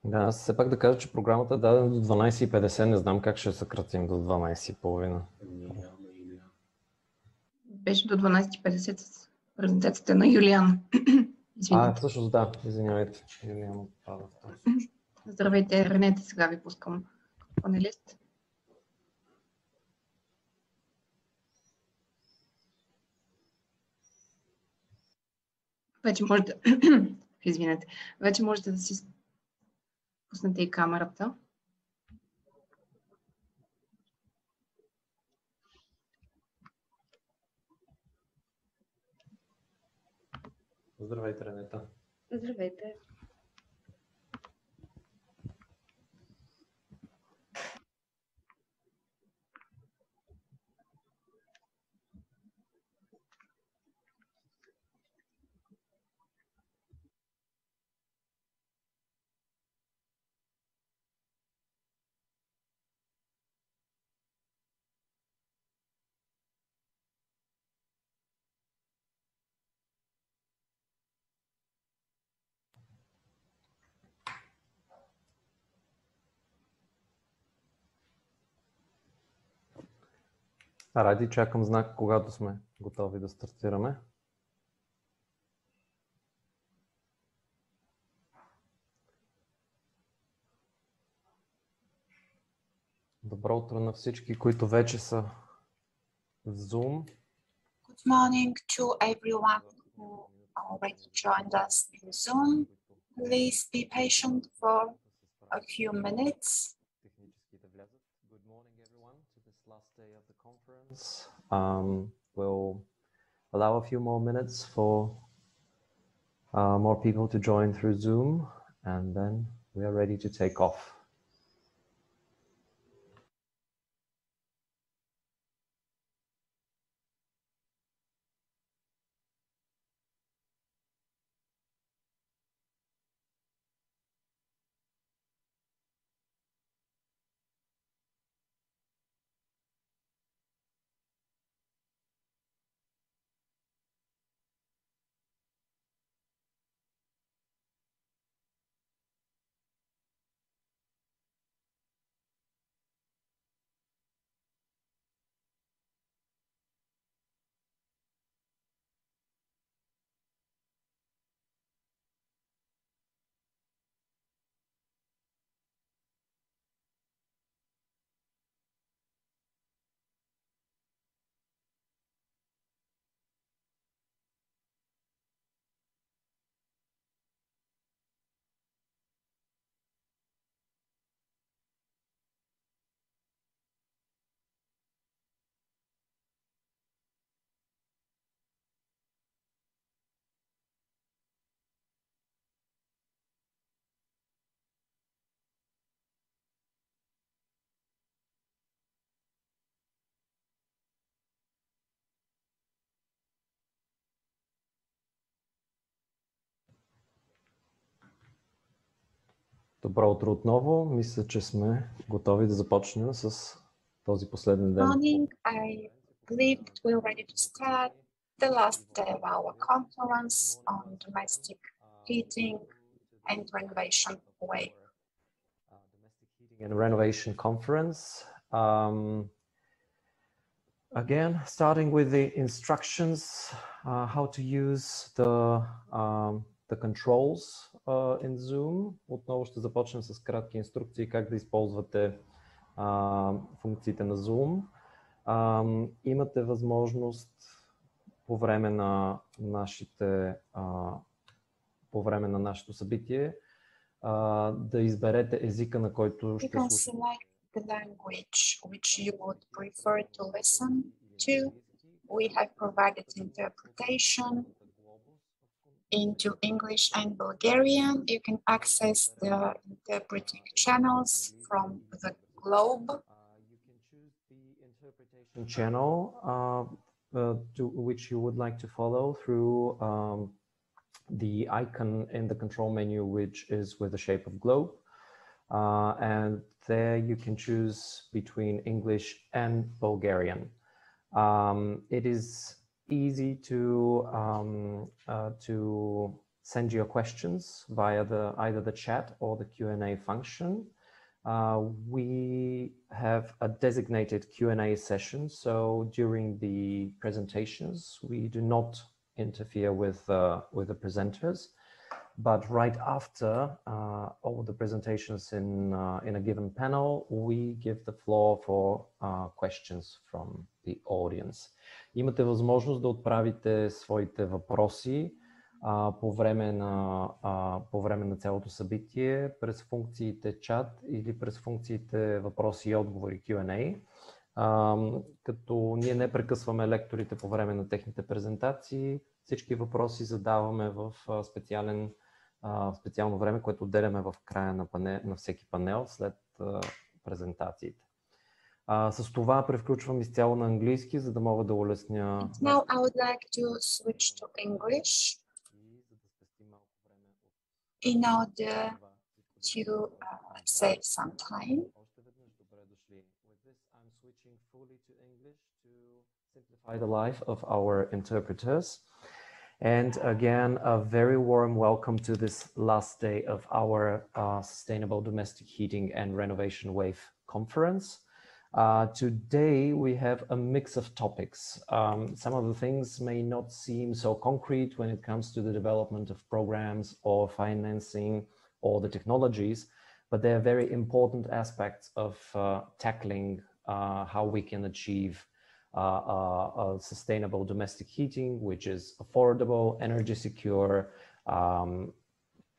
Да, аз все пак да кажа, че програмата е дадена до 12:50. Не знам как ще съкратим до 12:30. Беше до 12:50 с презентацията на Юлиан. Извинете. Всъщност да, извинявайте. Юлиан отпада в този случай. Здравейте, Ренете, сега ви пускам панелист. Вече можете, извинете, вече можете да си пуснете и камерата. Здравейте, Ренета. Здравейте. Ради, чакам знак, когато сме готови да стартираме. Добро утро на всички, които вече са в Zoom. Good morning to everyone who already joined us in Zoom. Please be patient for a few minutes. Good morning, everyone, to this last day of the conference. We'll allow a few more minutes for more people to join through Zoom, and then we are ready to take off. Добро утро отново. Мисля, че сме готови да започнем с този последен ден. Morning, I believe that we're ready to start the last day of our conference on domestic heating and renovation wave. Domestic Heating and Renovation Conference. Again, starting with the instructions, how to use the controls in Zoom. Отново ще започнем с кратки инструкции как да използвате функциите на Zoom. Имате възможност по време на нашето събитие да изберете езика, на който ще слушате. The language which you would prefer to listen to. We have provided interpretation into English and Bulgarian. You can access the interpreting channels from the globe. You can choose the interpretation channel to which you would like to follow through the icon in the control menu, which is with the shape of globe. And there you can choose between English and Bulgarian. It is easy to send your questions via either the chat or the Q&A function. We have a designated Q&A session, so during the presentations, we do not interfere with the presenters, but right after all the presentations in a given panel, we give the floor for questions from the audience. Имате възможност да отправите своите въпроси по време на цялото събитие през функциите чат или през функциите въпроси и отговори Q&A. Като ние не прекъсваме лекторите по време на техните презентации, всички въпроси задаваме в специално време, което отделяме в края на всеки панел след презентациите. С това превключвам изцяло на английски, за да мога да улесня. Now I would like to switch to English in order to save some time. I'm switching fully to English to simplify the life of our interpreters. And again, a very warm welcome to this last day of our Sustainable Domestic Heating and Renovation Wave conference. Today we have a mix of topics. Some of the things may not seem so concrete when it comes to the development of programs or financing or the technologies, but they are very important aspects of tackling how we can achieve a sustainable domestic heating, which is affordable, energy secure,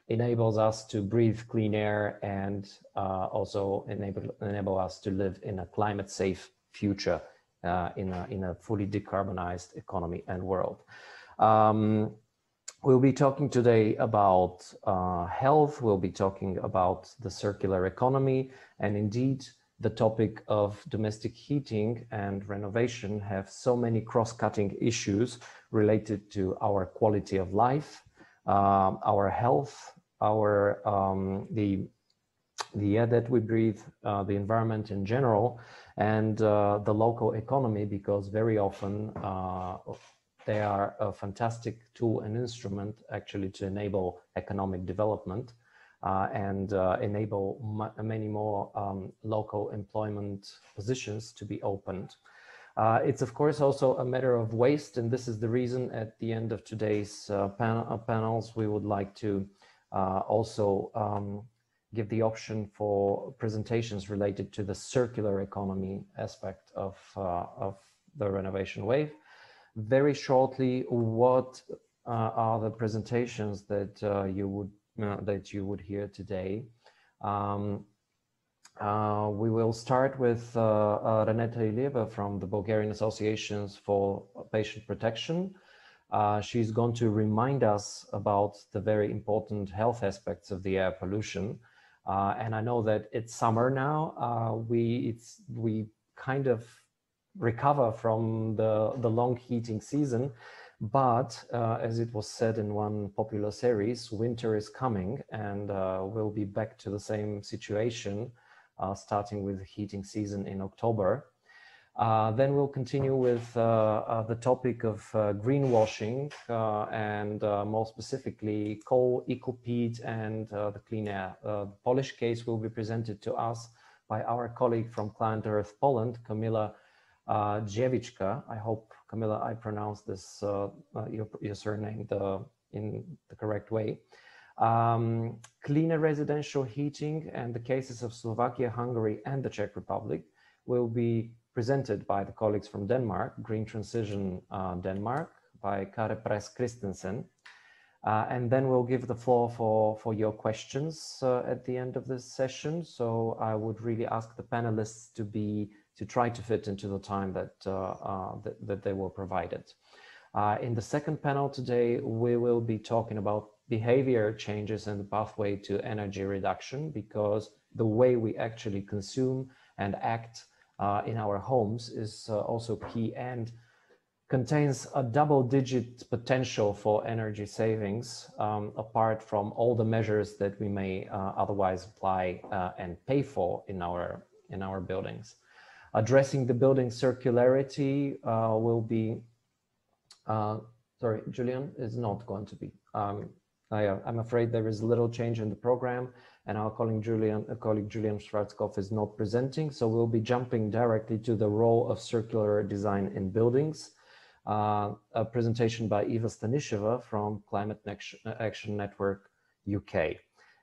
enables us to breathe clean air, and also enable us to live in a climate safe future in a fully decarbonized economy and world. We'll be talking today about health, we'll be talking about the circular economy, and indeed the topic of domestic heating and renovation have so many cross-cutting issues related to our quality of life, our health, the air that we breathe, the environment in general, and the local economy, because very often they are a fantastic tool and instrument actually to enable economic development and enable many more local employment positions to be opened. It's of course also a matter of waste, and this is the reason at the end of today's panels we would like to also give the option for presentations related to the circular economy aspect of the renovation wave. Very shortly, what are the presentations that you would hear today? We will start with Renata Ilieva from the Bulgarian Associations for Patient Protection. She's going to remind us about the very important health aspects of the air pollution. And I know that it's summer now. We kind of recover from the long heating season, but as it was said in one popular series, winter is coming, and we'll be back to the same situation starting with the heating season in October. Then we'll continue with the topic of greenwashing and more specifically coal, eco-peat, and the clean air. The Polish case will be presented to us by our colleague from Client Earth Poland, Kamila Dziewicka. I hope, Kamila, I pronounced this your surname in the correct way. Cleaner residential heating and the cases of Slovakia, Hungary, and the Czech Republic will be presented by the colleagues from Denmark, Green Transition Denmark, by Kare Press Christensen. And then we'll give the floor for your questions at the end of this session. So I would really ask the panelists to try to fit into the time that they were provided. In the second panel today, we will be talking about behavior changes and the pathway to energy reduction, because the way we actually consume and act in our homes is also key and contains a double-digit potential for energy savings, apart from all the measures that we may otherwise apply and pay for in our buildings. Addressing the building circularity will be, sorry, Julian is not going to be. I'm afraid there is little change in the program, and our colleague Julian Schwarzkopf is not presenting, so we'll be jumping directly to the role of circular design in buildings. A presentation by Eva Stanisheva from Climate Action Network UK.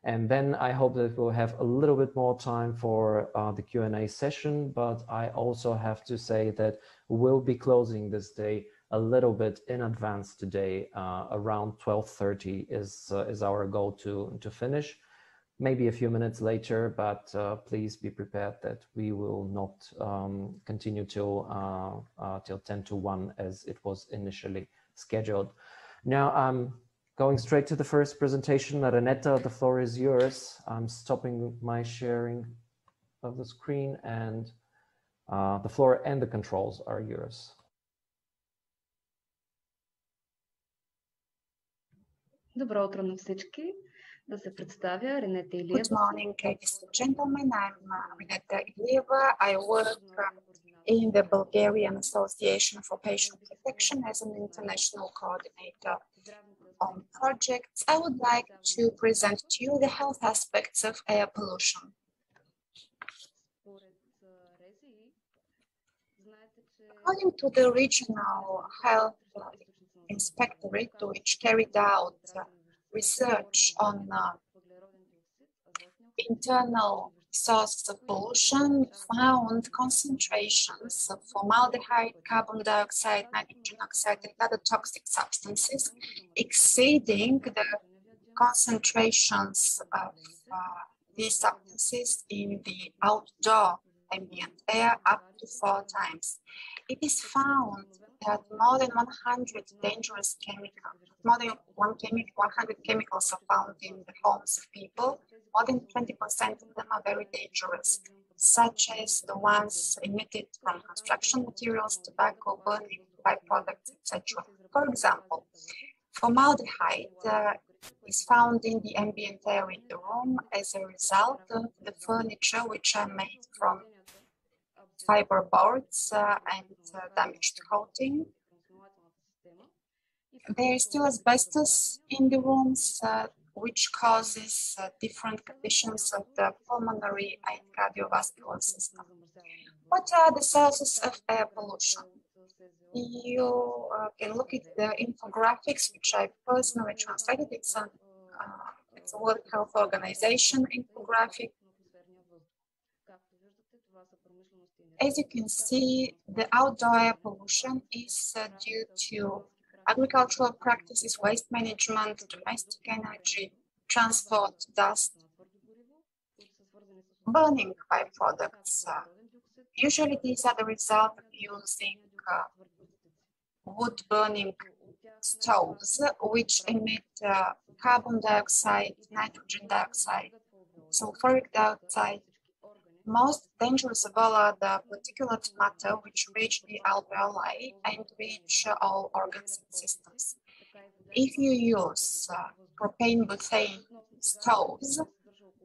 And then I hope that we'll have a little bit more time for the Q&A session, but I also have to say that we'll be closing this day a little bit in advance today. Around 12:30 is our goal to finish. Maybe a few minutes later, but please be prepared that we will not continue till 10 to 1 as it was initially scheduled. Now I'm going straight to the first presentation. Renata, the floor is yours. I'm stopping my sharing of the screen, and the floor and the controls are yours. Добро утро на всички. Да се представя, Ренета Илиева. Good morning, ladies and gentlemen. I'm Reneta Ilieva. I work in the Bulgarian Association for Patient Protection as an international coordinator on projects. I would like to present to you the health aspects of air pollution. According to the regional health inspectorate, which carried out research on internal sources of pollution, found concentrations of formaldehyde, carbon dioxide, nitrogen oxide, and other toxic substances exceeding the concentrations of these substances in the outdoor ambient air up to 4 times. It is found that more than 100 dangerous chemicals, more than 100 chemicals are found in the homes of people. More than 20% of them are very dangerous, such as the ones emitted from construction materials, tobacco, burning, byproducts, etc. For example, formaldehyde is found in the ambient air in the room as a result of the furniture which are made from fiber boards and damaged coating. There is still asbestos in the rooms, which causes different conditions of the pulmonary and cardiovascular system. What are the sources of air pollution? You can look at the infographics, which I personally translated. It's a World Health Organization infographic. As you can see, the outdoor air pollution is due to agricultural practices, waste management, domestic energy, transport, dust, burning byproducts. Usually these are the result of using wood burning stoves, which emit carbon dioxide, nitrogen dioxide, sulfuric dioxide. Most dangerous of all are the particulate matter which reach the alveoli and reach all organs and systems. If you use propane butane stoves,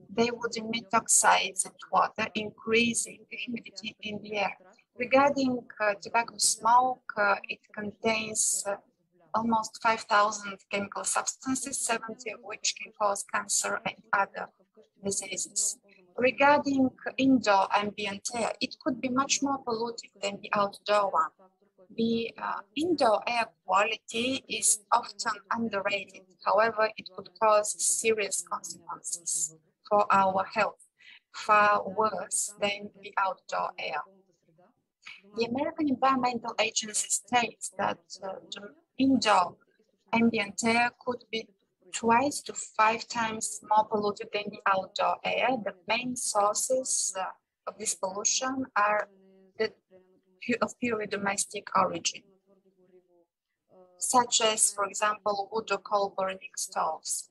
they would emit oxides and water, increasing the humidity in the air. Regarding tobacco smoke, it contains almost 5,000 chemical substances, 70 of which can cause cancer and other diseases. Regarding indoor ambient air, it could be much more polluted than the outdoor one. The indoor air quality is often underrated. However, it could cause serious consequences for our health, far worse than the outdoor air. The American Environmental Agency states that the indoor ambient air could be 2 to 5 times more polluted than the outdoor air. The main sources of this pollution are of purely domestic origin, such as, for example, wood or coal burning stoves,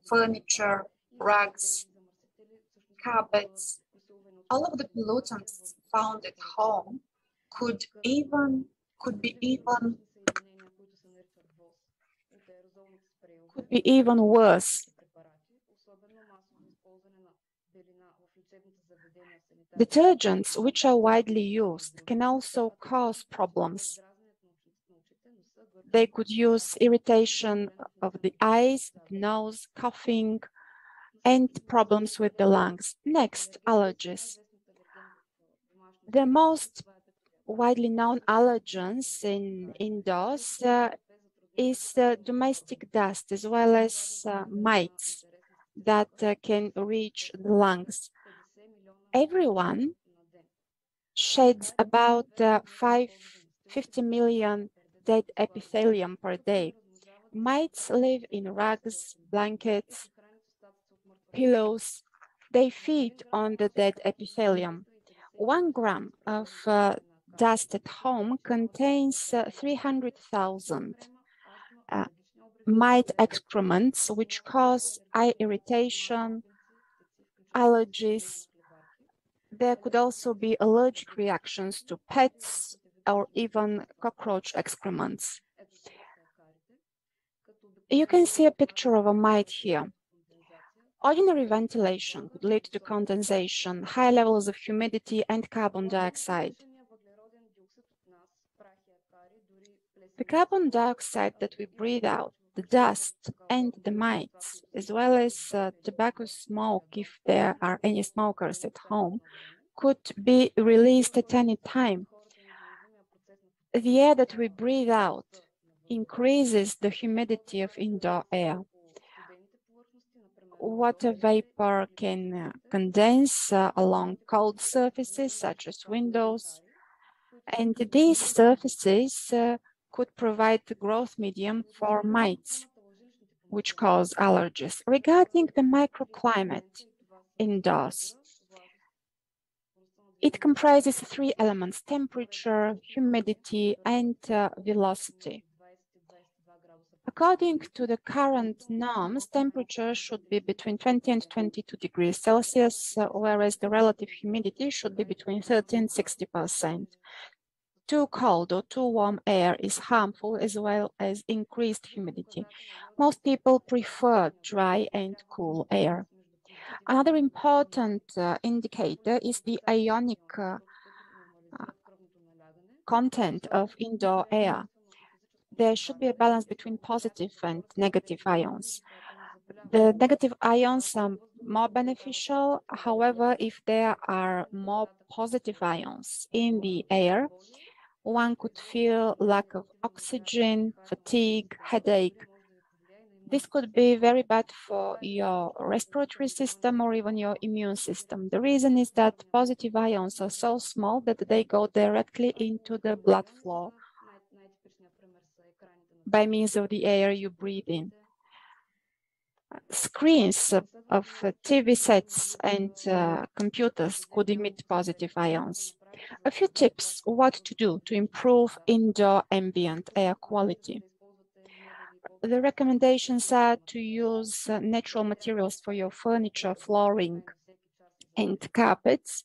furniture, rugs, carpets. All of the pollutants found at home could be even worse. Detergents, which are widely used, can also cause problems. They could use irritation of the eyes, the nose, coughing, and problems with the lungs. Next, allergies. The most widely known allergens in indoors is domestic dust, as well as mites that can reach the lungs. Everyone sheds about 50 million dead epithelium per day. Mites live in rugs, blankets, pillows. They feed on the dead epithelium. 1 gram of dust at home contains 300,000 mite excrements, which cause eye irritation, allergies. There could also be allergic reactions to pets or even cockroach excrements. You can see a picture of a mite here. Ordinary ventilation could lead to condensation, high levels of humidity, and carbon dioxide. The carbon dioxide that we breathe out, the dust and the mites, as well as tobacco smoke, if there are any smokers at home, could be released at any time. The air that we breathe out increases the humidity of indoor air. Water vapor can condense along cold surfaces such as windows, and these surfaces could provide the growth medium for mites, which cause allergies. Regarding the microclimate indoors, it comprises 3 elements: temperature, humidity, and velocity. According to the current norms, temperature should be between 20 and 22 degrees Celsius, whereas the relative humidity should be between 30 and 60%. Too cold or too warm air is harmful, as well as increased humidity. Most people prefer dry and cool air. Another important indicator is the ionic content of indoor air. There should be a balance between positive and negative ions. The negative ions are more beneficial. However, if there are more positive ions in the air, one could feel lack of oxygen, fatigue, headache. This could be very bad for your respiratory system or even your immune system. The reason is that positive ions are so small that they go directly into the blood flow by means of the air you breathe in. Screens of TV sets and computers could emit positive ions. A few tips what to do to improve indoor ambient air quality. The recommendations are to use natural materials for your furniture, flooring, and carpets.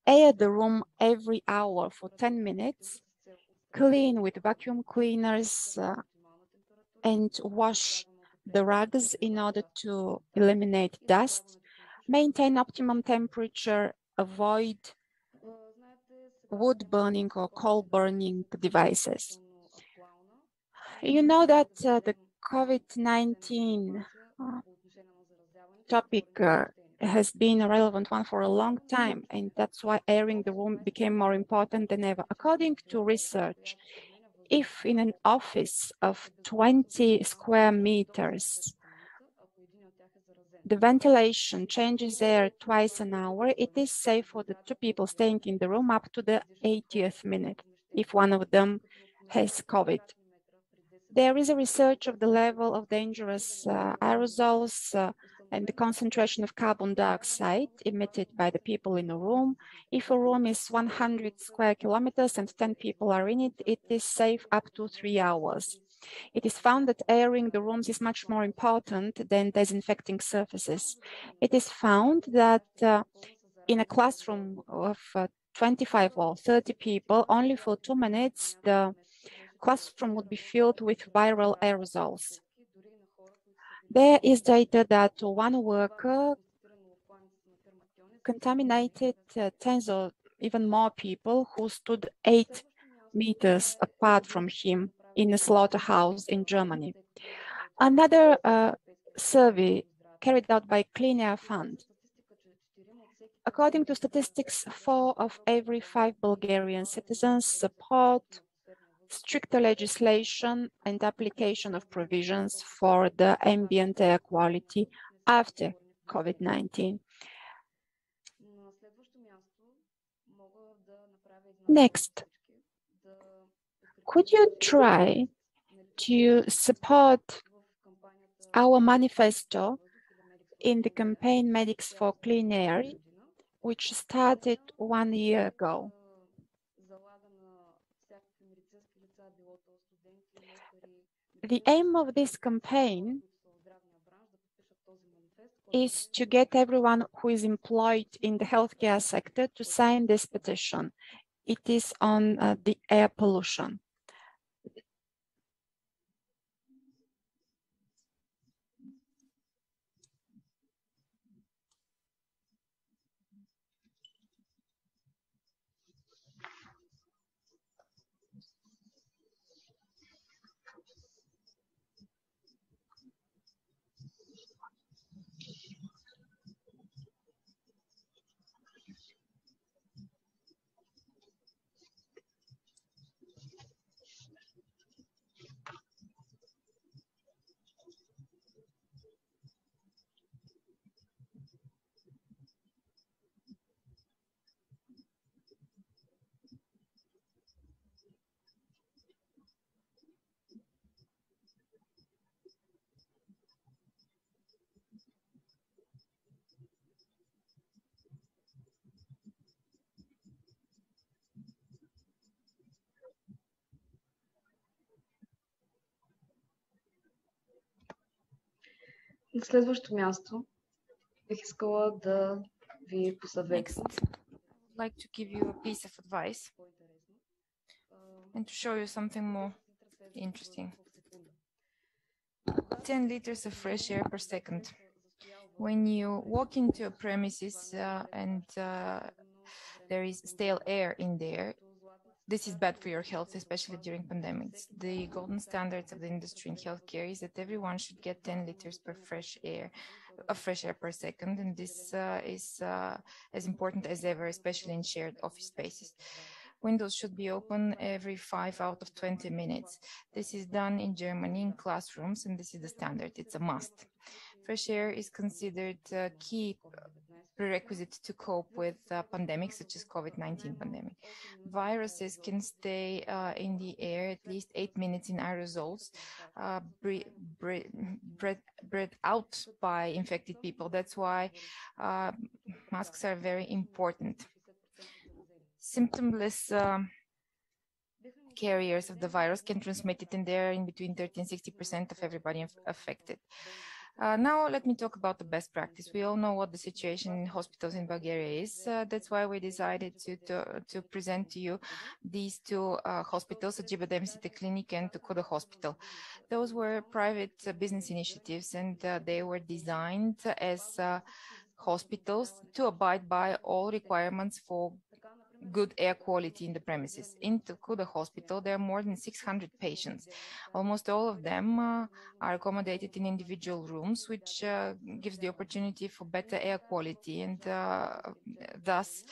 Air the room every hour for 10 minutes. Clean with vacuum cleaners and wash the rugs in order to eliminate dust. Maintain optimum temperature. Avoid wood burning or coal burning devices. You know that the COVID-19 topic has been a relevant one for a long time, and that's why airing the room became more important than ever. According to research, if in an office of 20 square meters, the ventilation changes air twice an hour, it is safe for the 2 people staying in the room up to the 80th minute if one of them has COVID. There is a research of the level of dangerous aerosols and the concentration of carbon dioxide emitted by the people in a room. If a room is 100 square kilometers and 10 people are in it, it is safe up to 3 hours. It is found that airing the rooms is much more important than disinfecting surfaces. It is found that in a classroom of 25 or 30 people, only for 2 minutes, the classroom would be filled with viral aerosols. There is data that one worker contaminated tens or even more people who stood 8 meters apart from him in a slaughterhouse in Germany. Another survey carried out by Clean Air Fund. According to statistics, 4 of every 5 Bulgarian citizens support stricter legislation and application of provisions for the ambient air quality after COVID-19. Next, could you try to support our manifesto in the campaign Medics for Clean Air, which started 1 year ago? The aim of this campaign is to get everyone who is employed in the healthcare sector to sign this petition. It is on the air pollution. На следващо място бих искала да ви посъветвам. Next, I'd like to give you a piece of advice and to show you something more interesting. 10 liters of fresh air per second. When you walk into a premises and there is stale air in there, this is bad for your health, especially during pandemics. The golden standards of the industry in healthcare is that everyone should get 10 liters of fresh air per second, and this is as important as ever, especially in shared office spaces. Windows should be open every 5 out of 20 minutes. This is done in Germany in classrooms, and this is the standard. It's a must. Fresh air is considered a key prerequisite to cope with pandemics such as COVID-19 pandemic. Viruses can stay in the air at least 8 minutes in aerosols, breathed out by infected people. That's why masks are very important. Symptomless carriers of the virus can transmit it in there in between 30 and 60% of everybody affected. Now let me talk about the best practice. We all know what the situation in hospitals in Bulgaria is. That's why we decided to present to you these two hospitals, Acıbadem City Clinic and Kuda Hospital. Those were private business initiatives, and they were designed as hospitals to abide by all requirements for good air quality in the premises. In Kuda Hospital, there are more than 600 patients. Almost all of them are accommodated in individual rooms, which gives the opportunity for better air quality, and thus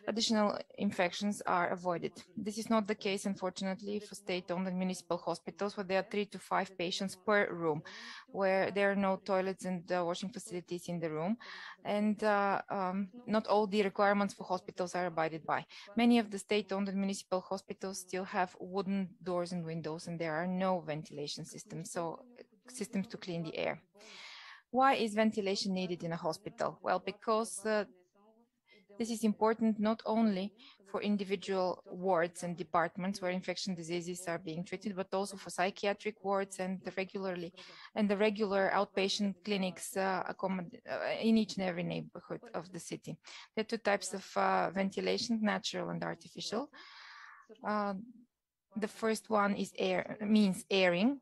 additional infections are avoided. This is not the case, unfortunately, for state-owned and municipal hospitals, where there are 3 to 5 patients per room, where there are no toilets and washing facilities in the room, and not all the requirements for hospitals are abided by. Many of the state-owned and municipal hospitals still have wooden doors and windows, and there are no ventilation systems, so systems to clean the air. Why is ventilation needed in a hospital? Well, because this is important not only for individual wards and departments where infection diseases are being treated, but also for psychiatric wards and the regular outpatient clinics in each and every neighborhood of the city. There are 2 types of ventilation, natural and artificial. The first one is means airing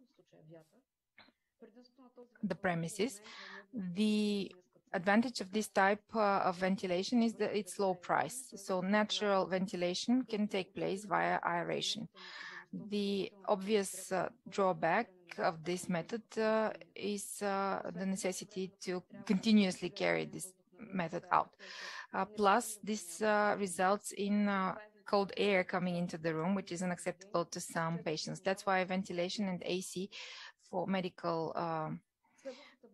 the premises. The advantage of this type of ventilation is that it's low price. So natural ventilation can take place via aeration. The obvious drawback of this method is the necessity to continuously carry this method out. Plus, this results in cold air coming into the room, which is unacceptable to some patients. That's why ventilation and AC for medical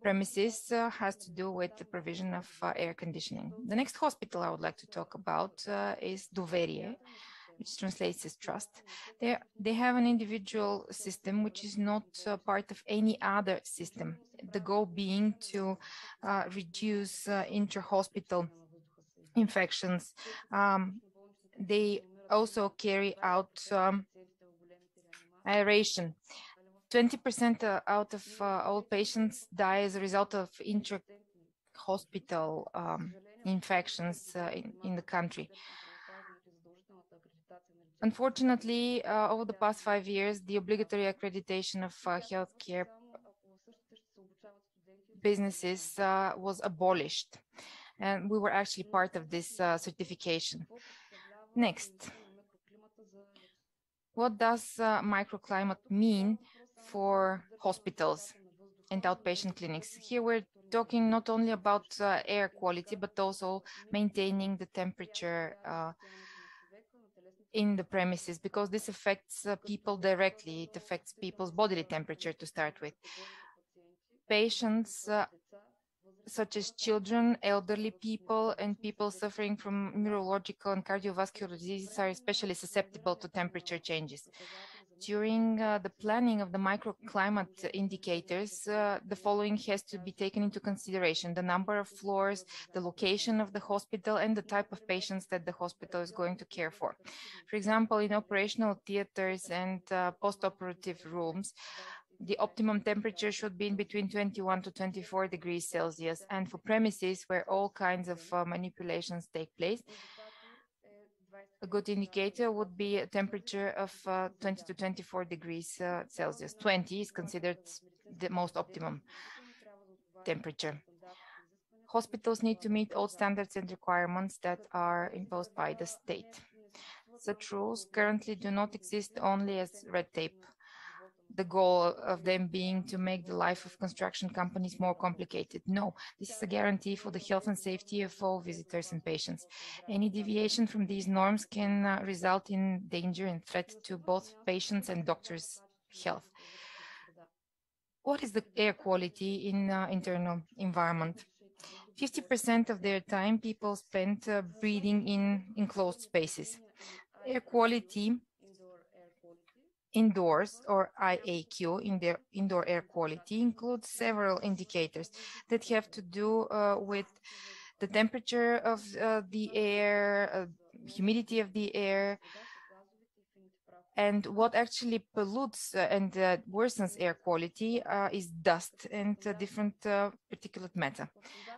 premises has to do with the provision of air conditioning. The next hospital I would like to talk about is Doverie, which translates as trust. They have an individual system which is not part of any other system. The goal being to reduce inter-hospital infections. They also carry out aeration. 20% out of all patients die as a result of intra-hospital infections in the country. Unfortunately, over the past 5 years, the obligatory accreditation of healthcare businesses was abolished, and we were actually part of this certification. Next, what does microclimate mean for hospitals and outpatient clinics? Here we're talking not only about air quality, but also maintaining the temperature in the premises, because this affects people directly. It affects people's bodily temperature to start with. Patients such as children, elderly people, and people suffering from neurological and cardiovascular diseases are especially susceptible to temperature changes. During the planning of the microclimate indicators, the following has to be taken into consideration: the number of floors, the location of the hospital, and the type of patients that the hospital is going to care for. For example, in operational theaters and post-operative rooms, the optimum temperature should be in between 21 to 24 degrees Celsius. And for premises where all kinds of manipulations take place, a good indicator would be a temperature of 20 to 24 degrees Celsius. 20 is considered the most optimum temperature. Hospitals need to meet all standards and requirements that are imposed by the state. Such rules currently do not exist only as red tape, the goal of them being to make the life of construction companies more complicated. No, this is a guarantee for the health and safety of all visitors and patients. Any deviation from these norms can result in danger and threat to both patients and doctors' health. What is the air quality in internal environment? 50% of their time people spend breathing in enclosed spaces. Air quality indoors, or IAQ, in their indoor air quality, includes several indicators that have to do with the temperature of the air, humidity of the air, and what actually pollutes and worsens air quality is dust and different particulate matter.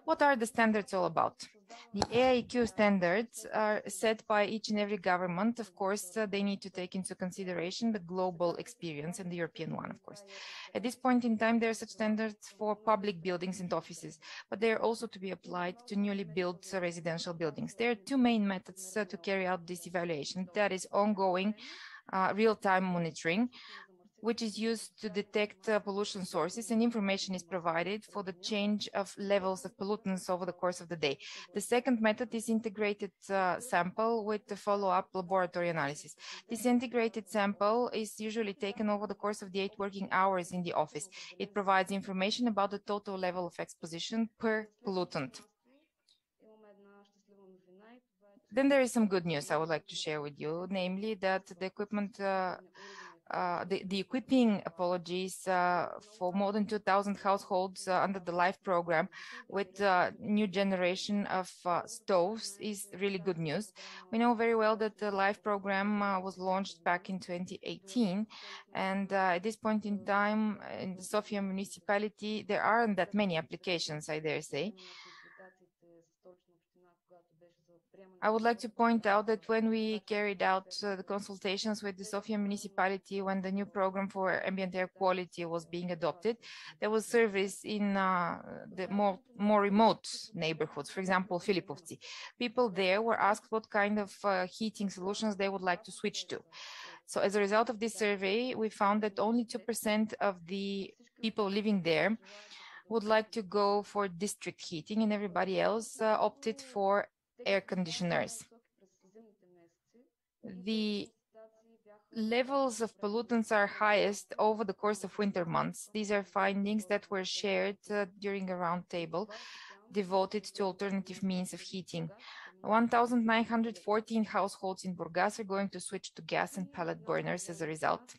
What are the standards all about? The AIQ standards are set by each and every government. Of course, they need to take into consideration the global experience and the European one, of course. At this point in time, there are such standards for public buildings and offices, but they are also to be applied to newly built residential buildings. There are two main methods to carry out this evaluation. That is ongoing real-time monitoring, which is used to detect pollution sources, and information is provided for the change of levels of pollutants over the course of the day. The second method is integrated sample with the follow-up laboratory analysis. This integrated sample is usually taken over the course of the 8 working hours in the office. It provides information about the total level of exposition per pollutant. Then there is some good news I would like to share with you, namely that the equipment, the equipping for more than 2,000 households under the LIFE program with new generation of stoves is really good news. We know very well that the LIFE program was launched back in 2018, and at this point in time in the Sofia municipality, there aren't that many applications, I dare say. I would like to point out that when we carried out the consultations with the Sofia municipality, when the new program for ambient air quality was being adopted, there was service in the more remote neighborhoods, for example, Filipovci. People there were asked what kind of heating solutions they would like to switch to. So as a result of this survey, we found that only 2% of the people living there would like to go for district heating, and everybody else opted for air conditioners. The levels of pollutants are highest over the course of winter months. These are findings that were shared during a roundtable devoted to alternative means of heating. 1,914 households in Burgas are going to switch to gas and pellet burners as a result.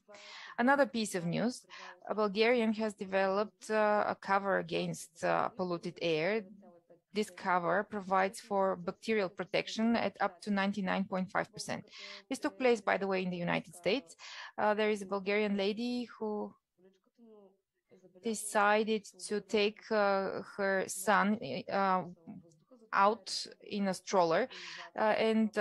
Another piece of news, a Bulgarian has developed a cover against polluted air. This cover provides for bacterial protection at up to 99.5%. This took place, by the way, in the United States. There is a Bulgarian lady who decided to take her son out in a stroller, and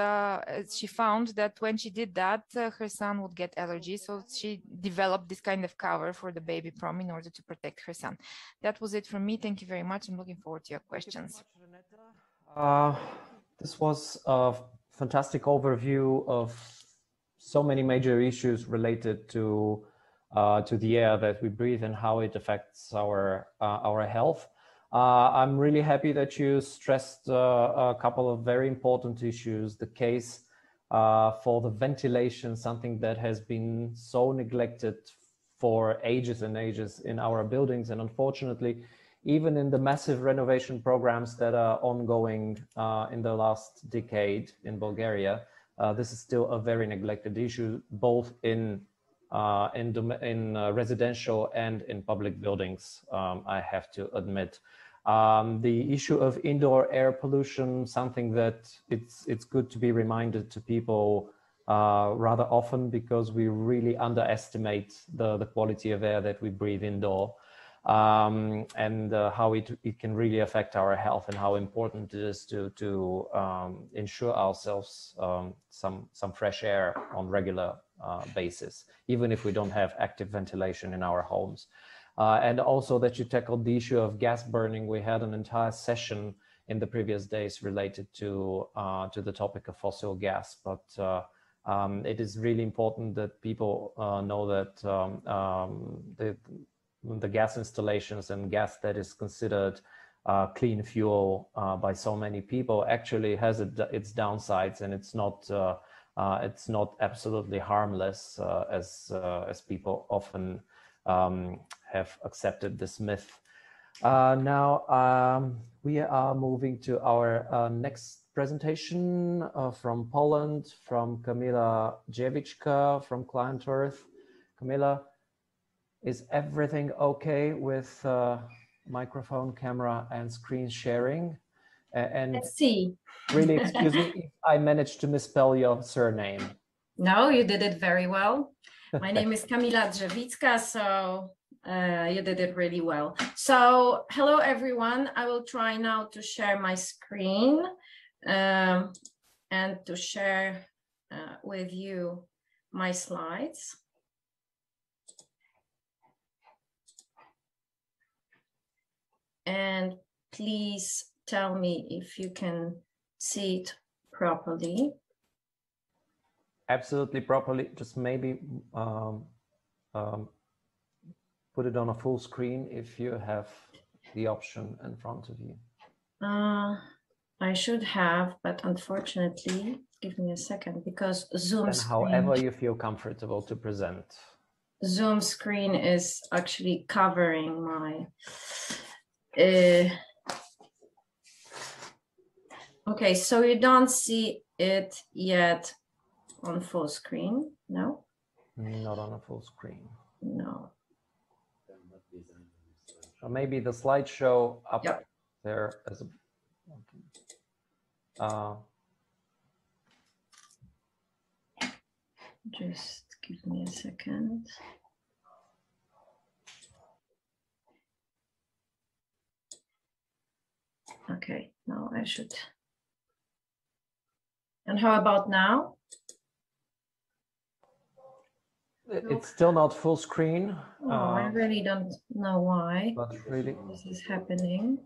she found that when she did that, her son would get allergies. So she developed this kind of cover for the baby prom in order to protect her son. That was it from me. Thank you very much. I'm looking forward to your questions. This was a fantastic overview of so many major issues related to the air that we breathe and how it affects our health. I'm really happy that you stressed a couple of very important issues. The case for the ventilation, something that has been so neglected for ages and ages in our buildings. And unfortunately, even in the massive renovation programs that are ongoing in the last decade in Bulgaria, this is still a very neglected issue, both in residential and in public buildings, I have to admit. The issue of indoor air pollution, something that it's good to be reminded to people rather often, because we really underestimate the quality of air that we breathe indoor, and how it can really affect our health, and how important it is to ensure ourselves some fresh air on regular basis, even if we don't have active ventilation in our homes. And also that you tackled the issue of gas burning. We had an entire session in the previous days related to the topic of fossil gas, but it is really important that people know that the gas installations and gas that is considered clean fuel by so many people actually has its downsides, and it's not absolutely harmless as people often have accepted this myth. Now we are moving to our next presentation from Poland, from Kamila Dziewiczka from Client Earth. Kamila, is everything okay with microphone, camera, and screen sharing? And let's see. Really, excuse me if I managed to misspell your surname. No, you did it very well. My name is Kamila Dziewiczka, so you did it really well. So hello, everyone. I will try now to share my screen and to share with you my slides. And please tell me if you can see it properly. Absolutely properly. Just maybe put it on a full screen if you have the option in front of you. I should have, but unfortunately, give me a second, because Zoom And screen, however you feel comfortable to present. Zoom screen is actually covering my okay, so you don't see it yet on full screen, no? Not on a full screen. No. Or maybe the slideshow up there as a just give me a second. Okay, now I should. And how about now? It's still not full screen. Oh, I really don't know why But really, this is happening.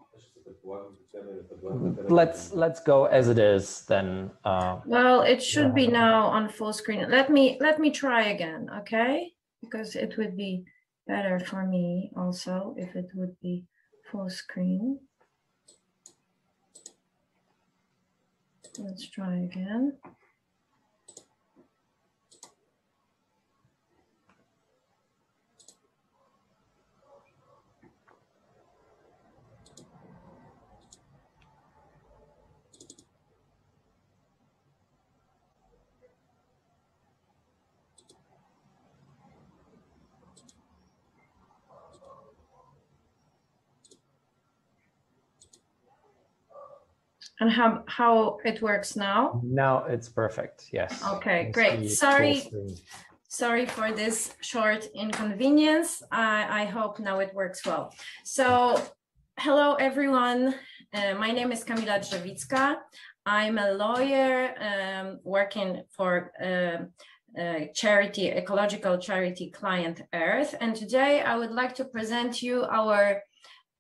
Let's go as it is then. Well, it should be now on full screen. Let me try again, okay? Because it would be better for me also if it would be full screen. Let's try again. And how it works now? Now it's perfect, yes. Okay, great. Sorry for this short inconvenience. I hope now it works well. So, hello everyone. My name is Kamila Drzewicka. I'm a lawyer working for ecological charity Client Earth. And today I would like to present you our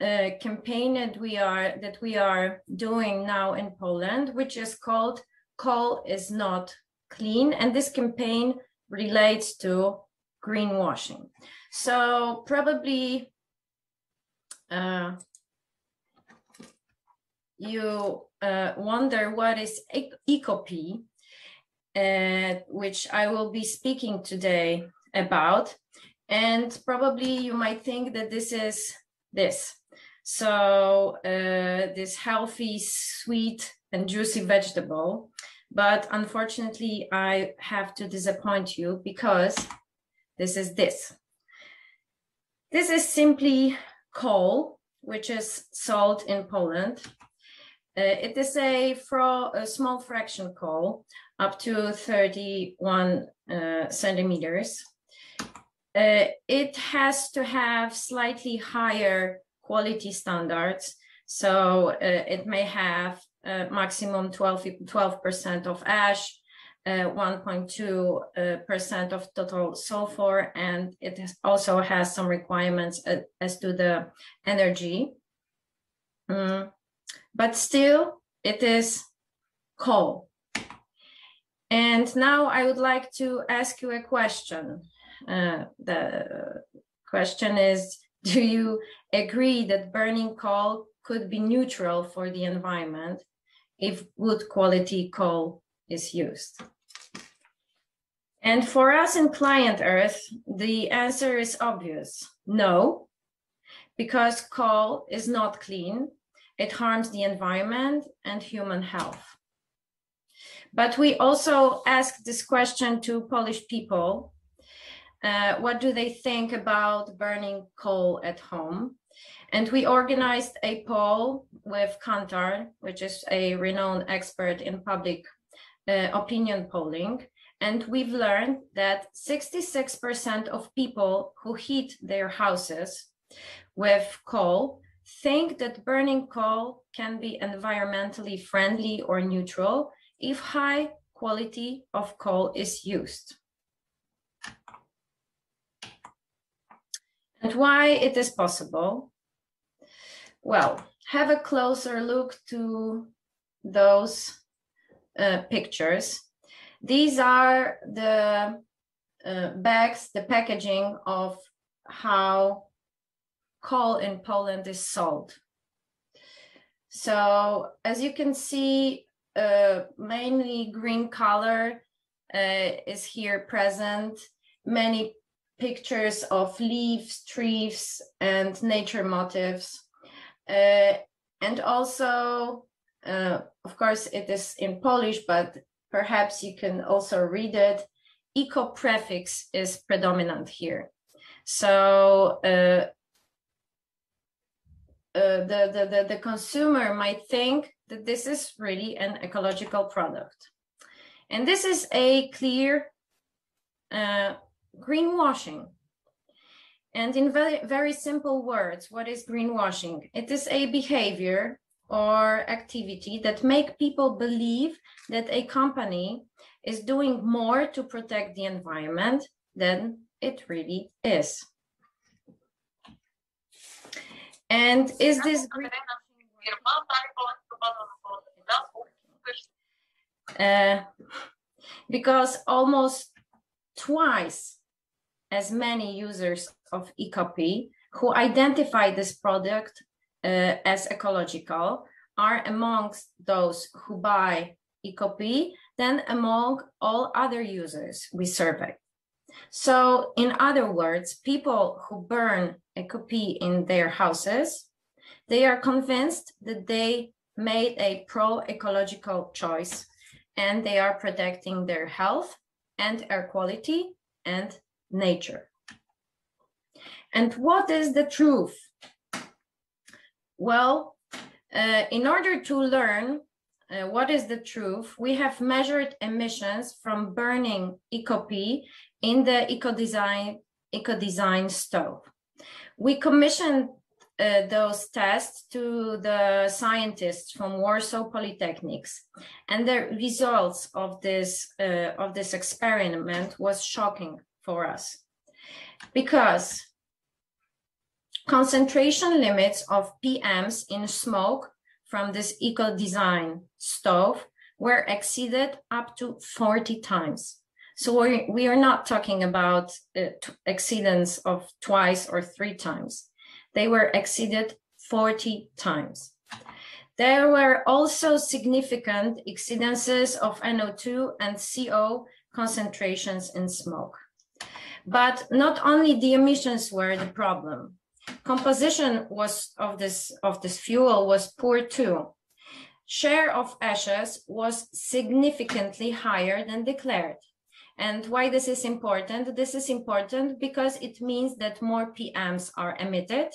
campaign that we are doing now in Poland, which is called Coal is Not Clean. And this campaign relates to greenwashing. So probably you wonder what is EcoP, which I will be speaking today about. And probably you might think that this is this. So this healthy, sweet and juicy vegetable. But unfortunately, I have to disappoint you because this is this. This is simply coal, which is sold in Poland. It is a small fraction coal, up to 31 centimeters. It has to have slightly higher quality standards. So it may have maximum 12% of ash, 1.2% of total sulfur, and it also has some requirements as to the energy. But still, it is coal. And now I would like to ask you a question. The question is, do you agree that burning coal could be neutral for the environment if wood quality coal is used? And for us in Client Earth, the answer is obvious. No, because coal is not clean. It harms the environment and human health. But we also asked this question to Polish people. What do they think about burning coal at home? And we organized a poll with Kantar, which is a renowned expert in public opinion polling. And we've learned that 66% of people who heat their houses with coal think that burning coal can be environmentally friendly or neutral if high quality of coal is used. And why it is possible? Well, have a closer look to those pictures. These are the bags, the packaging of how coal in Poland is sold. So as you can see, mainly green color is here present. Many pictures of leaves, trees, and nature motifs. And also, of course, it is in Polish, but perhaps you can also read it. Eco prefix is predominant here. So the consumer might think that this is really an ecological product. And this is a clear greenwashing. And in very, very simple words, what is greenwashing? It is a behavior or activity that make people believe that a company is doing more to protect the environment than it really is. And is this greenwashing Because almost twice as many users of eCopy who identify this product as ecological are amongst those who buy eCopy than among all other users we surveyed. So in other words, people who burn eCopy in their houses, they are convinced that they made a pro-ecological choice and they are protecting their health and air quality and nature. And what is the truth? Well, in order to learn what is the truth, we have measured emissions from burning eCopy in the eco-design stove. We commissioned those tests to the scientists from Warsaw Polytechnics, and the results of this experiment was shocking for us, because concentration limits of PMs in smoke from this eco-design stove were exceeded up to 40 times. So we are not talking about exceedance of twice or 3 times. They were exceeded 40 times. There were also significant exceedances of NO2 and CO concentrations in smoke. But not only the emissions were the problem. Composition of this fuel was poor too. Share of ashes was significantly higher than declared. And why this is important? This is important because it means that more PMs are emitted,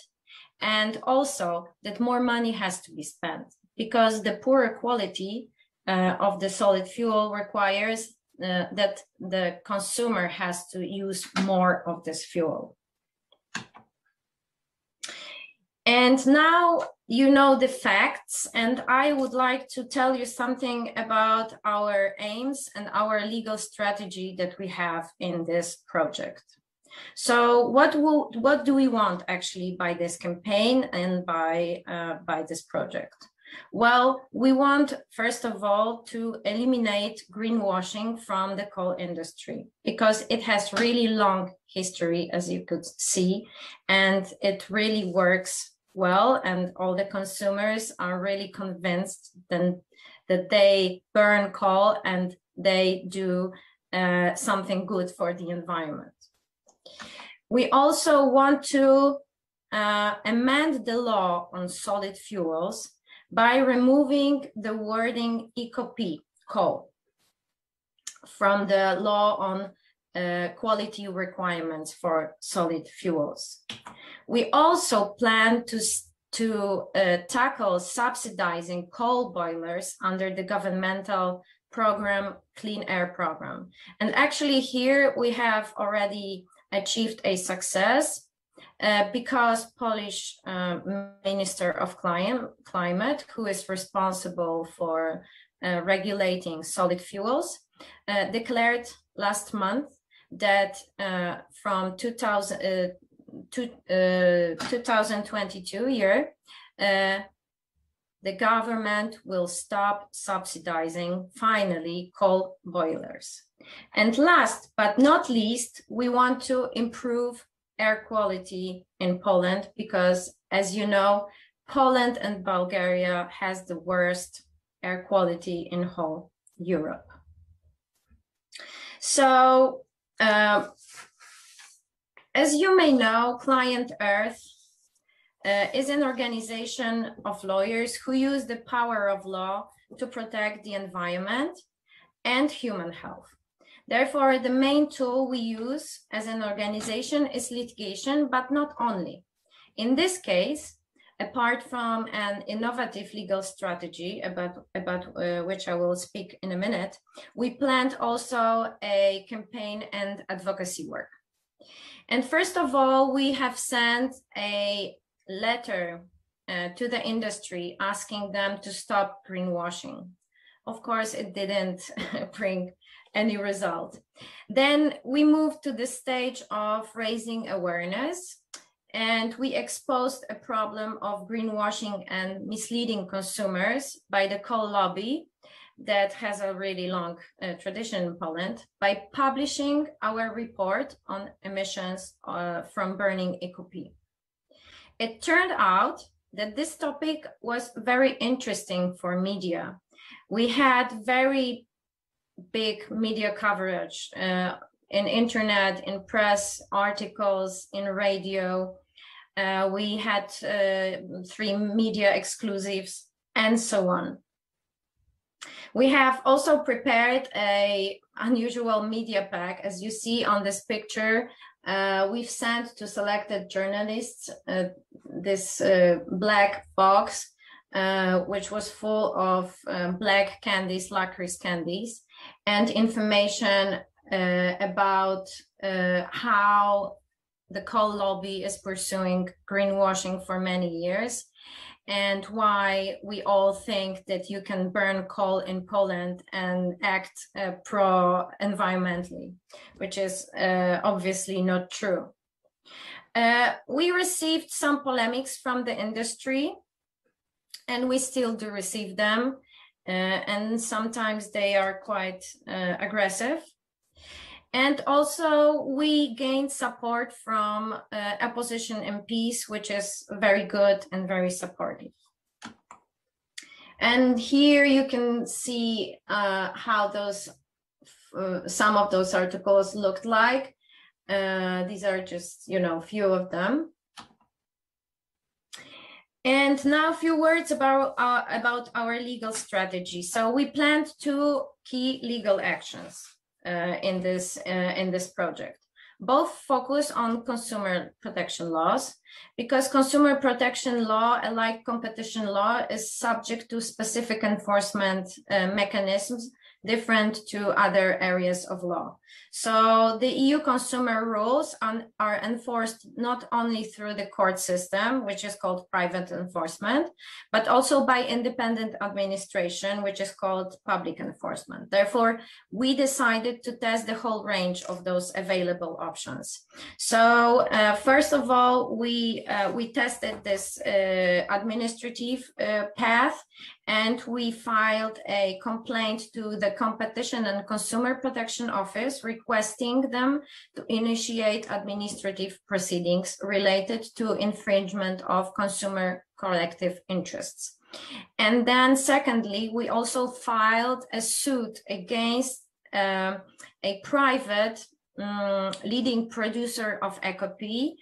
and also that more money has to be spent, because the poorer quality of the solid fuel requires that the consumer has to use more of this fuel. And now you know the facts, and I would like to tell you something about our aims and our legal strategy that we have in this project. So what do we want actually by this campaign and by this project? Well, we want, first of all, to eliminate greenwashing from the coal industry, because it has really long history, as you could see, and it really works well, and all the consumers are really convinced then that they burn coal and they do something good for the environment. We also want to amend the law on solid fuels by removing the wording eCopy coal from the law on quality requirements for solid fuels. We also plan to tackle subsidizing coal boilers under the governmental program, Clean Air Program. And actually here we have already achieved a success because Polish Minister of Climate, who is responsible for regulating solid fuels, declared last month that from 2022 year, the government will stop subsidizing finally coal boilers. And last but not least, we want to improve air quality in Poland, because as you know, Poland and Bulgaria has the worst air quality in whole Europe. So, as you may know, Client Earth is an organization of lawyers who use the power of law to protect the environment and human health. Therefore, the main tool we use as an organization is litigation, but not only. In this case, apart from an innovative legal strategy about which I will speak in a minute, we planned also a campaign and advocacy work. And first of all, we have sent a letter to the industry asking them to stop greenwashing. Of course, it didn't bring any result. Then we moved to the stage of raising awareness. and we exposed a problem of greenwashing and misleading consumers by the coal lobby that has a really long tradition in Poland by publishing our report on emissions from burning EcoP. It turned out that this topic was very interesting for media. We had very big media coverage in internet, in press, articles, in radio. We had 3 media exclusives and so on. We have also prepared an unusual media pack. As you see on this picture, we've sent to selected journalists this black box, which was full of black candies, licorice candies, and information about how the coal lobby is pursuing greenwashing for many years, and why we all think that you can burn coal in Poland and act pro-environmentally, which is obviously not true. We received some polemics from the industry, and we still do receive them, and sometimes they are quite aggressive. And also we gained support from opposition MPs, which is very good and very supportive. And here you can see how those some of those articles looked like. These are just, you know, a few of them. And now a few words about our legal strategy. So we planned 2 key legal actions in this project. Both focus on consumer protection laws, because consumer protection law, like competition law, is subject to specific enforcement mechanisms different to other areas of law. So the EU consumer rules are enforced not only through the court system, which is called private enforcement, but also by independent administration, which is called public enforcement. Therefore, we decided to test the whole range of those available options. So first of all, we tested this administrative path, and we filed a complaint to the Competition and Consumer Protection Office requesting them to initiate administrative proceedings related to infringement of consumer collective interests. And then secondly, we also filed a suit against a private leading producer of EcoP,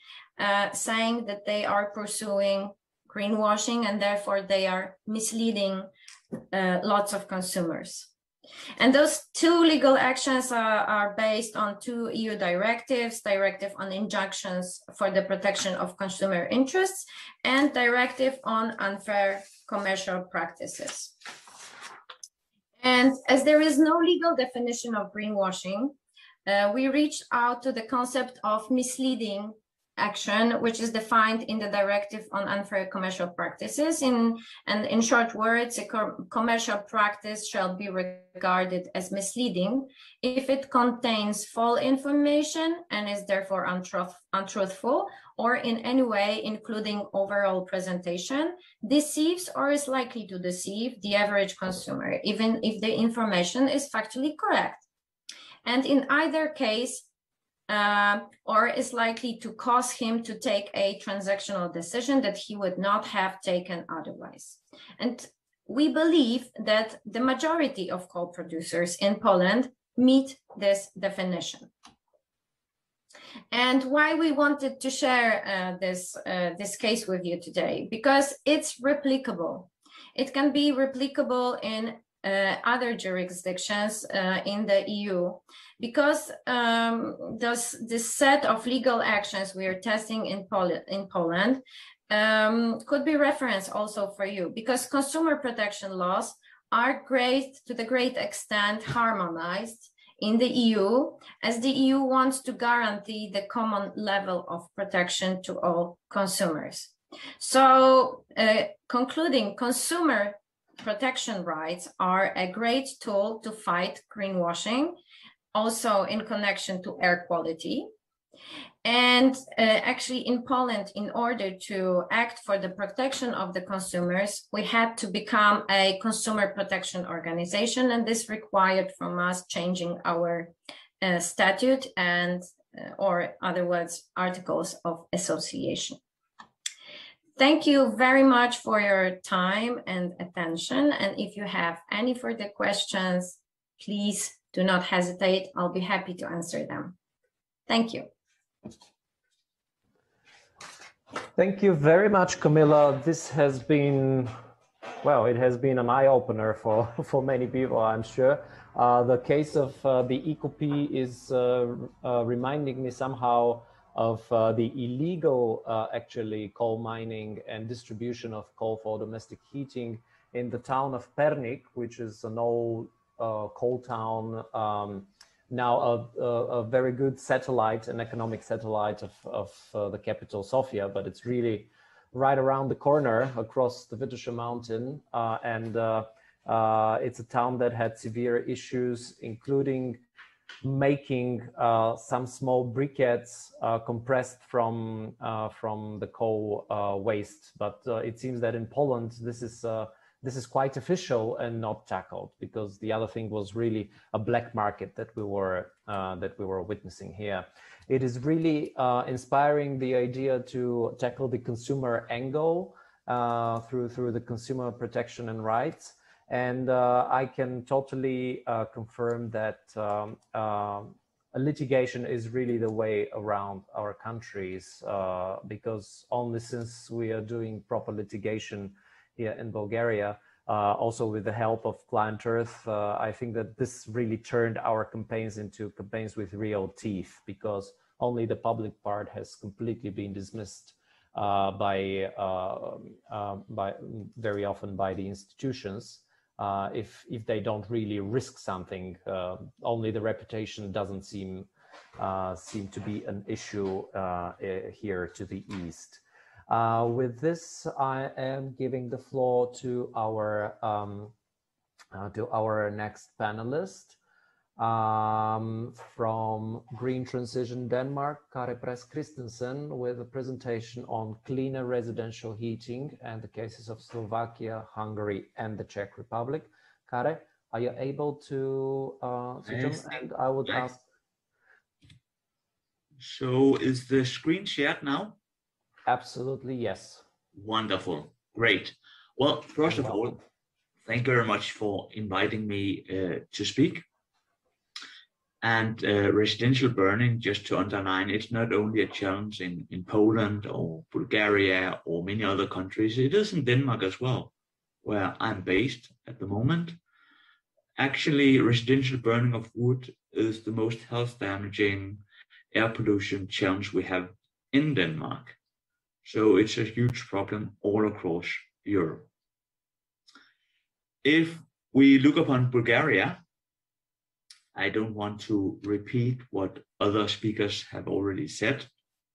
saying that they are pursuing greenwashing and therefore they are misleading lots of consumers. And those 2 legal actions are based on 2 EU directives, Directive on Injunctions for the Protection of Consumer Interests and Directive on Unfair Commercial Practices. And as there is no legal definition of greenwashing, we reached out to the concept of misleading action, which is defined in the Directive on Unfair Commercial Practices. And in short words, a commercial practice shall be regarded as misleading if it contains false information and is therefore untruthful, or in any way, including overall presentation, deceives or is likely to deceive the average consumer, even if the information is factually correct. And in either case, or is likely to cause him to take a transactional decision that he would not have taken otherwise. And we believe that the majority of coal producers in Poland meet this definition. And why we wanted to share this case with you today, because it's replicable. It can be replicable in other jurisdictions in the EU, because this set of legal actions we are testing in Poland could be reference also for you, because consumer protection laws are to the great extent harmonized in the EU, as the EU wants to guarantee the common level of protection to all consumers. So concluding, consumer protection rights are a great tool to fight greenwashing, also in connection to air quality. And actually in Poland, in order to act for the protection of the consumers, we had to become a consumer protection organization, and this required from us changing our statute and or other words, articles of association. Thank you very much for your time and attention. And if you have any further questions, please do not hesitate. I'll be happy to answer them. Thank you. Thank you very much, Camilla. This has been, well, it has been an eye-opener for many people, I'm sure. The case of the Ecopy is reminding me somehow of the illegal, actually, coal mining and distribution of coal for domestic heating in the town of Pernik, which is an old coal town, now a very good satellite, an economic satellite of the capital, Sofia, but it's really right around the corner across the Vitosha mountain. It's a town that had severe issues, including making some small briquettes compressed from the coal waste. But it seems that in Poland, this is quite official and not tackled, because the other thing was really a black market that we were witnessing here. It is really inspiring, the idea to tackle the consumer angle through the consumer protection and rights. And I can totally confirm that litigation is really the way around our countries, because only since we are doing proper litigation here in Bulgaria, also with the help of Planet Earth, I think that this really turned our campaigns into campaigns with real teeth, because only the public part has completely been dismissed by very often by the institutions. If they don't really risk something, only the reputation doesn't seem to be an issue here to the east. With this, I am giving the floor to our next panelist from Green Transition Denmark, Kare Press Christensen, with a presentation on cleaner residential heating and the cases of Slovakia, Hungary, and the Czech Republic. Kare, are you able to jump? And I would ask. So is the screen shared now? Absolutely, yes. Wonderful, great. Well, first of all, thank you very much for inviting me to speak. And residential burning, just to underline, it's not only a challenge in Poland or Bulgaria or many other countries, it is in Denmark as well, where I'm based at the moment. Actually, residential burning of wood is the most health damaging air pollution challenge we have in Denmark. So it's a huge problem all across Europe. If we look upon Bulgaria, I don't want to repeat what other speakers have already said,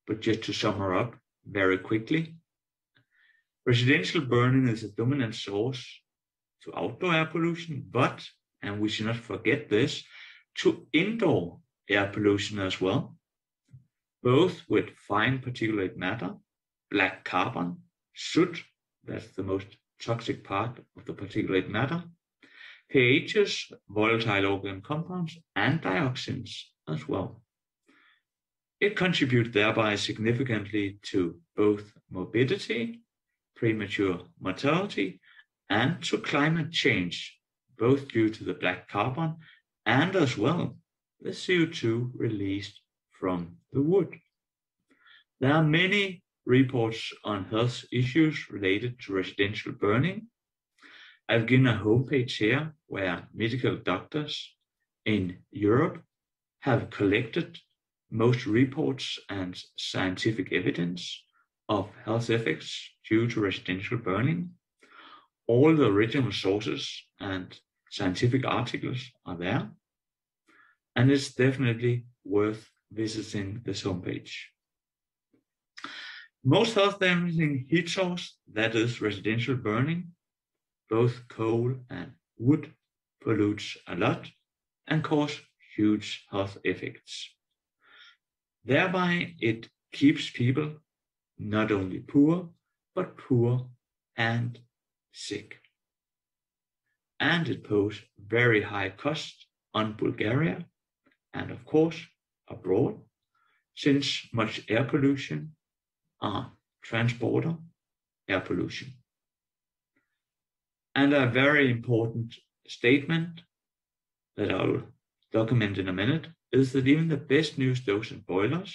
but just to sum her up very quickly. Residential burning is a dominant source to outdoor air pollution, but, and we should not forget this, to indoor air pollution as well, both with fine particulate matter, black carbon, soot, that's the most toxic part of the particulate matter, pHs, volatile organic compounds, and dioxins as well. It contributes thereby significantly to both morbidity, premature mortality, and to climate change, both due to the black carbon and as well the CO2 released from the wood. There are many reports on health issues related to residential burning. I've given a homepage here where medical doctors in Europe have collected most reports and scientific evidence of health effects due to residential burning. All the original sources and scientific articles are there, and it's definitely worth visiting this homepage. Most health damaging heat source, that is residential burning, both coal and wood, pollutes a lot and cause huge health effects. Thereby, it keeps people not only poor, but poor and sick. And it poses very high costs on Bulgaria and, of course, abroad, since much air pollution are transporter air pollution. And a very important statement that I'll document in a minute is that even the best new stoves and boilers,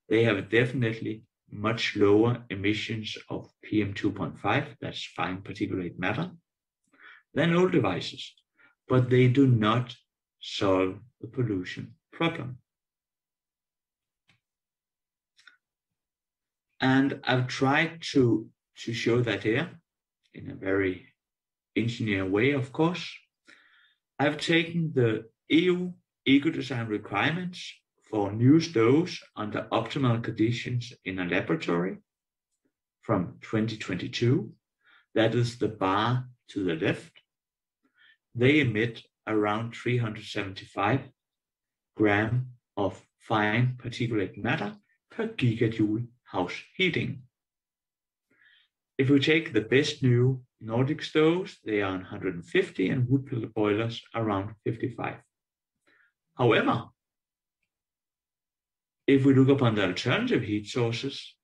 they have definitely much lower emissions of PM2.5, that's fine particulate matter, than old devices, but they do not solve the pollution problem. And I've tried to show that here in a very engineer way, of course. I've taken the EU eco-design requirements for new stoves under optimal conditions in a laboratory from 2022. That is the bar to the left. They emit around 375 grams of fine particulate matter per gigajoule house heating. If we take the best new Nordic stoves, they are 150 and wood boilers around 55. However, if we look upon the alternative heat sources,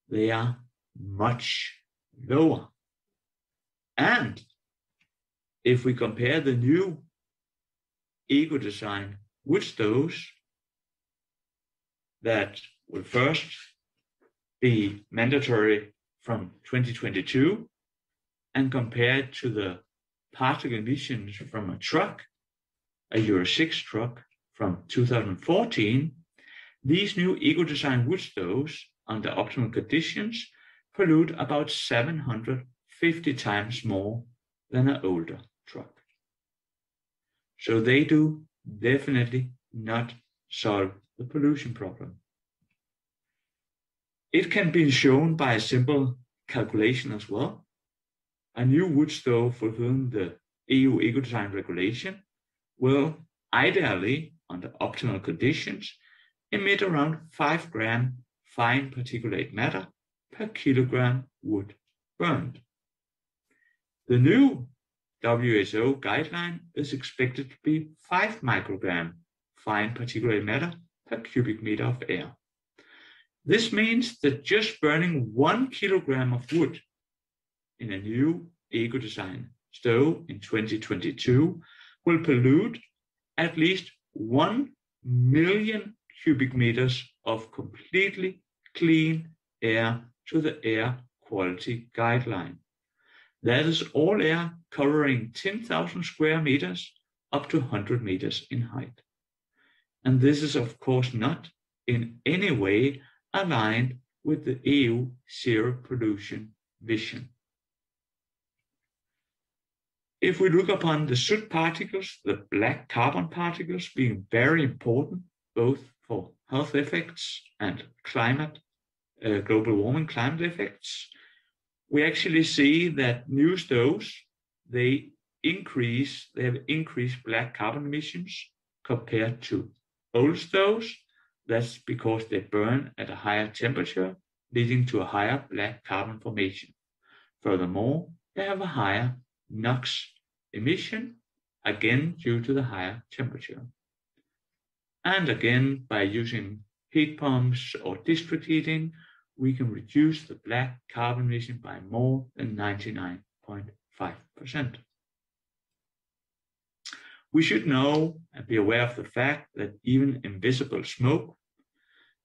they are much lower. And if we compare the new eco-design wood stoves that will first be mandatory from 2022 and compare it to the particle emissions from a truck, a Euro 6 truck from 2014, these new eco-design wood stoves under optimal conditions pollute about 750 times more than an older truck. So they do definitely not solve the pollution problem. It can be shown by a simple calculation as well. A new wood stove fulfilling the EU eco-design regulation will ideally, under optimal conditions, emit around 5 grams fine particulate matter per kilogram wood burned. The new WHO guideline is expected to be 5 microgram fine particulate matter per cubic meter of air. This means that just burning 1 kilogram of wood in a new eco-design stove in 2022 will pollute at least 1 million cubic meters of completely clean air to the air quality guideline. That is all air covering 10,000 square meters up to 100 meters in height. And this is, of course, not in any way aligned with the EU zero pollution vision. If we look upon the soot particles, the black carbon particles being very important, both for health effects and climate, global warming climate effects, we actually see that new stoves, they have increased black carbon emissions compared to old stoves. That's because they burn at a higher temperature, leading to a higher black carbon formation. Furthermore, they have a higher NOx emission, again due to the higher temperature. And again, by using heat pumps or district heating, we can reduce the black carbon emission by more than 99.5%. We should know and be aware of the fact that even invisible smoke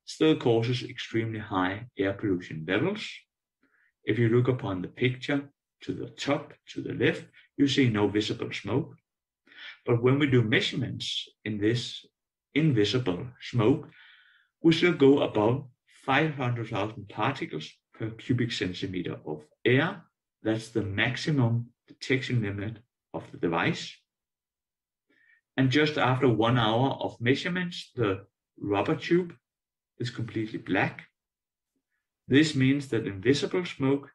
still causes extremely high air pollution levels. If you look upon the picture to the top, to the left, you see no visible smoke. But when we do measurements in this invisible smoke, we still go above 500,000 particles per cubic centimeter of air. That's the maximum detection limit of the device. And just after 1 hour of measurements, the rubber tube is completely black. This means that invisible smoke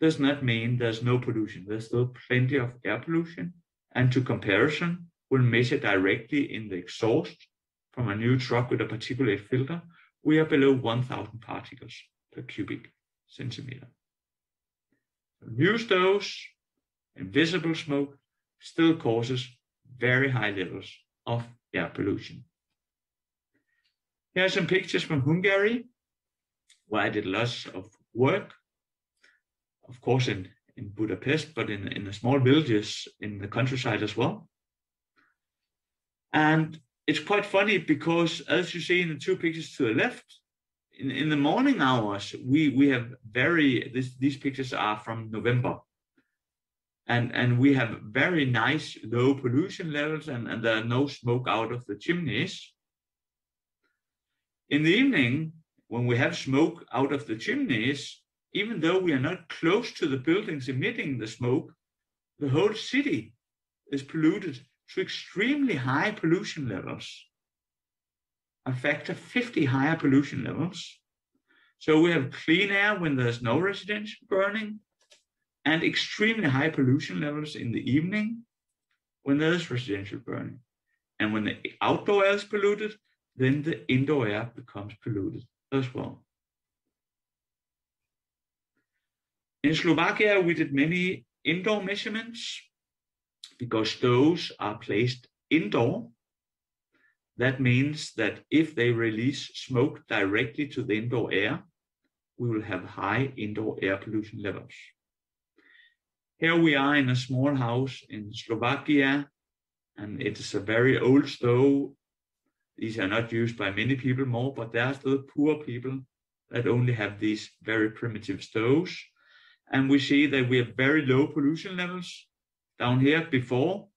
does not mean there's no pollution. There's still plenty of air pollution. And to comparison, we'll measure directly in the exhaust from a new truck with a particulate filter, we are below 1,000 particles per cubic centimeter. New stoves and visible smoke still causes very high levels of air pollution. Here are some pictures from Hungary, where I did lots of work, of course in Budapest, but in the small villages in the countryside as well. And it's quite funny because, as you see in the two pictures to the left, in the morning hours, we have these pictures are from November. And we have very nice low pollution levels, and there are no smoke out of the chimneys. In the evening, when we have smoke out of the chimneys, even though we are not close to the buildings emitting the smoke, the whole city is polluted to extremely high pollution levels, a factor 50 higher pollution levels. So we have clean air when there's no residential burning, and extremely high pollution levels in the evening when there is residential burning. And when the outdoor air is polluted, then the indoor air becomes polluted as well. In Slovakia, we did many indoor measurements because stoves are placed indoor. That means that if they release smoke directly to the indoor air, we will have high indoor air pollution levels. Here we are in a small house in Slovakia, and it is a very old stove. These are not used by many people more, but there are still poor people that only have these very primitive stoves. And we see that we have very low pollution levels down here before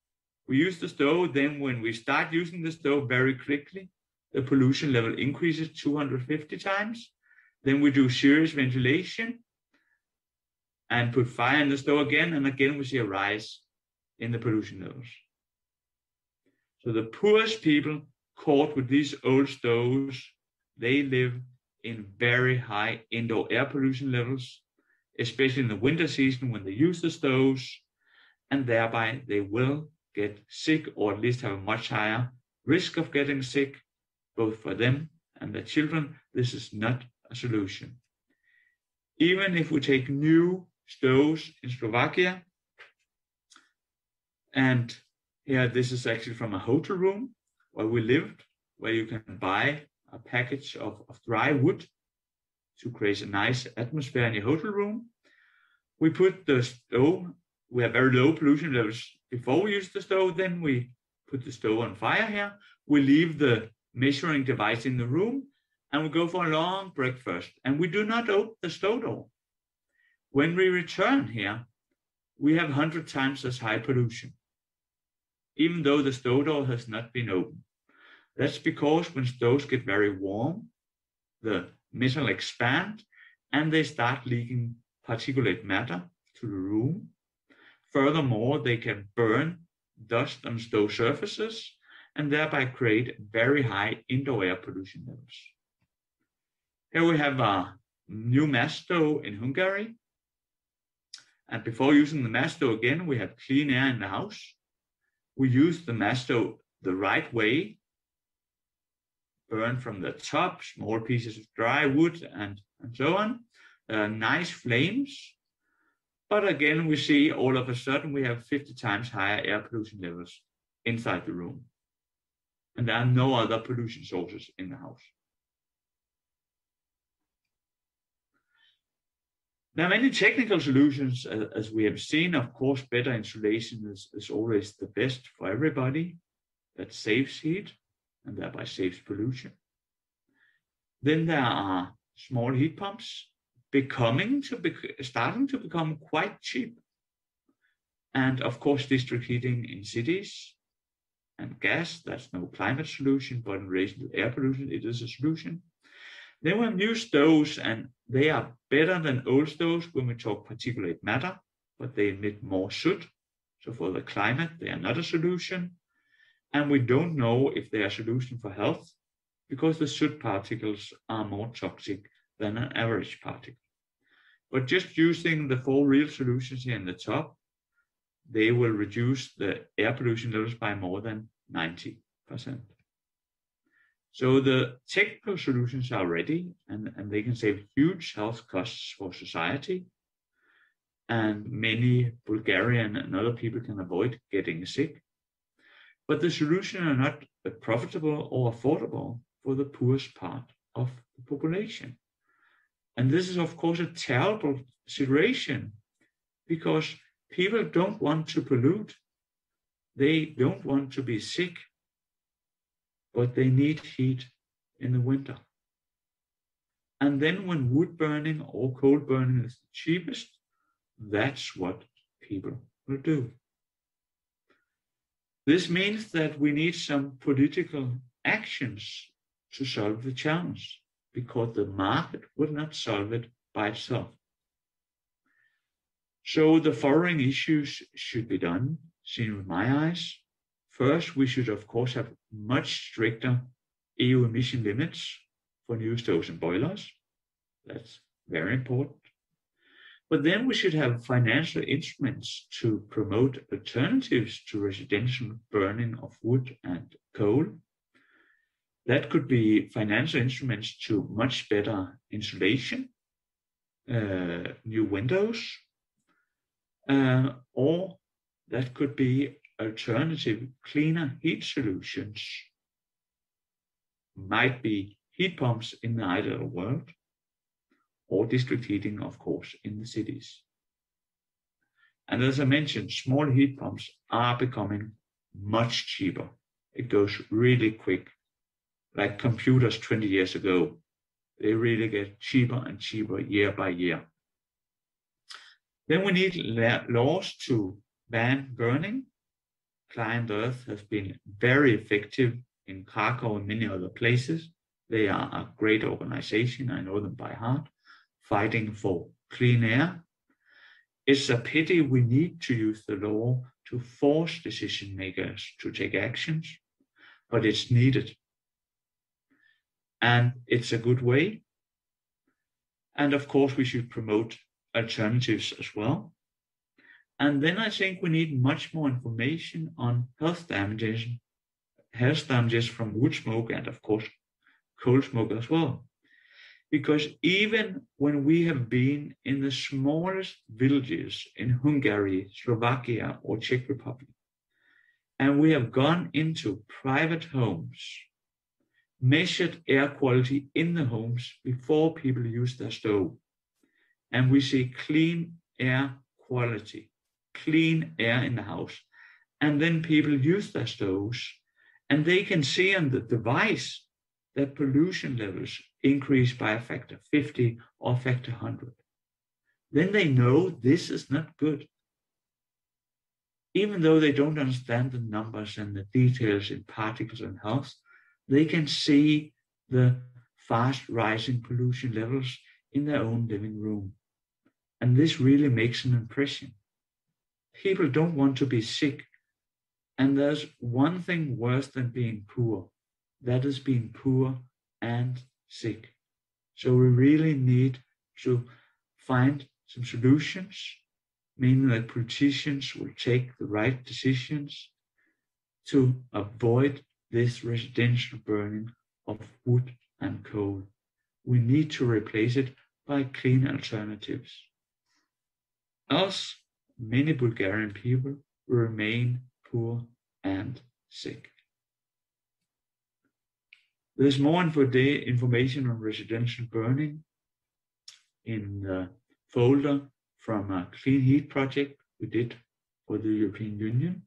we use the stove. Then when we start using the stove very quickly, the pollution level increases 250 times. Then we do serious ventilation and put fire in the stove again, and again we see a rise in the pollution levels. So the poorest people caught with these old stoves, they live in very high indoor air pollution levels, especially in the winter season when they use the stoves, and thereby they will get sick, or at least have a much higher risk of getting sick, both for them and their children. This is not a solution. Even if we take new stoves in Slovakia, and here this is actually from a hotel room where we lived, where you can buy a package of dry wood to create a nice atmosphere in your hotel room. We put the stove, we have very low pollution levels before we use the stove, then we put the stove on fire here. We leave the measuring device in the room, and we go for a long breakfast, and we do not open the stove door. When we return here, we have 100 times as high pollution, even though the stove door has not been opened. That's because when stoves get very warm, the metal expand and they start leaking particulate matter to the room. Furthermore, they can burn dust on stove surfaces and thereby create very high indoor air pollution levels. Here we have a new mass stove in Hungary. And before using the mass stove again, we have clean air in the house. We use the mass stove the right way, burn from the top, small pieces of dry wood and so on. Nice flames. But again, we see all of a sudden we have 50 times higher air pollution levels inside the room. And there are no other pollution sources in the house. There are many technical solutions, as we have seen. Of course, better insulation is always the best for everybody. That saves heat and thereby saves pollution. Then there are small heat pumps starting to become quite cheap. And of course, district heating in cities and gas, that's no climate solution, but in relation to air pollution, it is a solution. Then we have new stoves, and they are better than old stoves when we talk particulate matter, but they emit more soot. So for the climate, they are not a solution. And we don't know if they are a solution for health, because the soot particles are more toxic than an average particle. But just using the 4 real solutions here in the top, they will reduce the air pollution levels by more than 90%. So the technical solutions are ready, and they can save huge health costs for society. And many Bulgarian and other people can avoid getting sick. But the solutions are not profitable or affordable for the poorest part of the population. And this is, of course, a terrible situation because people don't want to pollute. They don't want to be sick, but they need heat in the winter. And then when wood burning or coal burning is the cheapest, that's what people will do. This means that we need some political actions to solve the challenge, because the market will not solve it by itself. So the following issues should be done, seen with my eyes. First, we should, of course, have much stricter EU emission limits for new stoves and boilers. That's very important. But then we should have financial instruments to promote alternatives to residential burning of wood and coal. That could be financial instruments to much better insulation, new windows, or that could be alternative, cleaner heat solutions. Might be heat pumps in the ideal world, or district heating, of course, in the cities. And as I mentioned, small heat pumps are becoming much cheaper. It goes really quick. Like computers 20 years ago, they really get cheaper and cheaper year by year. Then we need laws to ban burning. Client Earth has been very effective in Krakow and many other places. They are a great organization, I know them by heart, fighting for clean air. It's a pity we need to use the law to force decision makers to take actions, but it's needed. And it's a good way. And of course, we should promote alternatives as well. And then I think we need much more information on health damages from wood smoke and, of course, coal smoke as well. Because even when we have been in the smallest villages in Hungary, Slovakia, or Czech Republic, and we have gone into private homes, measured air quality in the homes before people use their stove, and we see clean air quality, clean air in the house, and then people use their stoves, and they can see on the device that pollution levels increase by a factor 50 or a factor 100. Then they know this is not good. Even though they don't understand the numbers and the details in particles and health, they can see the fast rising pollution levels in their own living room. And this really makes an impression. People don't want to be sick. And there's one thing worse than being poor. That is being poor and sick. So we really need to find some solutions, meaning that politicians will take the right decisions to avoid this residential burning of wood and coal. We need to replace it by clean alternatives. Else, many Bulgarian people will remain poor and sick. There's more information on residential burning in the folder from a clean heat project we did for the European Union.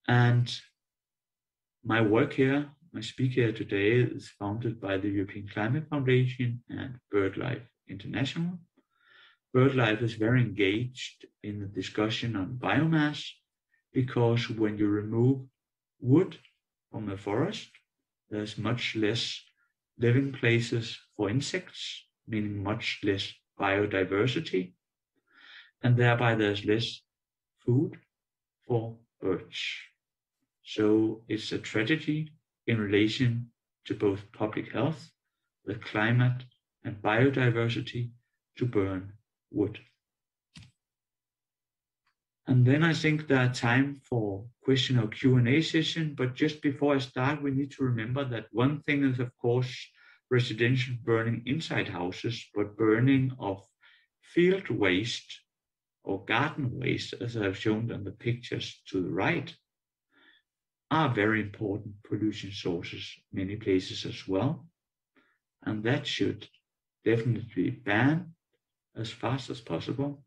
And my work here, my speak here today, is founded by the European Climate Foundation and BirdLife International. BirdLife is very engaged in the discussion on biomass, because when you remove wood from the forest, there's much less living places for insects, meaning much less biodiversity, and thereby there's less food for birds. So it's a tragedy in relation to both public health, the climate, and biodiversity to burn wood. And then I think there's time for question or Q&A session. But just before I start, we need to remember that one thing is, of course, residential burning inside houses, but burning of field waste or garden waste, as I've shown on the pictures to the right, are very important pollution sources many places as well. And that should definitely be banned as fast as possible.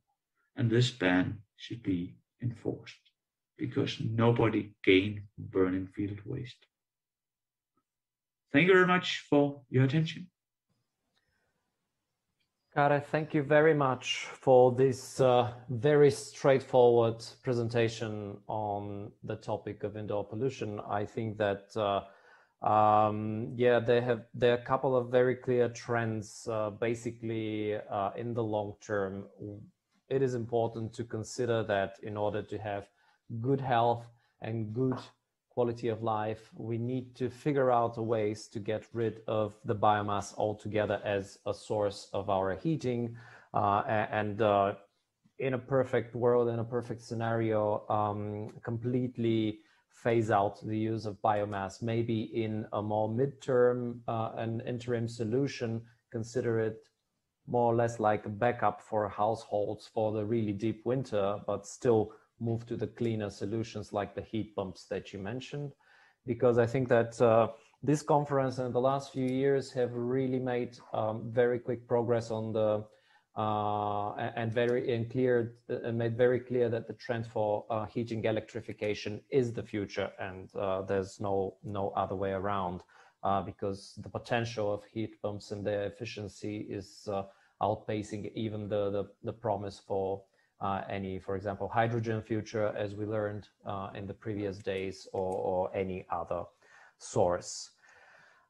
And this ban should be enforced because nobody gains burning field waste. Thank you very much for your attention. Kare, thank you very much for this very straightforward presentation on the topic of indoor pollution. I think that yeah, there are a couple of very clear trends. Basically, in the long term, it is important to consider that in order to have good health and good quality of life, we need to figure out ways to get rid of the biomass altogether as a source of our heating. And in a perfect world, in a perfect scenario, completely phase out the use of biomass, maybe in a more midterm and interim solution, consider it more or less like a backup for households for the really deep winter, but still move to the cleaner solutions like the heat pumps that you mentioned. Because I think that this conference and the last few years have really made very quick progress on the and made very clear that the trend for heating electrification is the future, and there's no other way around, because the potential of heat pumps and their efficiency is outpacing even the promise for any, for example, hydrogen future, as we learned in the previous days, or any other source.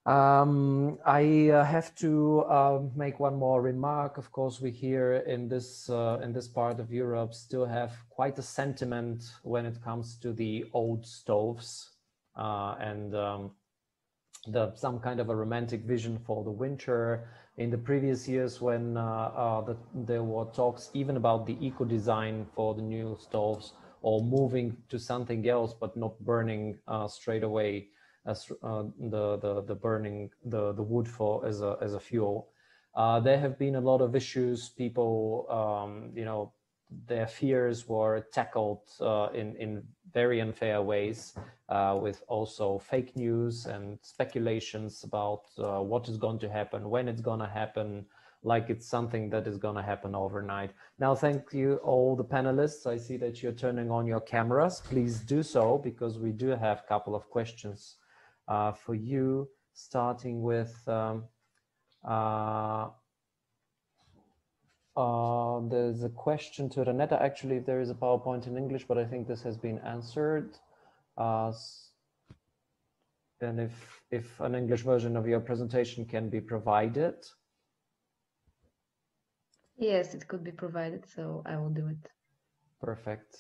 I have to make one more remark. Of course, we here in this part of Europe still have quite a sentiment when it comes to the old stoves and some kind of a romantic vision for the winter. In the previous years, when there were talks even about the eco design for the new stoves, or moving to something else, but not burning straight away as the wood for as a fuel. There have been a lot of issues. People, you know, their fears were tackled in very unfair ways, with also fake news and speculations about what is going to happen, when it's going to happen, like it's something that is going to happen overnight. Now, thank you all the panelists. I see that you're turning on your cameras. Please do so, because we do have a couple of questions for you, starting with there's a question to Renata. Actually, there is a PowerPoint in English, but I think this has been answered. And if an English version of your presentation can be provided. Yes, it could be provided, so I will do it. Perfect.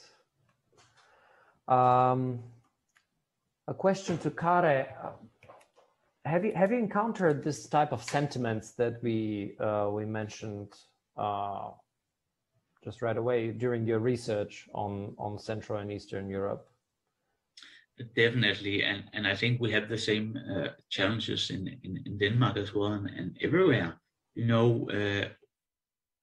A question to Kare. Have you encountered this type of sentiments that we mentioned just right away during your research on Central and Eastern Europe? Definitely, and I think we have the same challenges in Denmark as well, and everywhere, you know,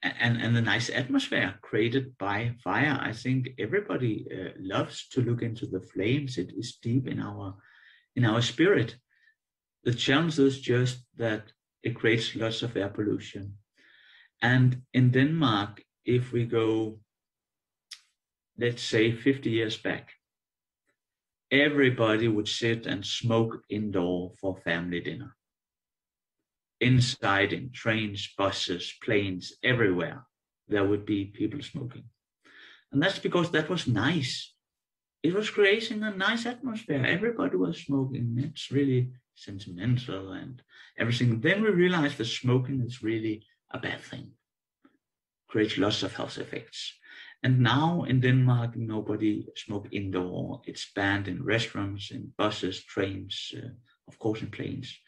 and the nice atmosphere created by fire. I think everybody loves to look into the flames. It is deep in our spirit. The challenge is just that it creates lots of air pollution. And in Denmark, if we go, let's say 50 years back, everybody would sit and smoke indoor for family dinner. Inside, in trains, buses, planes, everywhere, there would be people smoking. And that's because that was nice. It was creating a nice atmosphere. Everybody was smoking. It's really sentimental and everything. Then we realized that smoking is really a bad thing. Creates lots of health effects. And now in Denmark, nobody smokes indoor. It's banned in restaurants, in buses, trains, of course in planes.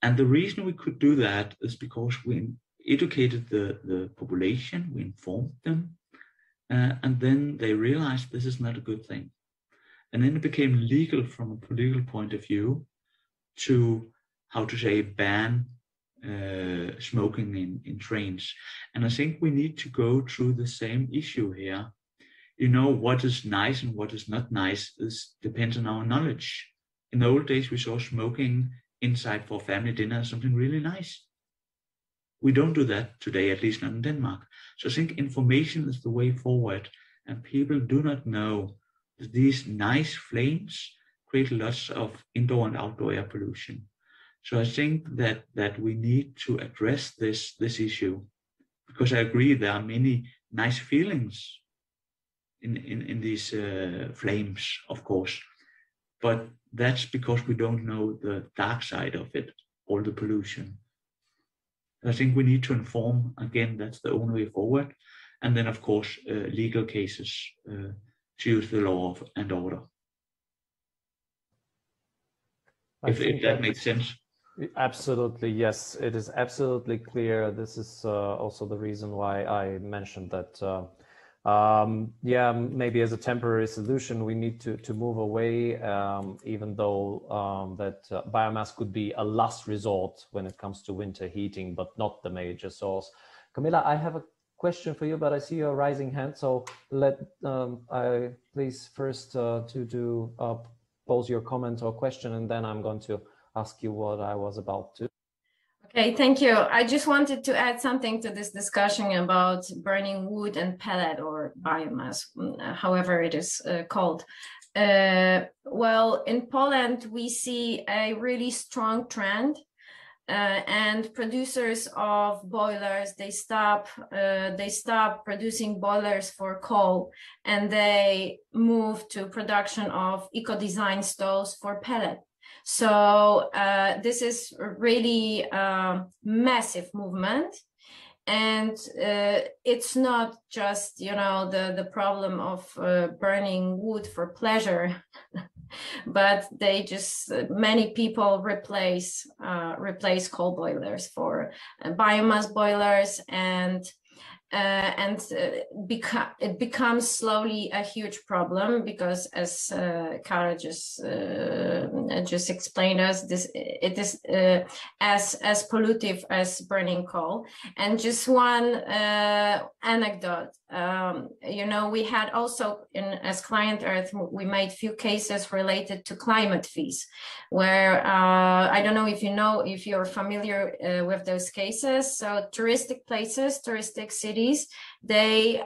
And the reason we could do that is because we educated the population, we informed them, and then they realized this is not a good thing. And then it became legal from a political point of view to, how to say, ban smoking in trains. And I think we need to go through the same issue here. You know, what is nice and what is not nice depends on our knowledge. In the old days, we saw smoking inside for family dinner as something really nice. We don't do that today, at least not in Denmark. So I think information is the way forward, and people do not know that these nice flames create lots of indoor and outdoor air pollution. So I think that we need to address this issue, because I agree there are many nice feelings in these flames, of course, but that's because we don't know the dark side of it, all the pollution. I think we need to inform, again, that's the only way forward. And then, of course, legal cases to use the law and order. If that makes sense. Absolutely, yes, it is absolutely clear. This is also the reason why I mentioned that, yeah, maybe as a temporary solution, we need to move away, even though that biomass could be a last resort when it comes to winter heating, but not the major source. Camilla, I have a question for you, but I see your rising hand, so let I please first to pose your comment or question, and then I'm going to ask you what I was about to. Okay, thank you. I just wanted to add something to this discussion about burning wood and pellet or biomass, however it is called. Well, in Poland, we see a really strong trend, and producers of boilers, they stop producing boilers for coal, and they move to production of eco-design stoves for pellet. So this is really a massive movement, and it's not just, you know, the problem of burning wood for pleasure, but they just many people replace coal boilers for biomass boilers, and it becomes slowly a huge problem, because as Kara just explained us, it is as pollutive as burning coal. And just one anecdote, you know, we had also as Client Earth, we made few cases related to climate fees, where I don't know if you're familiar with those cases. So touristic places, touristic cities, they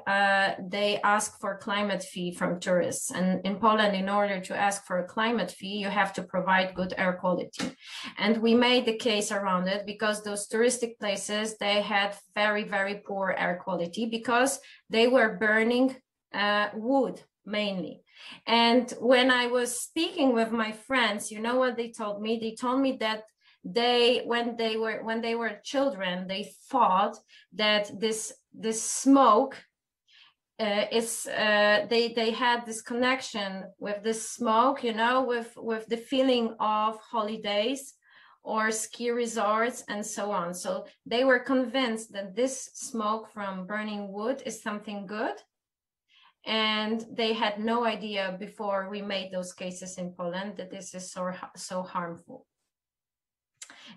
ask for climate fee from tourists, and in Poland, in order to ask for a climate fee, you have to provide good air quality. And we made the case around it, because those touristic places, they had very, very poor air quality, because they were burning wood mainly. And when I was speaking with my friends, you know what they told me? They told me that when they were children, they thought that this smoke they had this connection with this smoke, you know, with the feeling of holidays or ski resorts and so on. So they were convinced that this smoke from burning wood is something good, and they had no idea before we made those cases in Poland that this is so harmful.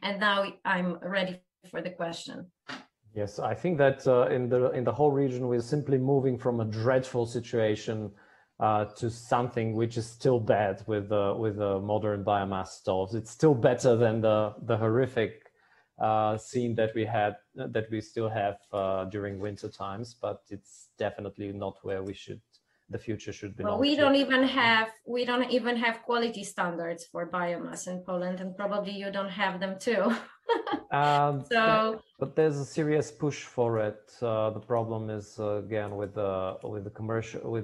And now I'm ready for the question. Yes, I think that in the whole region, we're simply moving from a dreadful situation to something which is still bad with the modern biomass stoves. It's still better than the horrific scene that we still have during winter times, but it's definitely not where the future should belong. Well, we don't even have quality standards for biomass in Poland, and probably you don't have them too. But there's a serious push for it. The problem is again with the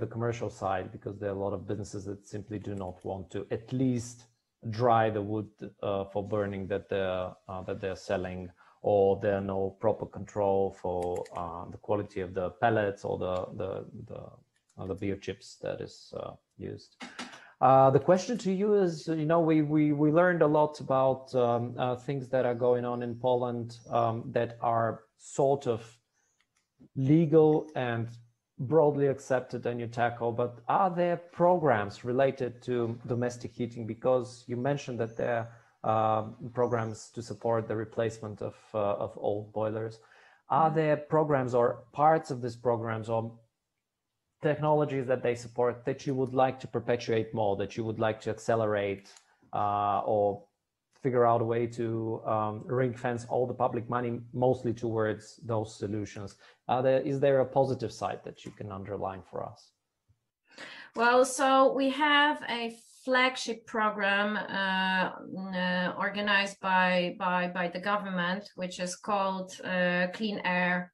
commercial side, because there are a lot of businesses that simply do not want to at least dry the wood for burning that they're selling, or there are no proper control for the quality of the pellets or the beer chips that is used. The question to you is, you know, we learned a lot about things that are going on in Poland that are sort of legal and broadly accepted and you tackle, but are there programs related to domestic heating? Because you mentioned that there are programs to support the replacement of old boilers. Are there programs or parts of these programs or technologies that they support that you would like to perpetuate more, that you would like to accelerate, or figure out a way to ring fence all the public money mostly towards those solutions? Is there a positive side that you can underline for us? Well, so we have a flagship program organized by the government, which is called Clean Air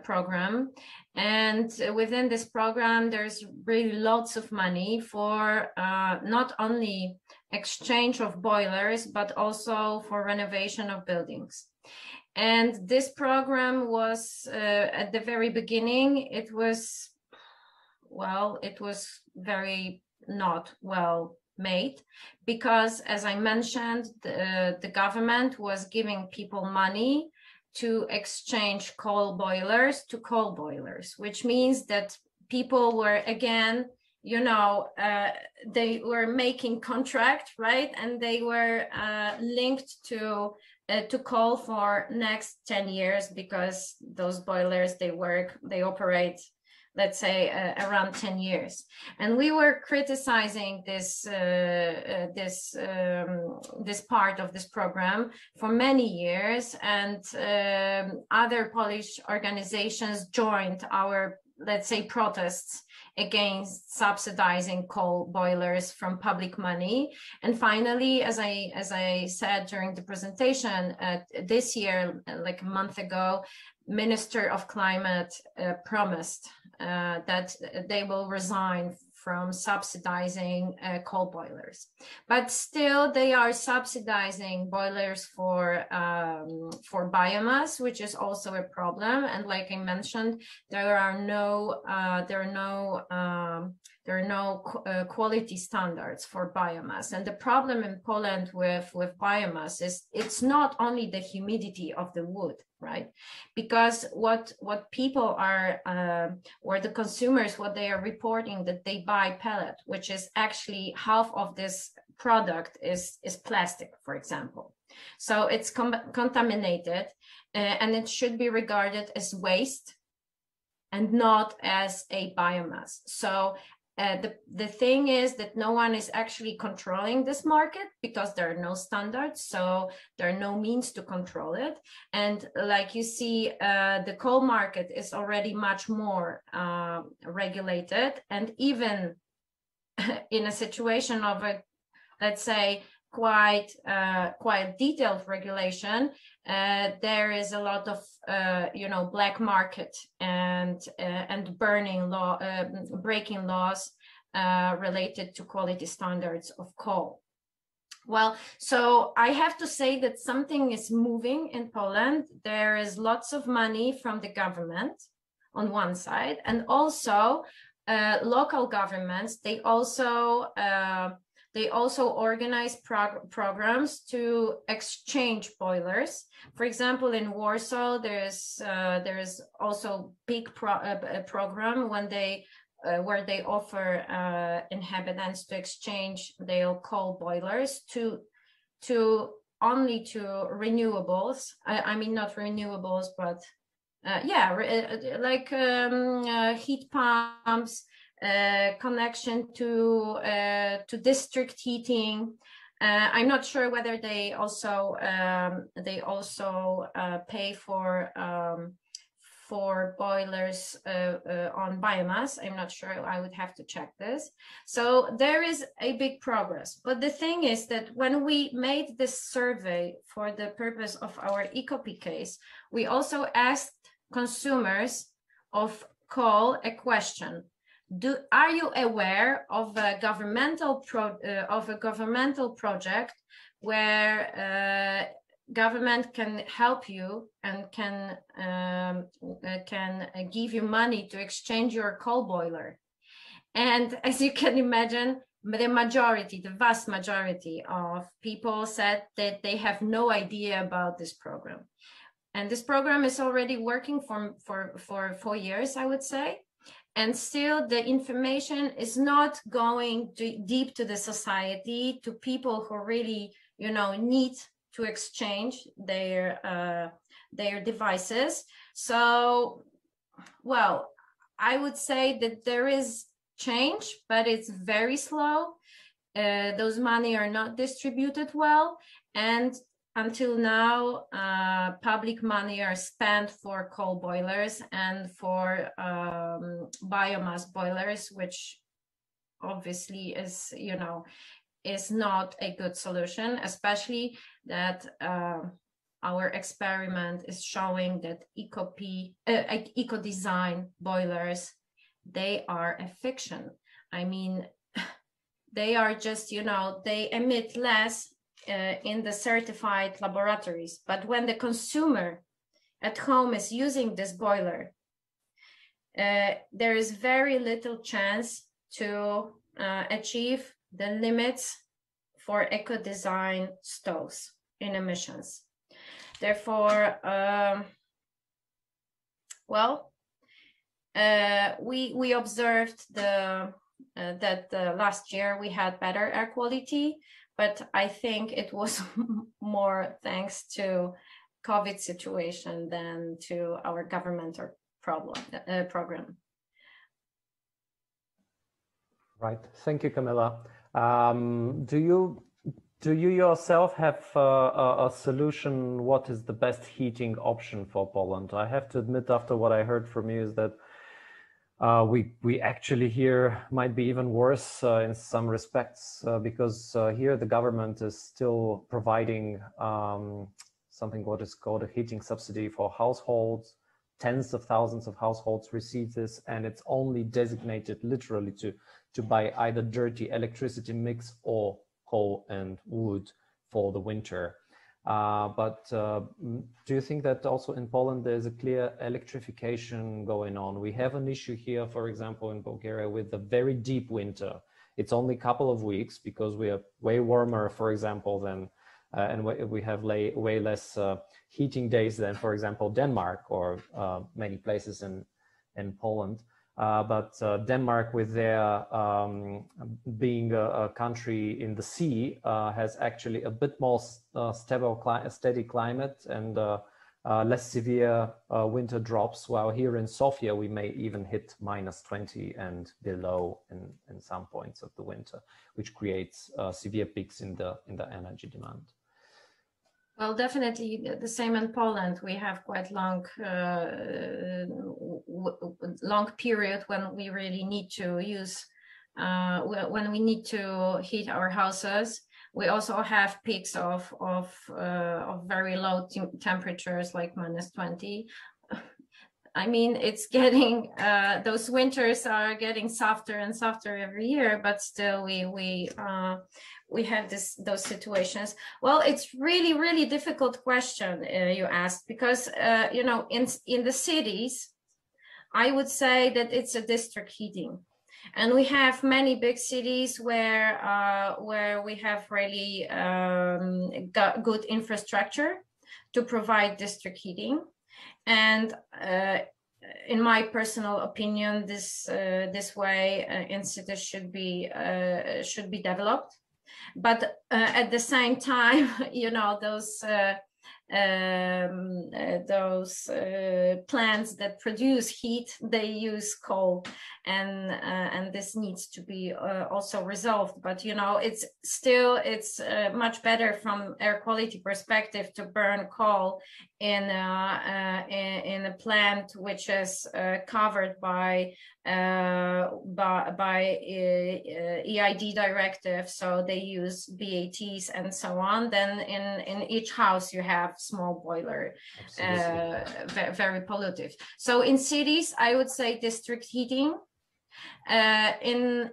program. And within this program, there's really lots of money for not only exchange of boilers, but also for renovation of buildings. And this program was at the very beginning, it was very not well made, because as I mentioned, the government was giving people money to exchange coal boilers to coal boilers, which means that people were, again, they were making contract, right? And they were linked to coal for next 10 years, because those boilers, they operate, let's say, around 10 years. And we were criticizing this part of this program for many years, and other Polish organizations joined our, let's say, protests against subsidizing coal boilers from public money. And finally, as I said during the presentation, this year, like a month ago, Minister of Climate promised that they will resign from subsidizing coal boilers, but still they are subsidizing boilers for biomass, which is also a problem. And like I mentioned, there are no quality standards for biomass. And the problem in Poland with biomass is it's not only the humidity of the wood, right? Because what people are, or the consumers, what they are reporting, that they buy pellet, which is actually half of this product is plastic, for example. So it's contaminated, and it should be regarded as waste and not as a biomass. So the thing is that no one is actually controlling this market, because there are no standards, so there are no means to control it. And like you see, the coal market is already much more regulated, and even in a situation of a, let's say, quite detailed regulation, there is a lot of black market and breaking laws related to quality standards of coal. Well, so I have to say that something is moving in Poland. There is lots of money from the government on one side, and also local governments. They also organize programs to exchange boilers. For example, in Warsaw, there is also big program where they offer inhabitants to exchange their coal boilers to renewables. I mean, not renewables, but heat pumps, connection to district heating. I'm not sure whether they also pay for boilers on biomass. I'm not sure. I would have to check this. So there is a big progress. But the thing is that when we made this survey for the purpose of our ECOP case, we also asked consumers of coal a question. Are you aware of a governmental project where government can help you and can give you money to exchange your coal boiler? And as you can imagine, the vast majority of people said that they have no idea about this program. And this program is already working for 4 years, I would say. and still the information is not going deep to the society, to people who really, need to exchange their devices. So, well, I would say that there is change, but it's very slow. Those money are not distributed well, and until now, public money are spent for coal boilers and for biomass boilers, which obviously is not a good solution, especially that our experiment is showing that eco-design boilers, they are a fiction. I mean, they are just, they emit less in the certified laboratories. But when the consumer at home is using this boiler, there is very little chance to achieve the limits for eco-design stoves in emissions. Therefore, we observed that last year we had better air quality, but I think it was more thanks to COVID situation than to our governmental program. Right. Thank you, Camilla. Do you yourself have a solution? What is the best heating option for Poland? I have to admit, after what I heard from you, is that we actually here might be even worse in some respects, because here the government is still providing something what is called a heating subsidy for households. Tens of thousands of households receive this, and it's only designated literally to buy either dirty electricity mix or coal and wood for the winter. But do you think that also in Poland there's a clear electrification going on? We have an issue here, for example, in Bulgaria with a very deep winter. It's only a couple of weeks because we are way warmer, for example, than and we have way less heating days than, for example, Denmark or many places in Poland. But Denmark, with their being a country in the sea, has actually a bit more steady climate and less severe winter drops, while here in Sofia we may even hit -20 and below in some points of the winter, which creates severe peaks in the energy demand. Well, definitely the same in Poland. We have quite long period when we really need to use, when we need to heat our houses. We also have peaks of very low temperatures, like -20. I mean, it's getting, those winters are getting softer and softer every year, but still we have those situations. Well, it's really difficult question you asked, because in the cities, I would say that it's a district heating, and we have many big cities where we have really got good infrastructure to provide district heating. And in my personal opinion, this way in cities should be developed. But at the same time, those plants that produce heat, they use coal, and this needs to be also resolved. But it's much better from air quality perspective to burn coal in a plant which is covered by EID directive, so they use BATs and so on. Then in each house you have small boiler, very pollutive. So in cities, I would say district heating. In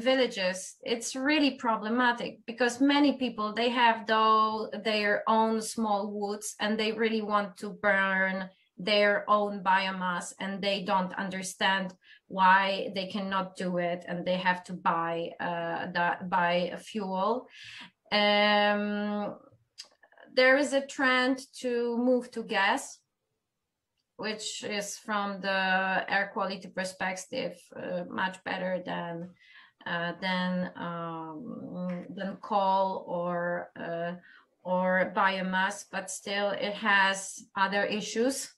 villages, it's really problematic, because many people, they have their own small woods, and they really want to burn their own biomass, and they don't understand why they cannot do it, and they have to buy fuel. There is a trend to move to gas, which is from the air quality perspective much better than coal or biomass, but still it has other issues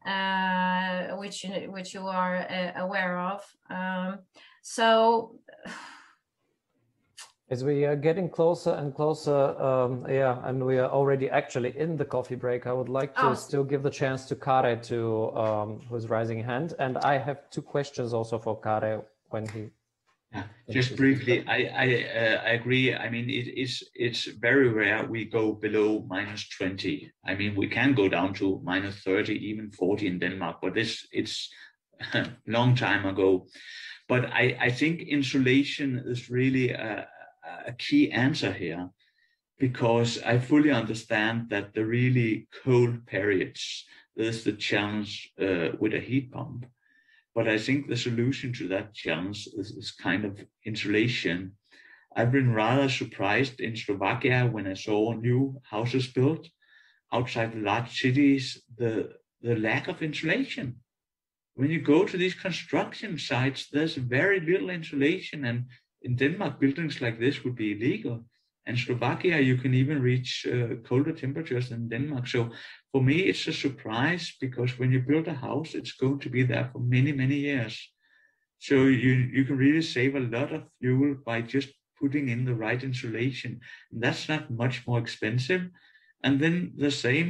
which you are aware of. So as we are getting closer and closer, and we are already actually in the coffee break, I would like to still give the chance to Kare, who's raising hand. And I have two questions also for Kare when he... Yeah, just briefly, I agree. I mean, it's very rare we go below -20. I mean, we can go down to -30, even 40 in Denmark, but it's a long time ago. But I think insulation is really a key answer here, because I fully understand that the really cold periods, there's the challenge with a heat pump. But I think the solution to that challenge is kind of insulation. I've been rather surprised in Slovakia when I saw new houses built outside the large cities, the lack of insulation. When you go to these construction sites, there's very little insulation, and in Denmark, buildings like this would be illegal. In Slovakia, you can even reach colder temperatures than Denmark. So for me, it's a surprise, because when you build a house, it's going to be there for many, many years. So you can really save a lot of fuel by just putting in the right insulation. And that's not much more expensive. And then the same,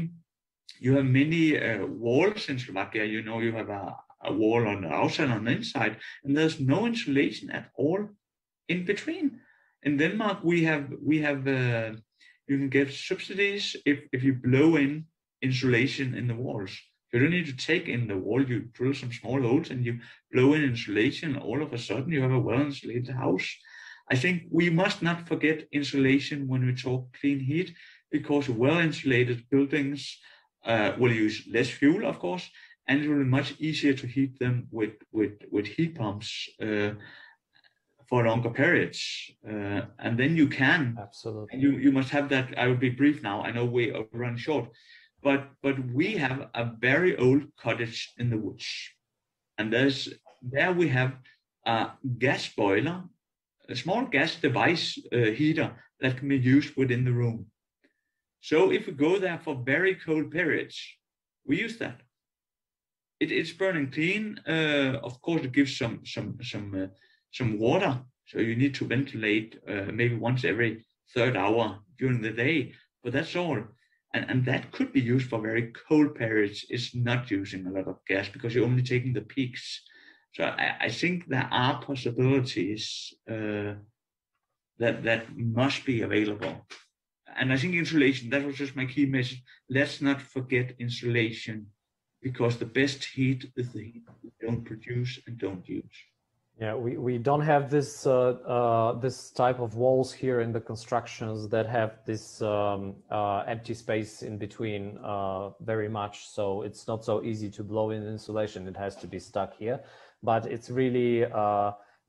you have many walls in Slovakia. You know, you have a wall on the outside, on the inside, and there's no insulation at all in between. In Denmark, we have you can get subsidies if you blow in insulation in the walls. You don't need to take in the wall. You drill some small holes and you blow in insulation. And all of a sudden, you have a well-insulated house. I think we must not forget insulation when we talk clean heat, because well-insulated buildings will use less fuel, of course, and it will be much easier to heat them with heat pumps for longer periods. And then you can, absolutely, you must have that. I will be brief now. I know we are running short, but we have a very old cottage in the woods, and there we have a gas boiler, a small gas device heater that can be used within the room. So if we go there for very cold periods, we use that. It's burning clean. Of course, it gives some water, so you need to ventilate maybe once every third hour during the day, but that's all. And that could be used for very cold periods. It's not using a lot of gas because you're only taking the peaks. So I think there are possibilities that must be available. And I think insulation, that was just my key message. Let's not forget insulation, because the best heat is the heat we don't produce and don't use. Yeah, we don't have this this type of walls here in the constructions that have this empty space in between very much. So it's not so easy to blow in insulation. It has to be stuck here. But it's really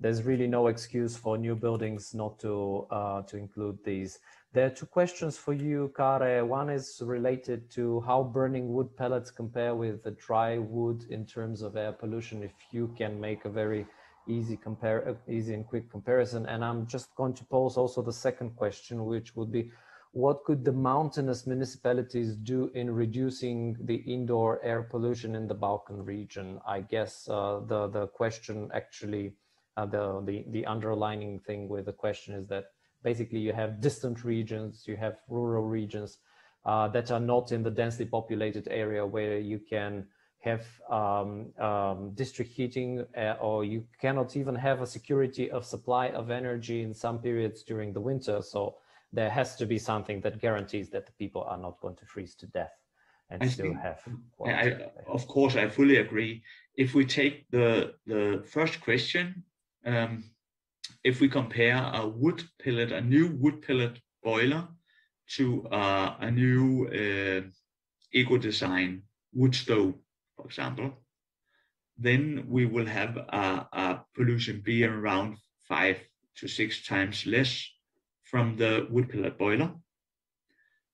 there's really no excuse for new buildings not to include these. There are two questions for you, Kare. One is related to how burning wood pellets compare with the dry wood in terms of air pollution. If you can make a very easy and quick comparison. And I'm just going to pose also the second question, which would be, what could the mountainous municipalities do in reducing the indoor air pollution in the Balkan region? I guess the question actually, the underlining thing with the question is that basically you have distant regions, you have rural regions that are not in the densely populated area where you can have district heating, or you cannot even have a security of supply of energy in some periods during the winter. So there has to be something that guarantees that the people are not going to freeze to death and still have. Of course, I fully agree. If we take the first question, if we compare a new wood pellet boiler to a new eco-design wood stove, for example, then we will have a pollution be around 5 to 6 times less from the wood pellet boiler.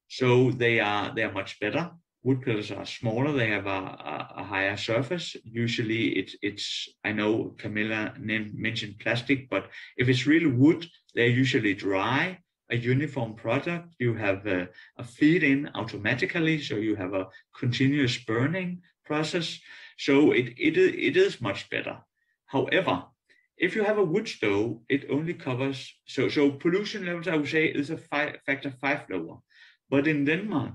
So they are much better. wood pellets are smaller, they have a higher surface. Usually it's I know Camilla mentioned plastic, but if it's really wood, they're usually dry, a uniform product. You have a feed in automatically, so you have a continuous burning process. So it is much better. However, if you have a wood stove, it only covers, so pollution levels, I would say, is a factor 5 lower. But in Denmark,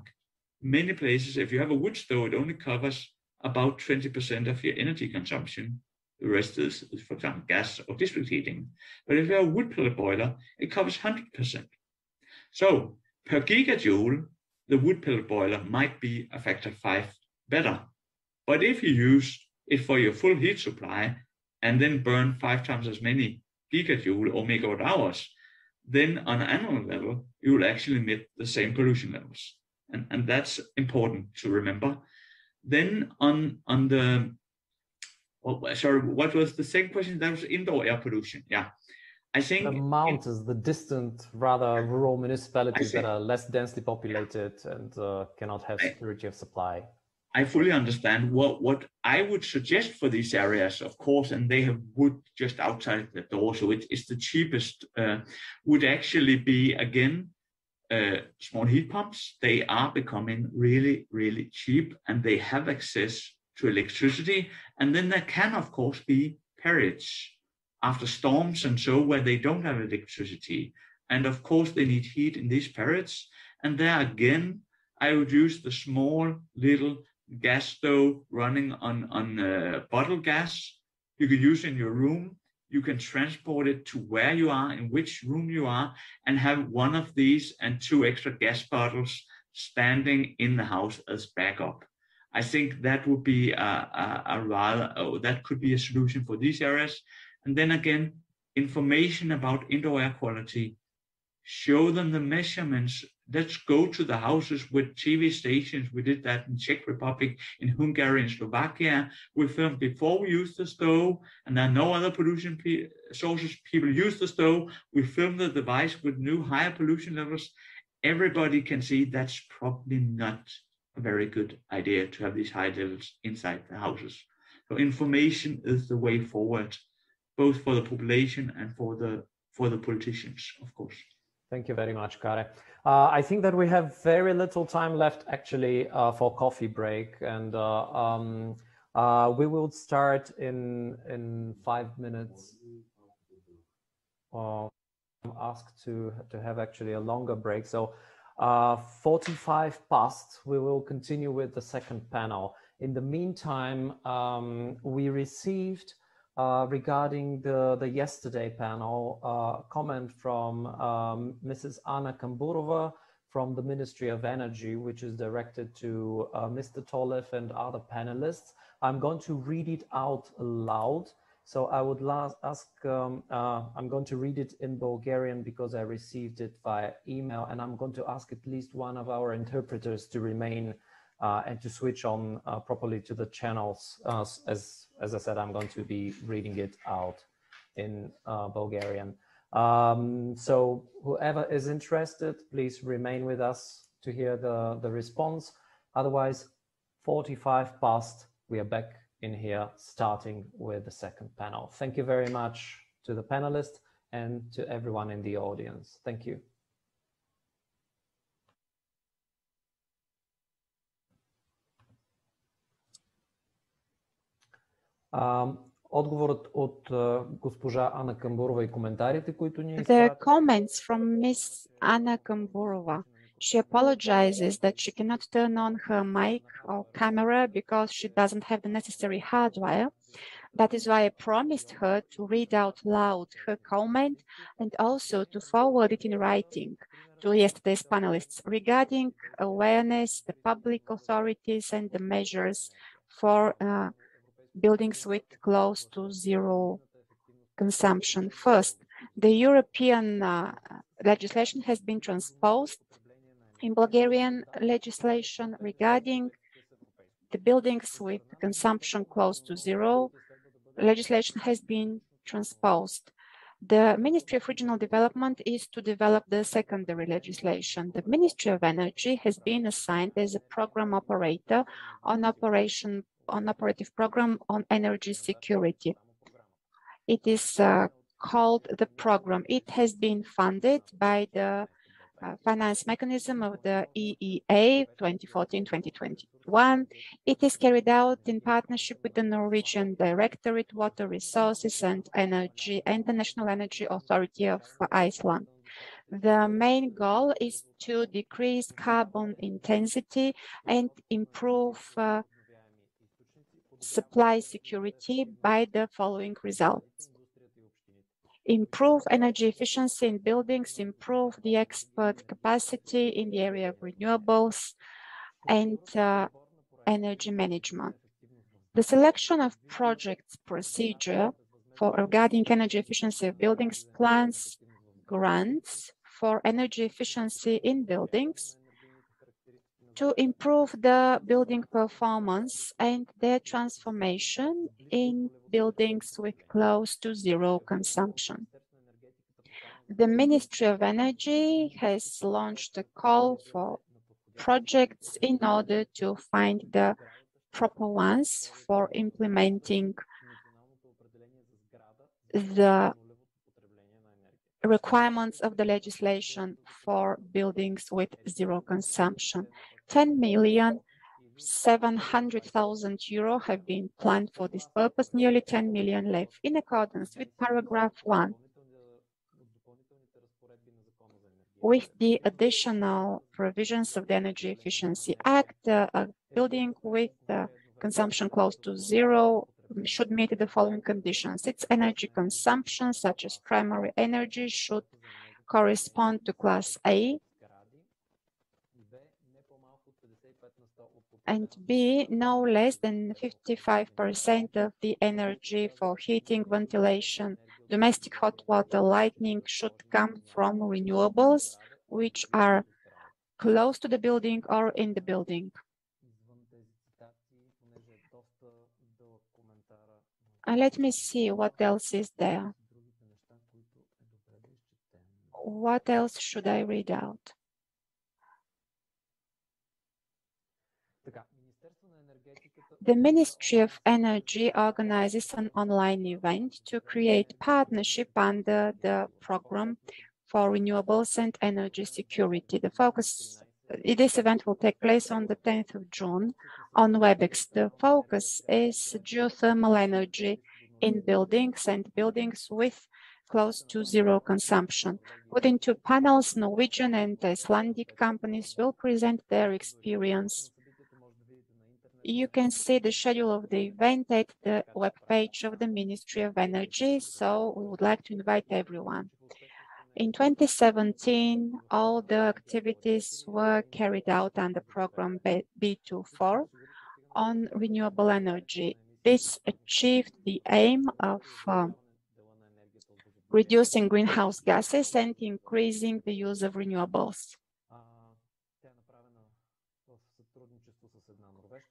many places, if you have a wood stove, it only covers about 20% of your energy consumption. The rest is, for example, gas or district heating. But if you have a wood pellet boiler, it covers 100%. So per gigajoule, the wood pellet boiler might be a factor 5 better. But if you use it for your full heat supply and then burn 5 times as many gigajoule or megawatt hours, then on an annual level, you will actually emit the same pollution levels. And that's important to remember. Then on the, sorry, what was the second question? That was indoor air pollution. Yeah. I think the mountains, the distant, rather rural municipalities that are less densely populated and cannot have security of supply. I fully understand what I would suggest for these areas, of course, and they have wood just outside the door, so it's the cheapest, would actually be, again, small heat pumps. They are becoming really, really cheap, and they have access to electricity. And then there can, of course, be periods after storms and so where they don't have electricity. And of course, they need heat in these periods. And there again, I would use the small little gas stove running on bottle gas. You can use in your room. You can transport it to where you are, in which room you are, and have one of these and 2 extra gas bottles standing in the house as backup. I think that would be that could be a solution for these areas. And then again, information about indoor air quality. Show them the measurements. Let's go to the houses with TV stations. We did that in Czech Republic, in Hungary, and Slovakia. We filmed before we use the stove, and there are no other pollution sources. People use the stove. We film the device with new higher pollution levels. Everybody can see that's probably not a very good idea to have these high levels inside the houses. So information is the way forward, both for the population and for the politicians, of course. Thank you very much, Kare. I think that we have very little time left, actually, for coffee break, and we will start in 5 minutes. I'm asked to have actually a longer break, so 45 past, we will continue with the second panel. In the meantime, we received regarding the yesterday panel, comment from Mrs. Anna Kamburova from the Ministry of Energy, which is directed to Mr. Tolev and other panelists. I'm going to read it out loud. So I would ask, I'm going to read it in Bulgarian because I received it via email, and I'm going to ask at least one of our interpreters to remain and to switch on properly to the channels. As I said, I'm going to be reading it out in Bulgarian. So whoever is interested, please remain with us to hear the response. Otherwise, 45 past, we are back in here, starting with the second panel. Thank you very much to the panelists and to everyone in the audience. Thank you. Отговорът от госпожа Ана Камбурова и коментарите, които ни изпрати. The comments from Miss Anna Kamburova. She apologizes that she cannot turn on her mic or camera because she doesn't have the necessary hardware. That is why I promised her to read out loud her comment and also to forward it in writing to yesterday's panelists regarding awareness, the public authorities, and the measures for buildings with close to zero consumption. First, the European legislation has been transposed in Bulgarian legislation regarding the buildings with consumption close to zero. Legislation has been transposed. The Ministry of Regional Development is to develop the secondary legislation. The Ministry of Energy has been assigned as a program operator on operative program on energy security. It is called the program. It has been funded by the finance mechanism of the EEA 2014-2021. It is carried out in partnership with the Norwegian Directorate, Water Resources and Energy and the National Energy Authority of Iceland. The main goal is to decrease carbon intensity and improve supply security by the following results. Improve energy efficiency in buildings, improve the export capacity in the area of renewables and energy management. The selection of projects procedure for regarding energy efficiency of buildings plans grants for energy efficiency in buildings to improve the building performance and their transformation in buildings with close to zero consumption. The Ministry of Energy has launched a call for projects in order to find the proper ones for implementing the requirements of the legislation for buildings with zero consumption. 10,700,000 euro have been planned for this purpose, nearly 10 million left. In accordance with paragraph 1, with the additional provisions of the Energy Efficiency Act, a building with consumption close to zero should meet the following conditions. Its energy consumption, such as primary energy, should correspond to class A, and B, no less than 55% of the energy for heating, ventilation, domestic hot water, lighting should come from renewables, which are close to the building or in the building. And let me see what else is there. What else should I read out? The Ministry of Energy organizes an online event to create partnership under the program for renewables and energy security. The focus, this event will take place on the 10th of June on WebEx. The focus is geothermal energy in buildings and buildings with close to zero consumption. Within 2 panels, Norwegian and Icelandic companies will present their experience. You can see the schedule of the event at the webpage of the Ministry of Energy, so we would like to invite everyone. In 2017, all the activities were carried out under program B24 on renewable energy. This achieved the aim of reducing greenhouse gases and increasing the use of renewables.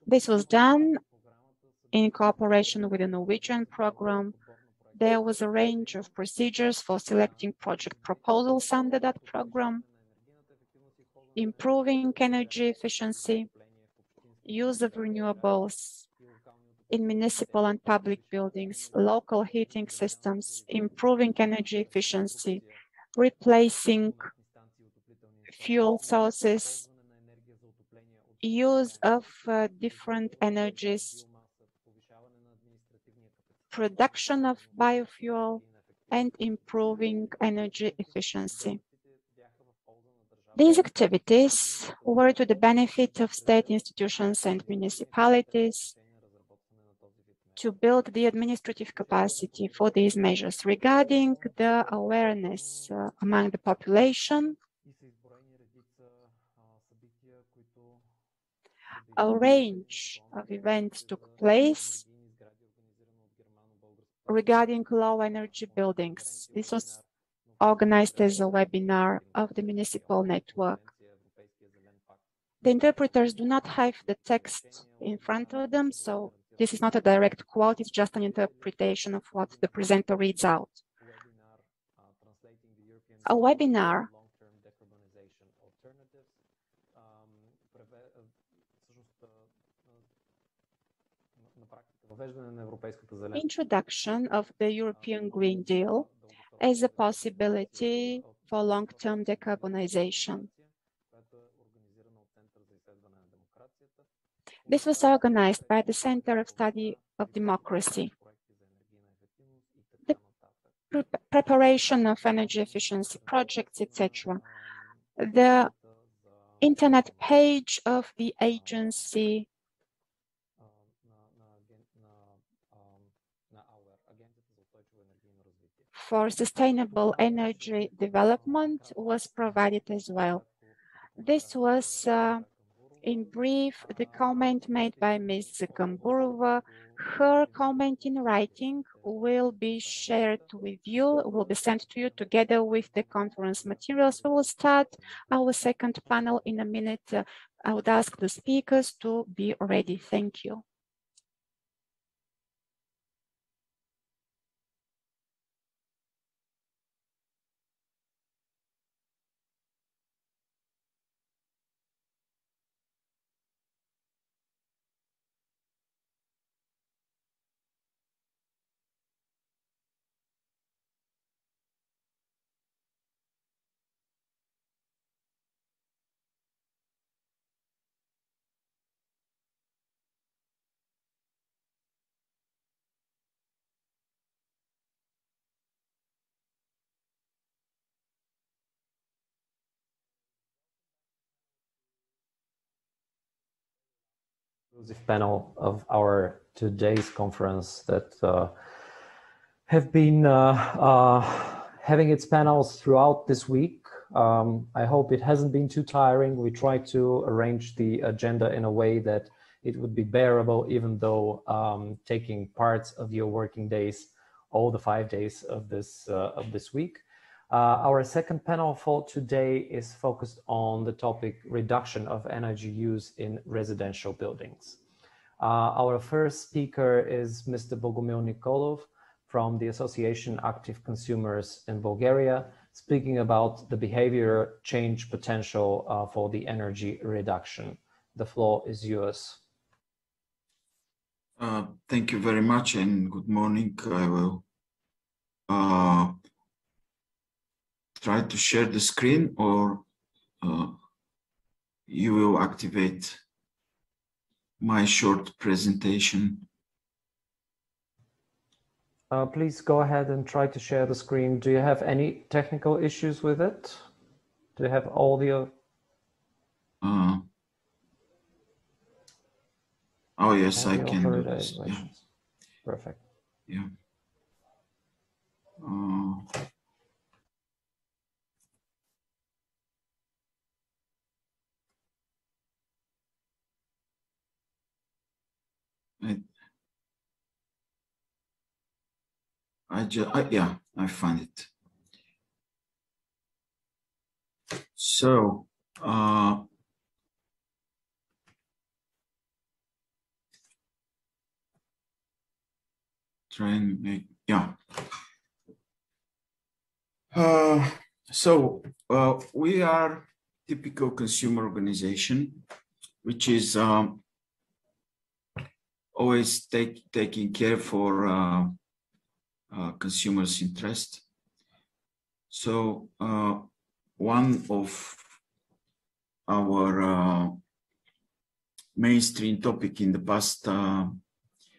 This was done in cooperation with the Norwegian program. There was a range of procedures for selecting project proposals under that program, improving energy efficiency, use of renewables in municipal and public buildings, local heating systems, improving energy efficiency, replacing fuel sources, use of different energies, production of biofuel, and improving energy efficiency. These activities were to the benefit of state institutions and municipalities to build the administrative capacity for these measures. Regarding the awareness among the population, a range of events took place regarding low energy buildings. This was organized as a webinar of the municipal network. The interpreters do not have the text in front of them, so this is not a direct quote, it's just an interpretation of what the presenter reads out. a webinar introduction of the European Green Deal as a possibility for long-term decarbonization. This was organized by the Center of Study of Democracy. The preparation of energy efficiency projects, etc. The internet page of the agency for sustainable energy development was provided as well. This was, in brief, the comment made by Ms. Gamburova. Her comment in writing will be shared with you, will be sent to you together with the conference materials. We will start our second panel in a minute. I would ask the speakers to be ready. Thank you. Exclusive panel of our today's conference that have been having its panels throughout this week. I hope it hasn't been too tiring. We tried to arrange the agenda in a way that it would be bearable, even though taking parts of your working days, all the 5 days of this week. Our second panel for today is focused on the topic reduction of energy use in residential buildings. Our first speaker is Mr. Bogomil Nikolov from the Association Active Consumers in Bulgaria, speaking about the behavior change potential for the energy reduction. The floor is yours. Thank you very much and good morning. I will try to share the screen, or you will activate my short presentation. Please go ahead and try to share the screen. Do you have any technical issues with it? Do you have audio? Oh yes, audio I can do this. Yeah. Perfect. Yeah. Yeah, I find it. So, try and make, yeah. We are typical consumer organization, which is always taking care for consumers' interest. So one of our mainstream topic in the past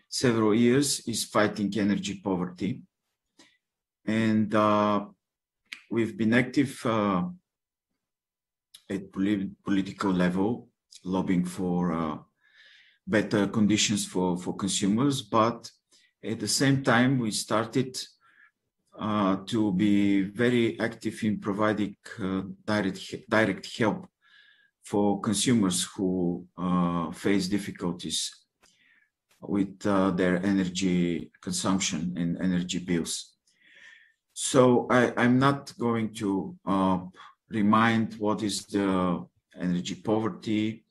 several years is fighting energy poverty. And we've been active at political level, lobbying for better conditions for consumers, but at the same time, we started to be very active in providing direct help for consumers who face difficulties with their energy consumption and energy bills. So I'm not going to remind what is the energy poverty,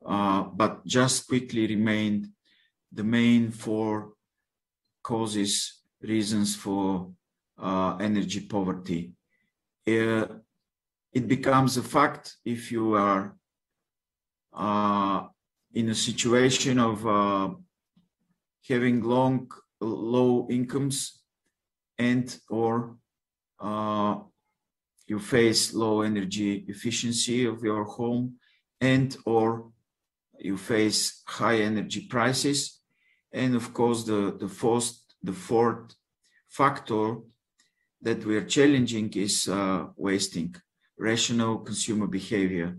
but just quickly remind the main 4 causes, reasons for energy poverty. it becomes a fact if you are in a situation of having low incomes and or you face low energy efficiency of your home and or you face high energy prices. And of course, the fourth factor that we are challenging is wasting, rational consumer behavior.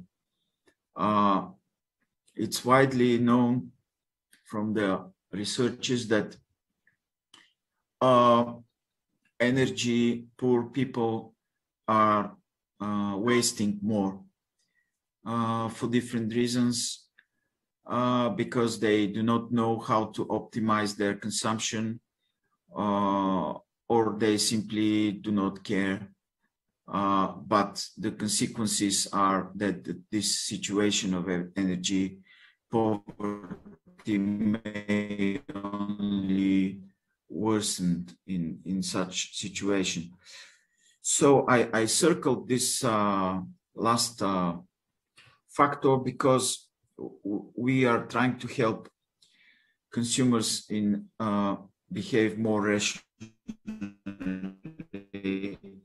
It's widely known from the researches that energy poor people are wasting more for different reasons, because they do not know how to optimize their consumption, or they simply do not care. But the consequences are that this situation of energy poverty may only worsen in such situation. So I circled this last factor because we are trying to help consumers in behave more rationally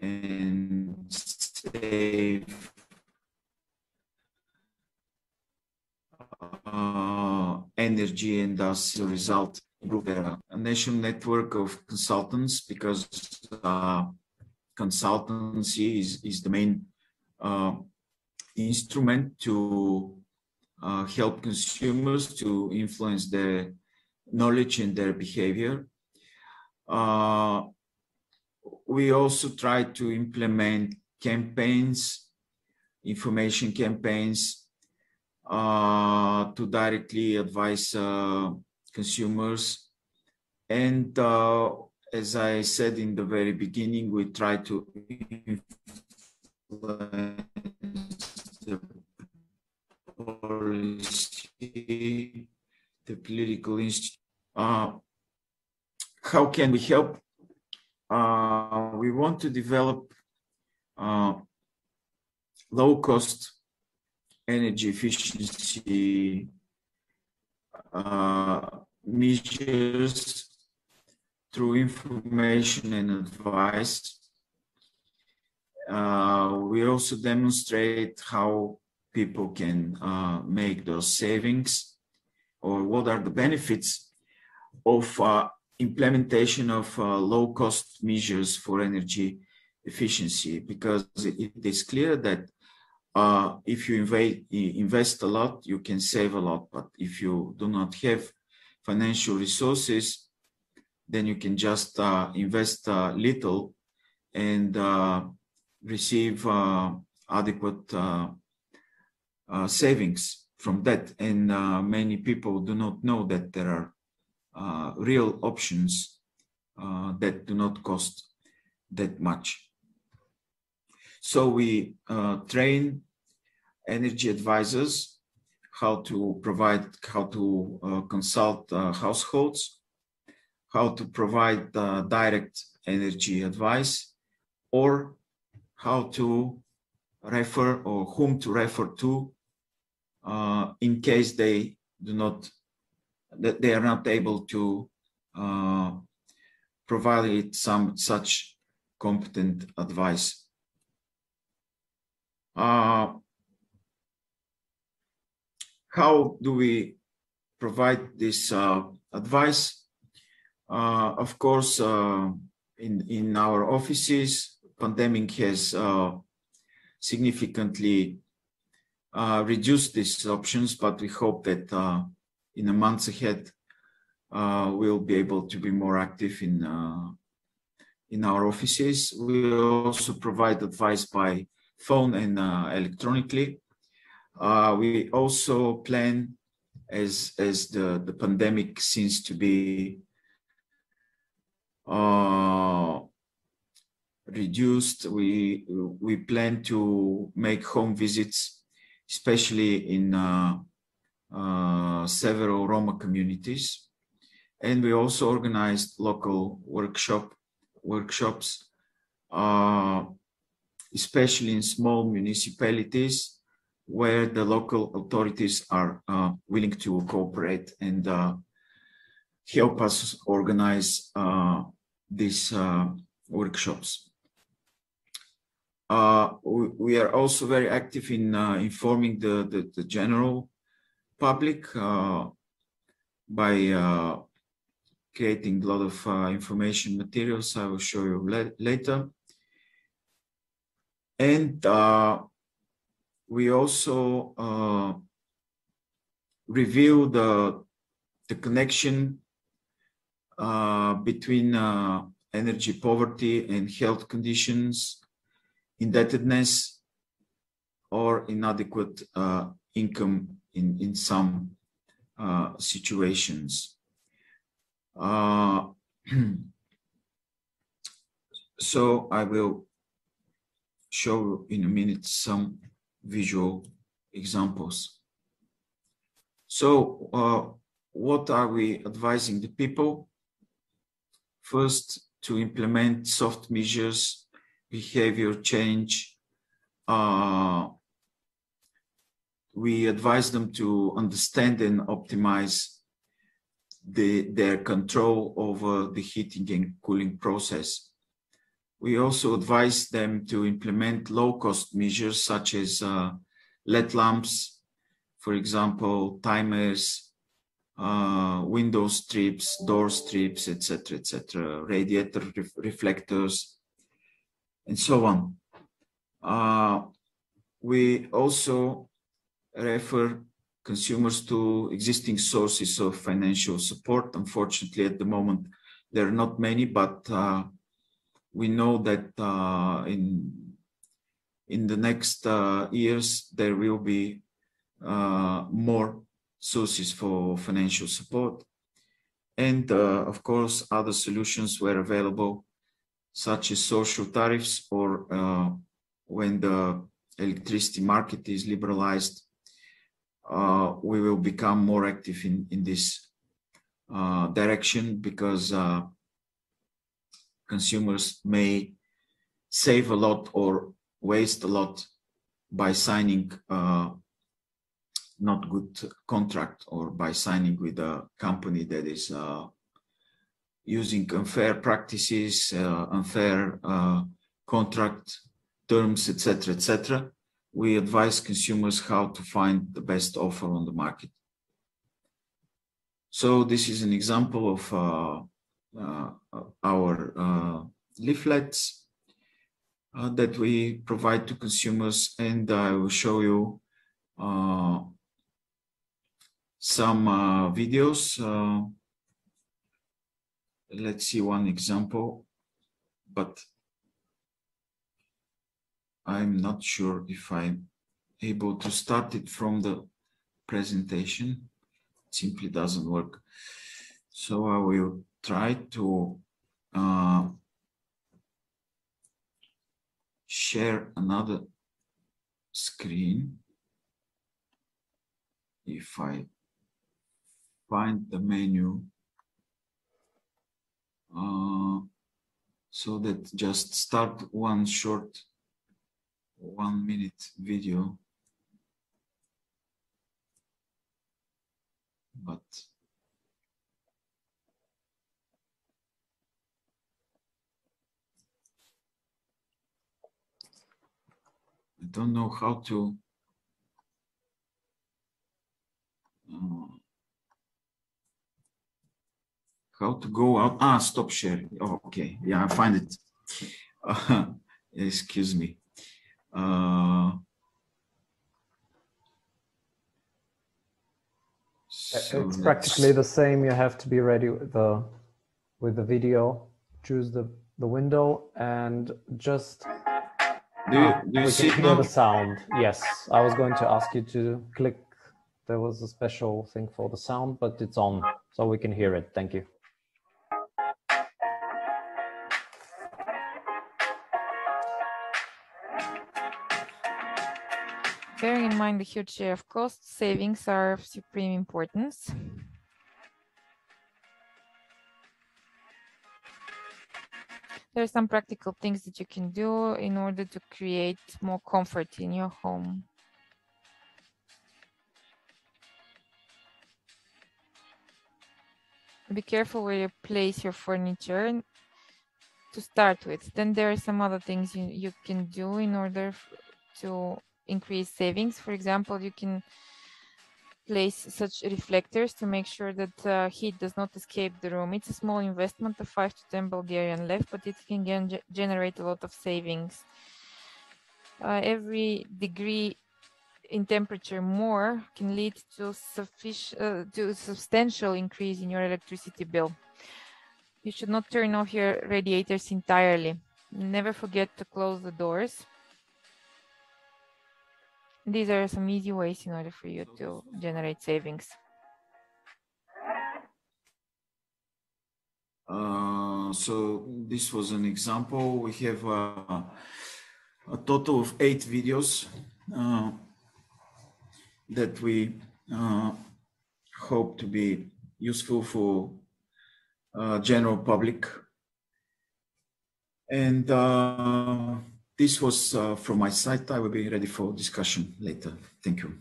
and save energy, and thus the result improve their national network of consultants, because consultancy is the main instrument to help consumers to influence their knowledge and their behavior. We also try to implement campaigns, information campaigns, to directly advise consumers. And as I said in the very beginning, we try to influence the policy, the political institute. How can we help? We want to develop low-cost energy efficiency measures through information and advice. We also demonstrate how people can make those savings, or what are the benefits of implementation of low-cost measures for energy efficiency, because it is clear that if you invest a lot, you can save a lot. But if you do not have financial resources, then you can just invest little and receive adequate savings from that. And many people do not know that there are real options that do not cost that much. So we train energy advisors how to consult households, how to provide direct energy advice, or how to refer or whom to refer to in case they are not able to provide some such competent advice. How do we provide this advice? Of course, in our offices, pandemic has significantly reduced these options, but we hope that in the months ahead, we'll be able to be more active in our offices. We also provide advice by phone and electronically. We also plan, as the pandemic seems to be reduced, we plan to make home visits, especially in several Roma communities. And we also organized local workshops especially in small municipalities where the local authorities are willing to cooperate and help us organize these workshops. We are also very active in informing the general public by creating a lot of information materials I will show you later. And we also review the connection between energy poverty and health conditions, indebtedness, or inadequate income in some situations. So I will show you in a minute some visual examples. So what are we advising the people? First, to implement soft measures, behavior change. We advise them to understand and optimize their control over the heating and cooling process. We also advise them to implement low-cost measures such as LED lamps, for example, timers, window strips, door strips, etc., radiator reflectors, and so on. We also refer consumers to existing sources of financial support. Unfortunately, at the moment, there are not many, but we know that in the next years, there will be more sources for financial support. And of course, other solutions were available, such as social tariffs, or when the electricity market is liberalized, we will become more active in this direction, because consumers may save a lot or waste a lot by signing not good contract, or by signing with a company that is using unfair practices, unfair contract terms, etc. We advise consumers how to find the best offer on the market. So this is an example of our leaflets that we provide to consumers, and I will show you some videos. Let's see one example, but I'm not sure if I'm able to start it from the presentation. It simply doesn't work. So I will try to share another screen. If I find the menu, so that just start one short 1-minute video, but I don't know how to go out. Stop sharing. Oh, okay, yeah, I find it. Excuse me. So it's practically the same. You have to be ready with the video. Choose the window and just do you see hear the sound. Yes, I was going to ask you to click. There was a special thing for the sound, but it's on, so we can hear it. Thank you. Bearing in mind the huge share of cost, savings are of supreme importance. There are some practical things that you can do in order to create more comfort in your home. Be careful where you place your furniture to start with. Then there are some other things you can do in order to increase savings. For example, you can place such reflectors to make sure that heat does not escape the room. It's a small investment of 5 to 10 Bulgarian left, but it can generate a lot of savings. Every degree in temperature more can lead to a substantial increase in your electricity bill. You should not turn off your radiators entirely. Never forget to close the doors. These are some easy ways in order for you to generate savings. So this was an example. We have a total of 8 videos that we hope to be useful for general public. And this was from my side. I will be ready for discussion later. Thank you.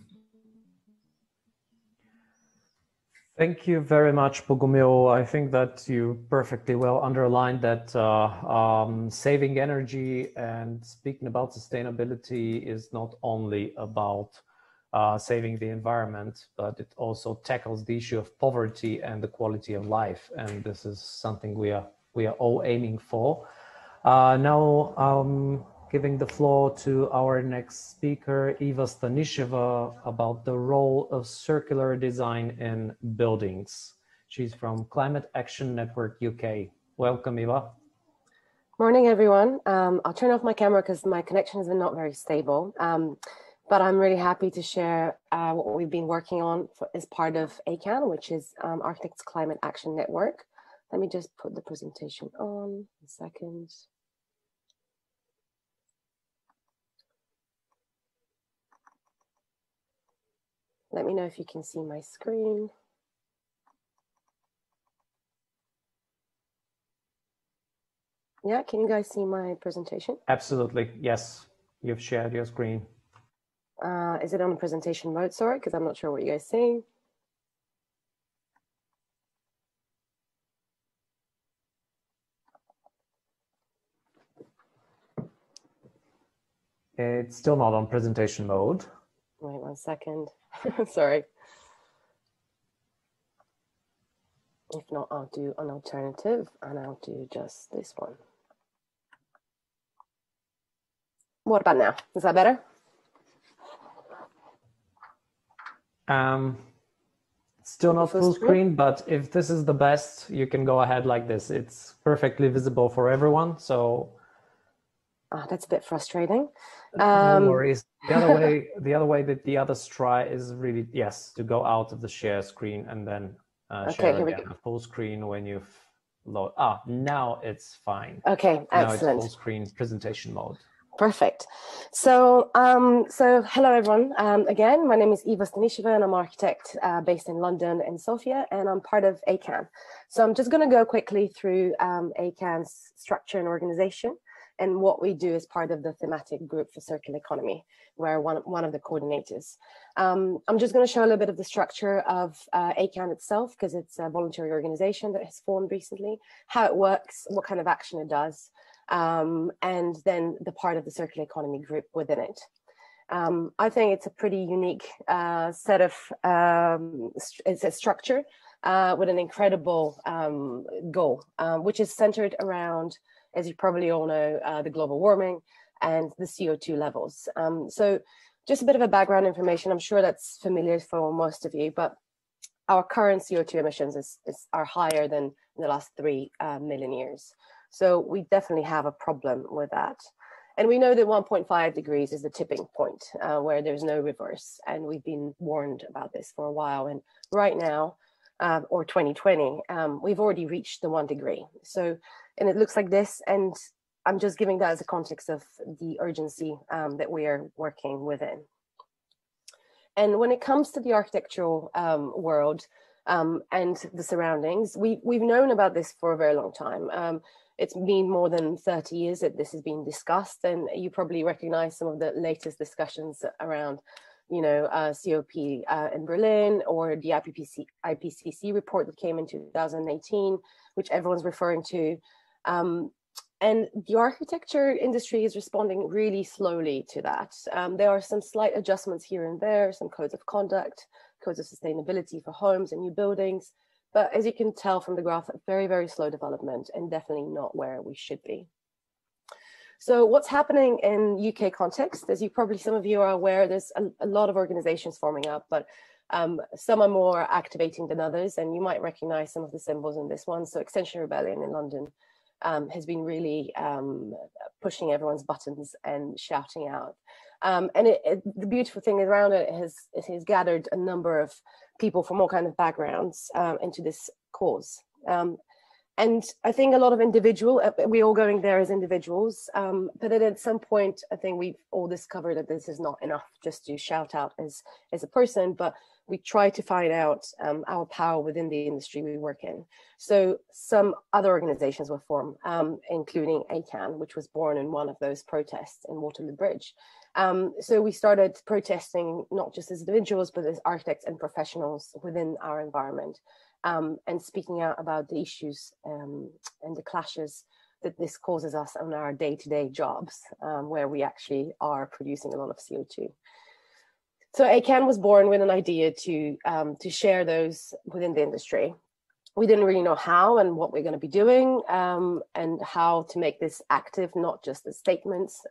Thank you very much, Bogomil. I think that you perfectly well underlined that saving energy and speaking about sustainability is not only about saving the environment, but it also tackles the issue of poverty and the quality of life. And this is something we are all aiming for. Now, giving the floor to our next speaker, Eva Stanisheva, about the role of circular design in buildings. She's from Climate Action Network UK. Welcome, Eva. Morning, everyone. I'll turn off my camera because my connection has been not very stable. But I'm really happy to share what we've been working on as part of ACAN, which is Architects Climate Action Network. Let me just put the presentation on a second. Let me know if you can see my screen. Yeah, can you guys see my presentation? Absolutely, yes. You've shared your screen. Is it on presentation mode? Sorry, because I'm not sure what you guys are seeing. It's still not on presentation mode. Wait 1 second. Sorry. If not, I'll do an alternative and I'll do just this one. What about now? Is that better? Still not full screen, but if this is the best, you can go ahead like this. It's perfectly visible for everyone, so. That's a bit frustrating. No worries. The other way that the others try is really, yes, to go out of the share screen and then share again a full screen when you've load. Now it's fine. Okay, now excellent. It's full screen presentation mode. Perfect. So, hello everyone. Again, my name is Eva Stanisheva and I'm an architect based in London and Sofia, and I'm part of ACAN. So I'm just going to go quickly through ACAN's structure and organization and what we do as part of the thematic group for circular economy, where one of the coordinators. I'm just going to show a little bit of the structure of ACAN itself, because it's a voluntary organization that has formed recently, how it works, what kind of action it does, and then the part of the circular economy group within it. I think it's a pretty unique set of, it's a structure with an incredible goal, which is centered around, as you probably all know, the global warming and the CO2 levels. So just a bit of a background information, I'm sure that's familiar for most of you, but our current CO2 emissions are higher than in the last 3 million years. So we definitely have a problem with that. And we know that 1.5 degrees is the tipping point where there's no reverse. And we've been warned about this for a while. And right now, or 2020, we've already reached the 1 degree. So, and it looks like this. And I'm just giving that as a context of the urgency that we are working within. And when it comes to the architectural world, and the surroundings. We've known about this for a very long time. It's been more than 30 years that this has been discussed, and you probably recognize some of the latest discussions around, you know, COP in Berlin, or the IPCC report that came in 2018, which everyone's referring to. And the architecture industry is responding really slowly to that. There are some slight adjustments here and there, some codes of conduct, codes of sustainability for homes and new buildings. But as you can tell from the graph, very, very slow development, and definitely not where we should be. So what's happening in UK context, as some of you are aware, there's a lot of organizations forming up, but some are more activating than others, and you might recognize some of the symbols in this one. So Extinction Rebellion in London has been really pushing everyone's buttons and shouting out. And the beautiful thing around it has gathered a number of people from all kinds of backgrounds into this cause. And I think a lot of we're all going there as individuals, but then at some point, I think we've all discovered that this is not enough just to shout out as a person, but we try to find out our power within the industry we work in. So some other organizations were formed, including ACAN, which was born in one of those protests in Waterloo Bridge. So we started protesting not just as individuals, but as architects and professionals within our environment, and speaking out about the issues and the clashes that this causes us on our day-to-day jobs, where we actually are producing a lot of CO2. So ACAN was born with an idea to share those within the industry. We didn't really know how and what we're going to be doing, and how to make this active, not just as statements.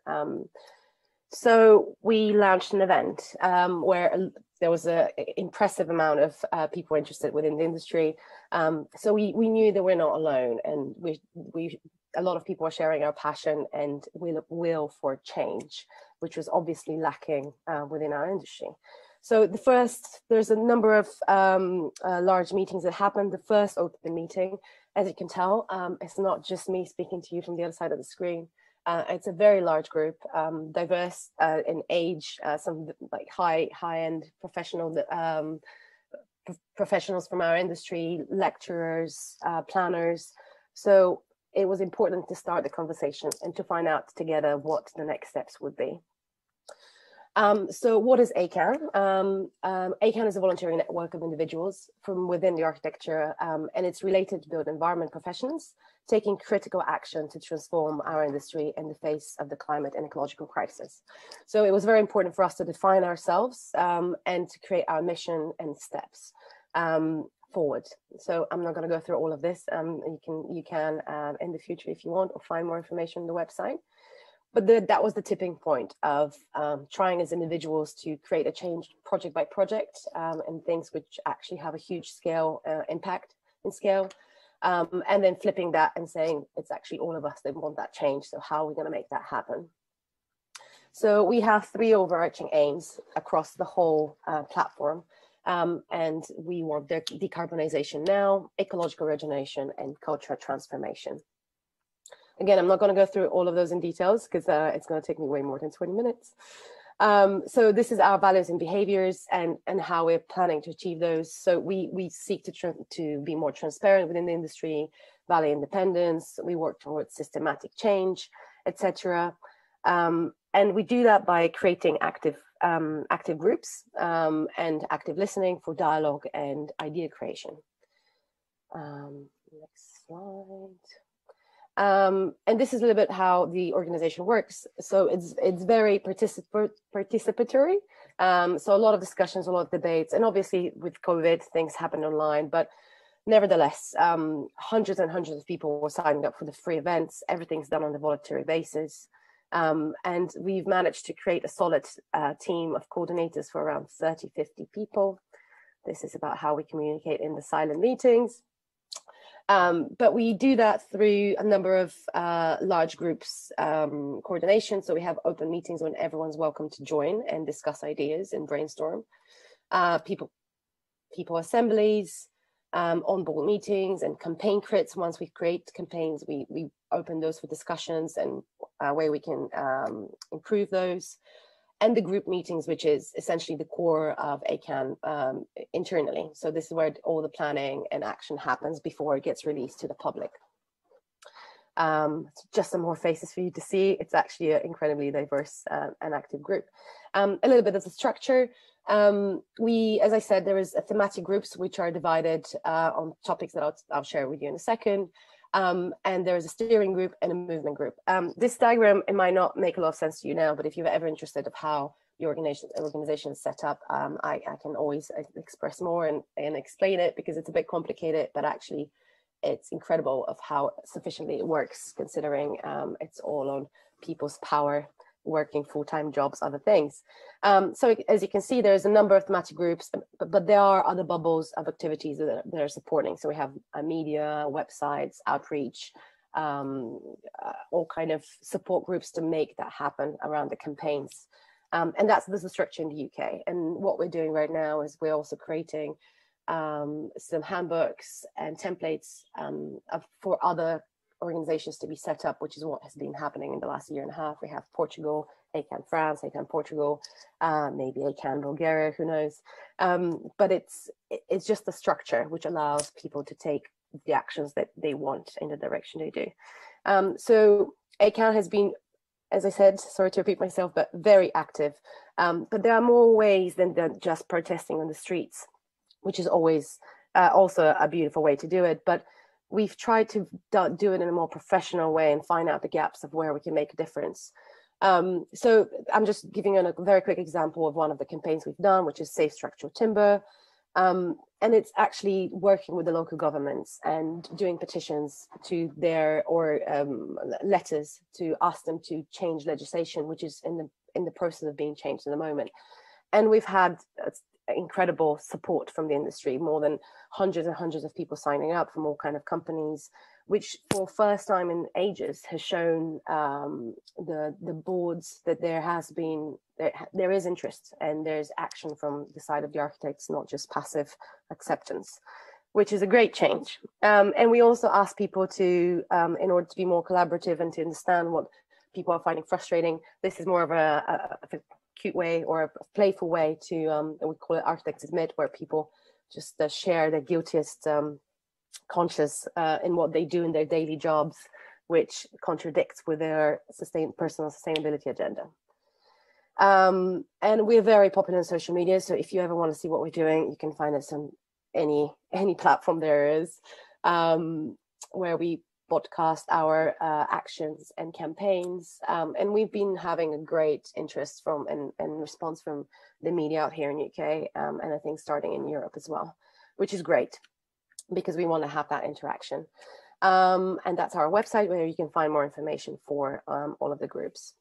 So we launched an event where there was an impressive amount of people interested within the industry. So we knew that we're not alone, and a lot of people are sharing our passion and will for change, which was obviously lacking within our industry. So there's a number of large meetings that happened. The first open meeting, as you can tell, it's not just me speaking to you from the other side of the screen. It's a very large group, diverse in age, some like high-end professionals from our industry, lecturers, planners. So it was important to start the conversation and to find out together what the next steps would be. So what is ACAN? ACAN is a voluntary network of individuals from within the architecture, and it's related to build environment professionals taking critical action to transform our industry in the face of the climate and ecological crisis. So it was very important for us to define ourselves and to create our mission and steps forward. So I'm not going to go through all of this. You can in the future if you want, or find more information on the website. But that was the tipping point of trying as individuals to create a change project by project, and things which actually have a huge scale impact and scale. And then flipping that and saying it's actually all of us that want that change. So how are we going to make that happen? So we have 3 overarching aims across the whole platform. And we want decarbonization now, ecological regeneration, and cultural transformation. Again, I'm not going to go through all of those in details because it's going to take me way more than 20 minutes. So this is our values and behaviors and how we're planning to achieve those. So we seek to be more transparent within the industry, value independence, we work towards systematic change, etc. And we do that by creating active groups and active listening for dialogue and idea creation. Next slide. And this is a little bit how the organization works. So it's very participatory. So a lot of discussions, a lot of debates, and obviously with COVID, things happen online, but nevertheless, hundreds and hundreds of people were signing up for the free events. Everything's done on a voluntary basis. And we've managed to create a solid team of coordinators for around 30, 50 people. This is about how we communicate in the silent meetings. But we do that through a number of large groups coordination. So we have open meetings when everyone's welcome to join and discuss ideas and brainstorm. People assemblies, on-board meetings, and campaign crits. Once we create campaigns, we open those for discussions and where we can improve those. and the group meetings, which is essentially the core of ACAN internally. So this is where all the planning and action happens before it gets released to the public. Just some more faces for you to see. It's actually an incredibly diverse and active group. A little bit of the structure. As I said, there is a thematic groups which are divided on topics that I'll share with you in a second. And there is a steering group and a movement group. This diagram, it might not make a lot of sense to you now, but if you're ever interested of how the organization is set up, I can always express more and explain it, because it's a bit complicated, but actually it's incredible of how sufficiently it works, considering it's all on people's power, working full-time jobs, other things. So as you can see, there's a number of thematic groups, but there are other bubbles of activities that are supporting. So we have media, websites, outreach, all kind of support groups to make that happen around the campaigns. And that's the structure in the UK. And what we're doing right now is we're also creating some handbooks and templates for other organizations to be set up, which is what has been happening in the last year and a half. We have Portugal, ACAN France, ACAN Portugal, maybe ACAN Bulgaria, who knows? But it's just a structure which allows people to take the actions that they want in the direction they do. So ACAN has been, as I said, sorry to repeat myself, but very active. But there are more ways than just protesting on the streets, which is always also a beautiful way to do it. But we've tried to do it in a more professional way and find out the gaps of where we can make a difference. So I'm just giving you a very quick example of one of the campaigns we've done, which is Safe Structural Timber. And it's actually working with the local governments and doing petitions to or letters to ask them to change legislation, which is in the process of being changed in the moment. And we've had incredible support from the industry, more than hundreds and hundreds of people signing up from all kind of companies, which for first time in ages has shown the boards that there is interest and there's action from the side of the architects, not just passive acceptance, which is a great change. And we also ask people to, in order to be more collaborative and to understand what people are finding frustrating, this is more of a cute way or a playful way to, we call it Architects Admit, where people just share their guiltiest conscience in what they do in their daily jobs, which contradicts with their personal sustainability agenda. And we're very popular on social media, so if you ever want to see what we're doing, you can find us on any platform there is, where we broadcast our actions and campaigns, and we've been having a great interest from and response from the media out here in UK, and I think starting in Europe as well, which is great because we want to have that interaction. And that's our website, where you can find more information for all of the groups.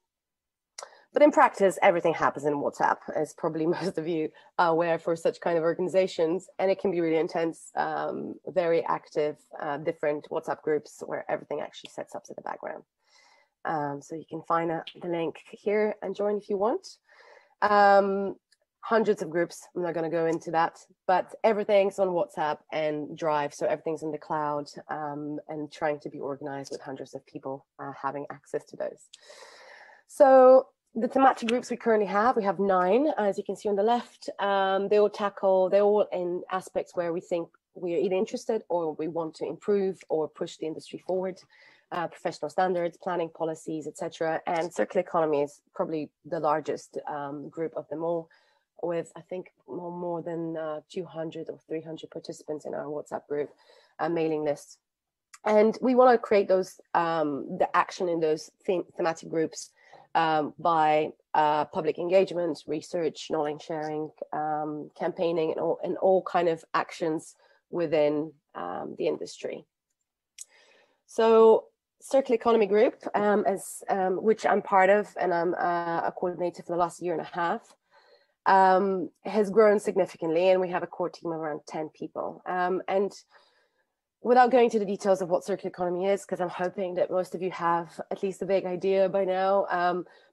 But in practice, everything happens in WhatsApp, as probably most of you are aware for such kind of organizations. And it can be really intense, very active, different WhatsApp groups where everything actually sets up in the background. So you can find the link here and join if you want. Hundreds of groups, I'm not going to go into that, but everything's on WhatsApp and Drive. So everything's in the cloud, and trying to be organized with hundreds of people having access to those. So the thematic groups we currently have, we have 9, as you can see on the left. They're all in aspects where we think we're either interested or we want to improve or push the industry forward. Professional standards, planning policies, etc. And circular economy is probably the largest group of them all, with I think more than 200 or 300 participants in our WhatsApp group mailing list. And we want to create those the action in those thematic groups by public engagement, research, knowledge sharing, campaigning, and all kind of actions within the industry. So Circular Economy Group, which I'm part of, and I'm a coordinator for the last year and a half, has grown significantly, and we have a core team of around 10 people. And without going to the details of what circular economy is, because I'm hoping that most of you have at least a vague idea by now,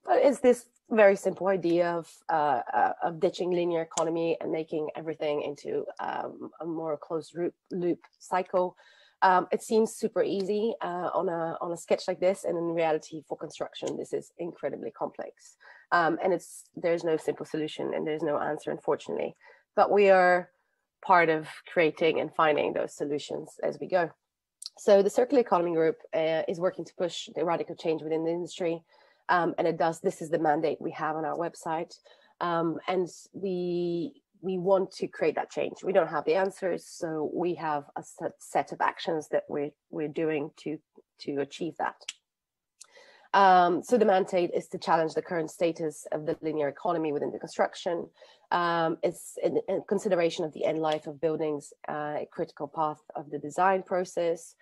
but it's this very simple idea of ditching linear economy and making everything into a more closed loop cycle. It seems super easy on a sketch like this, and in reality for construction, this is incredibly complex. And there's no simple solution and there's no answer, unfortunately. But we are part of creating and finding those solutions as we go. So the Circular Economy Group is working to push the radical change within the industry. And this is the mandate we have on our website. And we want to create that change. We don't have the answers, so we have a set of actions that we're doing to achieve that. So the mandate is to challenge the current status of the linear economy within the construction. It's in consideration of the end life of buildings, a critical path of the design process,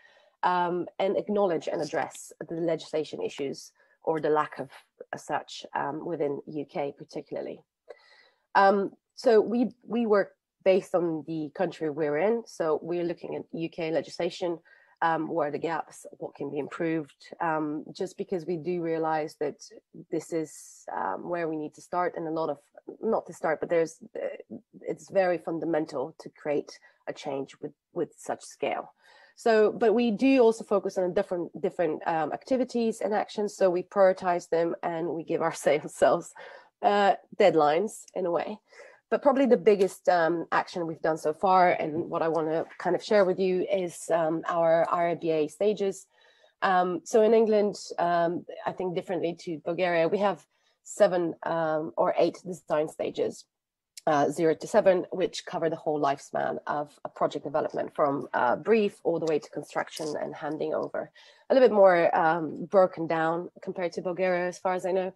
and acknowledge and address the legislation issues or the lack of such within UK particularly. So we work based on the country we're in. So we're looking at UK legislation, what are the gaps, what can be improved, just because we do realize that this is where we need to start, and not to start, but it's very fundamental to create a change with such scale. So, but we do also focus on different activities and actions. So we prioritize them and we give ourselves deadlines in a way. But probably the biggest action we've done so far, and what I want to kind of share with you, is our RIBA stages. So in England, I think differently to Bulgaria, we have 7 or 8 design stages, 0 to 7, which cover the whole lifespan of a project development, from brief all the way to construction and handing over. A little bit more broken down compared to Bulgaria, as far as I know.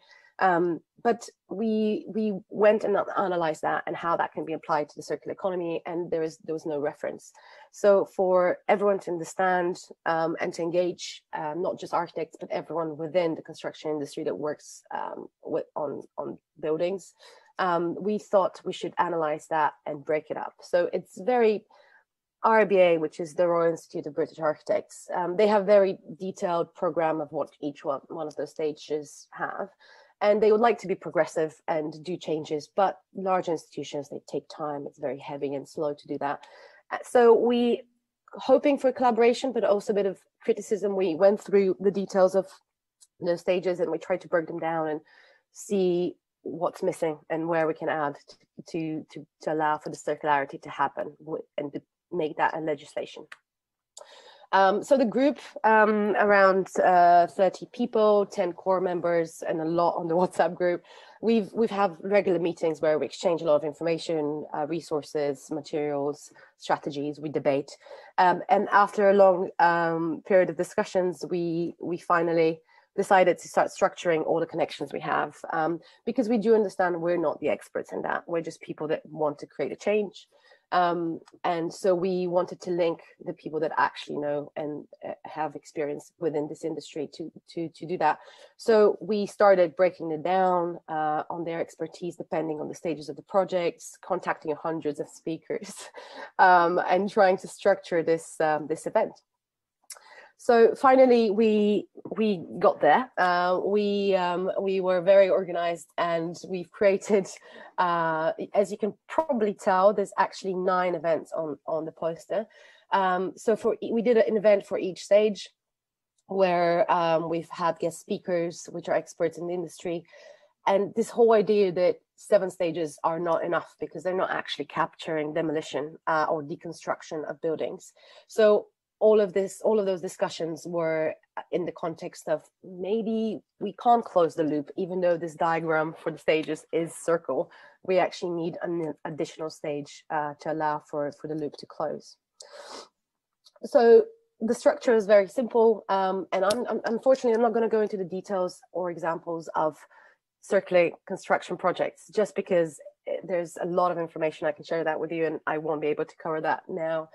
But we went and analyzed that and how that can be applied to the circular economy, and there was no reference. So for everyone to understand and to engage, not just architects, but everyone within the construction industry that works on buildings, we thought we should analyze that and break it up. So it's very RIBA, which is the Royal Institute of British Architects. They have very detailed program of what each one of those stages have. And they would like to be progressive and do changes, but large institutions, they take time. It's very heavy and slow to do that. So we, hoping for collaboration, but also a bit of criticism, we went through the details of those stages and we tried to break them down and see what's missing and where we can add to allow for the circularity to happen and to make that a legislation. So the group, around 30 people, 10 core members, and a lot on the WhatsApp group. We've have regular meetings where we exchange a lot of information, resources, materials, strategies, we debate. And after a long period of discussions, we finally decided to start structuring all the connections we have, because we do understand we're not the experts in that. We're just people that want to create a change. And so we wanted to link the people that actually know and have experience within this industry to do that. So we started breaking it down on their expertise, depending on the stages of the projects, contacting hundreds of speakers, and trying to structure this event. So finally, we got there. We were very organized, and we've created, as you can probably tell, there's actually 9 events on the poster. So we did an event for each stage, where we've had guest speakers, which are experts in the industry, and this whole idea that 7 stages are not enough because they're not actually capturing demolition or deconstruction of buildings. So all of those discussions were in the context of maybe we can't close the loop, even though this diagram for the stages is circle. We actually need an additional stage to allow for the loop to close. So the structure is very simple, and unfortunately, I'm not going to go into the details or examples of circular construction projects, just because there's a lot of information I can share that with you, and I won't be able to cover that now.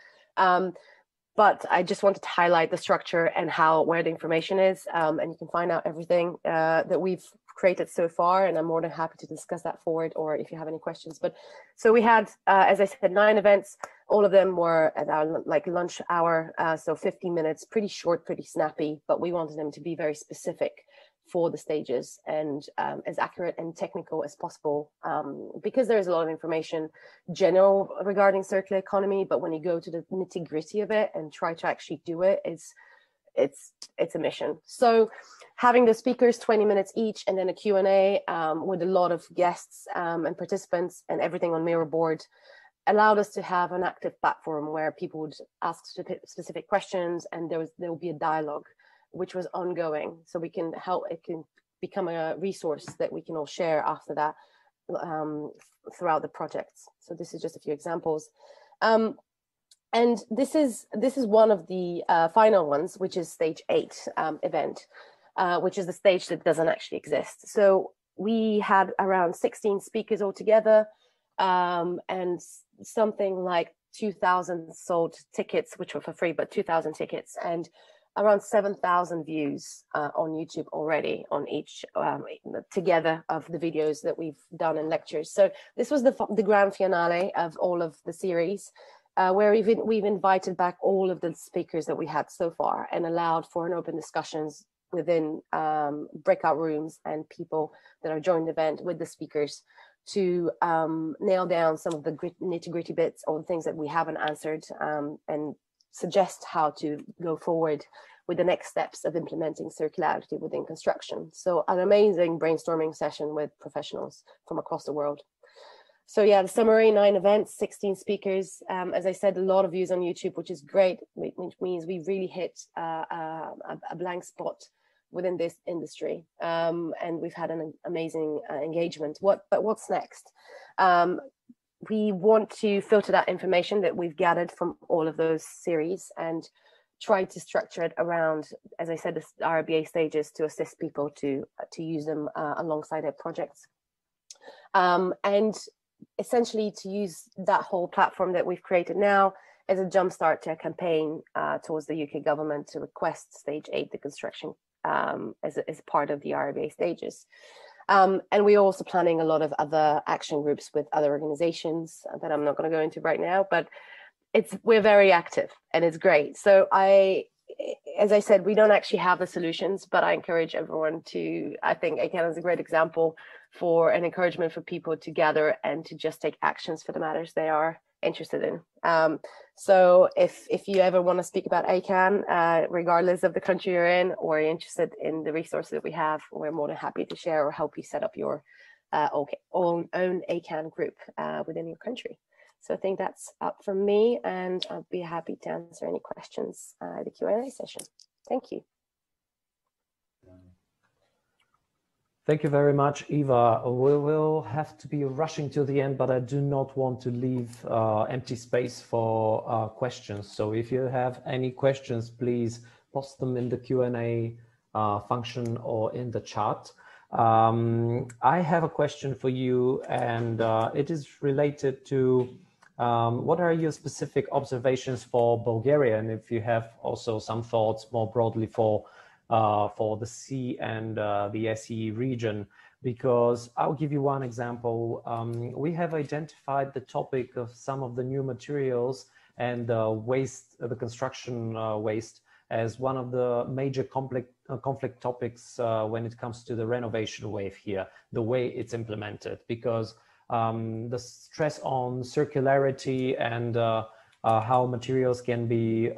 But I just wanted to highlight the structure and where the information is, and you can find out everything that we've created so far, and I'm more than happy to discuss that forward, or if you have any questions. But so we had, as I said, 9 events. All of them were at our lunch hour, so 15 minutes, pretty short, pretty snappy, but we wanted them to be very specific for the stages and as accurate and technical as possible, because there is a lot of information general regarding circular economy, but when you go to the nitty-gritty of it and try to actually do it, it's a mission. So having the speakers 20 minutes each, and then a Q&A with a lot of guests and participants and everything on Miraboard allowed us to have an active platform where people would ask specific questions, and there will be a dialogue which was ongoing, so we can help, it can become a resource that we can all share after that throughout the projects. So this is just a few examples. And this is one of the final ones, which is stage 8 event, which is the stage that doesn't actually exist. So we had around 16 speakers altogether, and something like 2,000 sold tickets, which were for free, but 2,000 tickets, and around 7,000 views on YouTube already on each together of the videos that we've done in lectures. So this was the grand finale of all of the series, where we've invited back all of the speakers that we had so far and allowed for an open discussions within breakout rooms and people that are joining the event with the speakers to nail down some of the nitty-gritty bits or things that we haven't answered, and suggest how to go forward with the next steps of implementing circularity within construction. So an amazing brainstorming session with professionals from across the world. So yeah, the summary, 9 events, 16 speakers. As I said, a lot of views on YouTube, which is great, which means we really hit a blank spot within this industry. And we've had an amazing engagement. But what's next? We want to filter that information that we've gathered from all of those series and try to structure it around, as I said, the RBA stages to assist people to use them alongside their projects. And essentially to use that whole platform that we've created now as a jumpstart to a campaign towards the UK government to request stage 8, the construction, as part of the RBA stages. And we're also planning a lot of other action groups with other organizations that I'm not going to go into right now, but we're very active and it's great. So as I said, we don't actually have the solutions, but I encourage everyone to, I think ACAN is a great example for an encouragement for people to gather and to just take actions for the matters they are interested in. So if you ever want to speak about ACAN, regardless of the country you're in, or you're interested in the resources that we have, we're more than happy to share or help you set up your own ACAN group within your country. So I think that's up from me, and I'll be happy to answer any questions at the Q&A session. Thank you. Thank you very much, Eva. We will have to be rushing to the end, but I do not want to leave empty space for questions. So if you have any questions, please post them in the Q&A function or in the chat. I have a question for you, and it is related to what are your specific observations for Bulgaria, and if you have also some thoughts more broadly for the C and the SE region, because I'll give you one example. We have identified the topic of some of the new materials and waste, the construction waste, as one of the major conflict topics when it comes to the renovation wave here, the way it's implemented, because the stress on circularity and how materials can be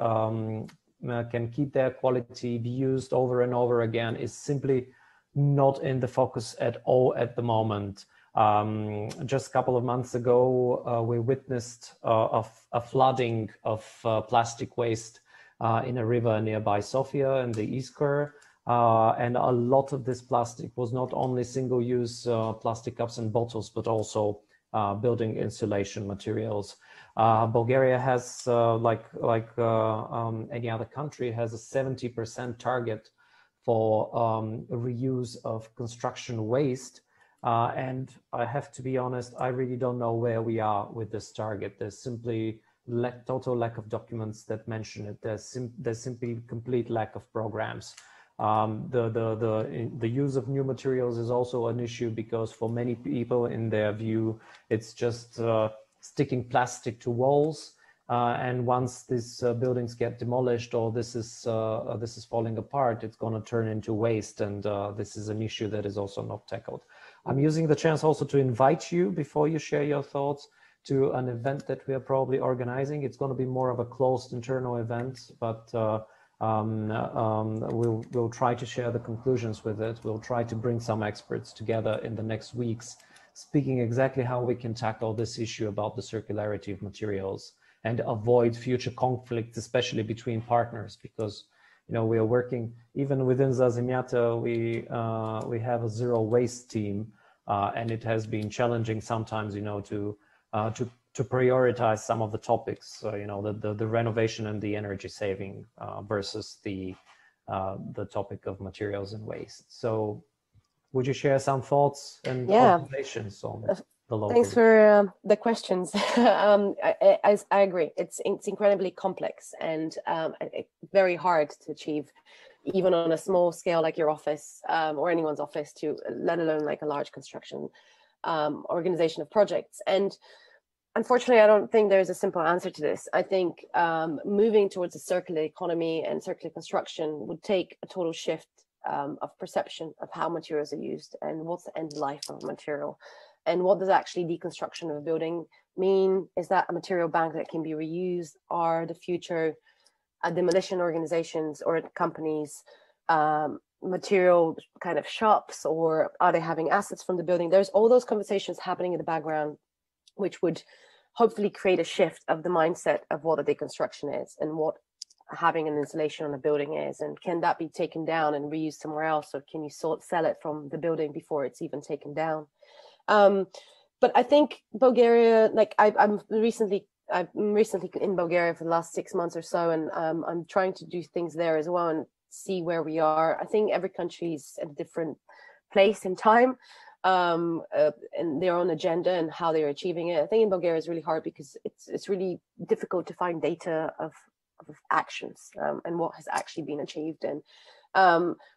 can keep their quality, be used over and over again, is simply not in the focus at all at the moment. Just a couple of months ago, we witnessed a flooding of plastic waste in a river nearby Sofia in the Iskar. And a lot of this plastic was not only single-use plastic cups and bottles, but also building insulation materials. Bulgaria has, like any other country, has a 70% target for reuse of construction waste. And I have to be honest, I really don't know where we are with this target. There's simply total lack of documents that mention it. There's simply complete lack of programs. The use of new materials is also an issue, because for many people, in their view, it's just sticking plastic to walls, and once these buildings get demolished or this is falling apart, it's going to turn into waste, and this is an issue that is also not tackled. I'm using the chance also to invite you, before you share your thoughts, to an event that we are probably organizing. It's going to be more of a closed internal event, but We'll try to share the conclusions with it. We'll try to bring some experts together in the next weeks, speaking exactly how we can tackle this issue about the circularity of materials and avoid future conflicts, especially between partners, because we are working even within Zazimiata. We have a zero waste team, and it has been challenging sometimes, to prioritize some of the topics. The renovation and the energy saving versus the topic of materials and waste. So, would you share some thoughts and observations on the local? Thanks for the questions. I agree. It's incredibly complex and very hard to achieve, even on a small scale like your office or anyone's office, let alone like a large construction organization of projects. And unfortunately, I don't think there's a simple answer to this. I think moving towards a circular economy and circular construction would take a total shift of perception of how materials are used and what's the end life of a material. And what does actually deconstruction of a building mean? Is that a material bank that can be reused? Are the future demolition organizations or companies material kind of shops, or are they having assets from the building? There's all those conversations happening in the background, which would hopefully create a shift of the mindset of what a deconstruction is and what having an insulation on a building is, and can that be taken down and reused somewhere else, or can you sell it from the building before it's even taken down? But I think Bulgaria, like I'm recently in Bulgaria for the last 6 months or so, and I'm trying to do things there as well and see where we are. I think every country's at a different place in time and their own agenda and how they're achieving it. I think in Bulgaria is really hard because it's really difficult to find data of actions and what has actually been achieved. And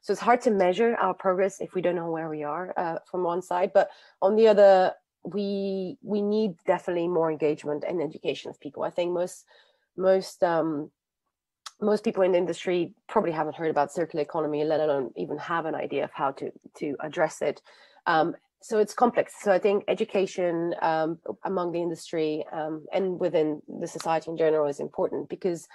so it's hard to measure our progress if we don't know where we are from one side. But on the other, we need definitely more engagement and education of people. I think most people in the industry probably haven't heard about circular economy, let alone even have an idea of how to address it. So it's complex. So I think education among the industry and within the society in general is important, because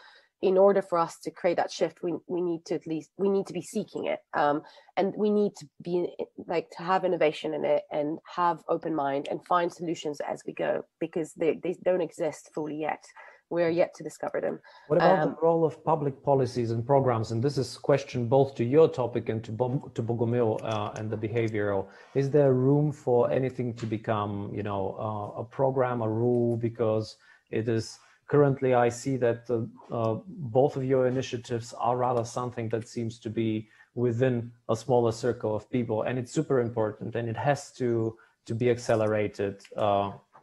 in order for us to create that shift, we need to be seeking it, and we need to be to have innovation in it and have open mind and find solutions as we go, because they don't exist fully yet. We're yet to discover them. What about the role of public policies and programs? And this is a question both to your topic and to Bogomil and the behavioral. Is there room for anything to become, a program, a rule? Because it is currently, I see that both of your initiatives are rather something that seems to be within a smaller circle of people, and it's super important, and it has to be accelerated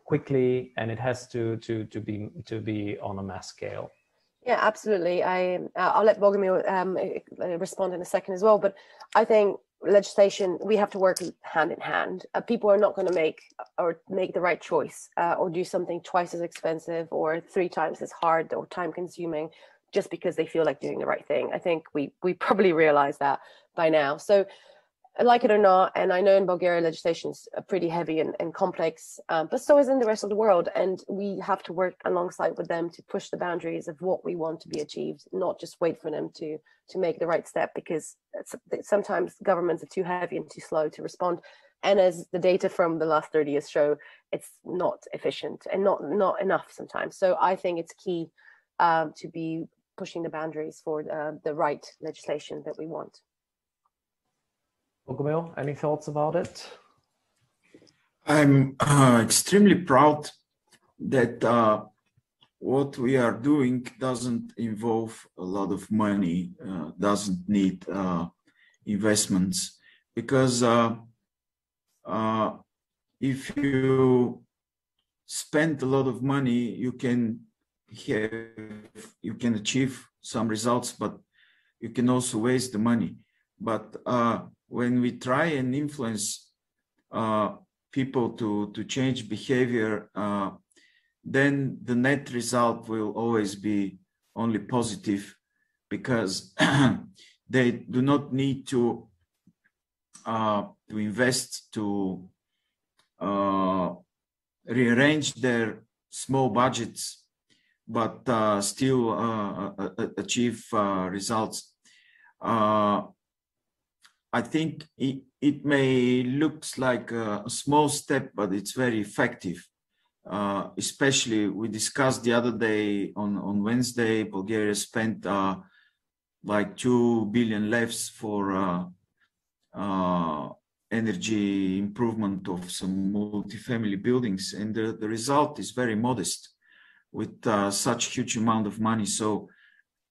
quickly, and it has to be on a mass scale. Yeah, absolutely. I'll let Bogomil respond in a second as well, but I think legislation, we have to work hand in hand. People are not going to make the right choice or do something twice as expensive or 3 times as hard or time consuming just because they feel like doing the right thing. I think we probably realize that by now. So like it or not, and I know in Bulgaria legislation is pretty heavy and complex, but so is in the rest of the world, and we have to work alongside with them to push the boundaries of what we want to be achieved, not just wait for them to make the right step, because sometimes governments are too heavy and too slow to respond. And as the data from the last 30 years show, it's not efficient and not enough sometimes. So I think it's key to be pushing the boundaries for the right legislation that we want. Bogomil, any thoughts about it? I'm extremely proud that what we are doing doesn't involve a lot of money, doesn't need investments, because if you spend a lot of money, you can achieve some results, but you can also waste the money. But when we try and influence people to change behavior, then the net result will always be only positive, because they do not need to invest to rearrange their small budgets, but still achieve results. I think it may look like a small step, but it's very effective. Especially, we discussed the other day on Wednesday, Bulgaria spent like 2 billion levs for energy improvement of some multifamily buildings, and the result is very modest with such huge amount of money. So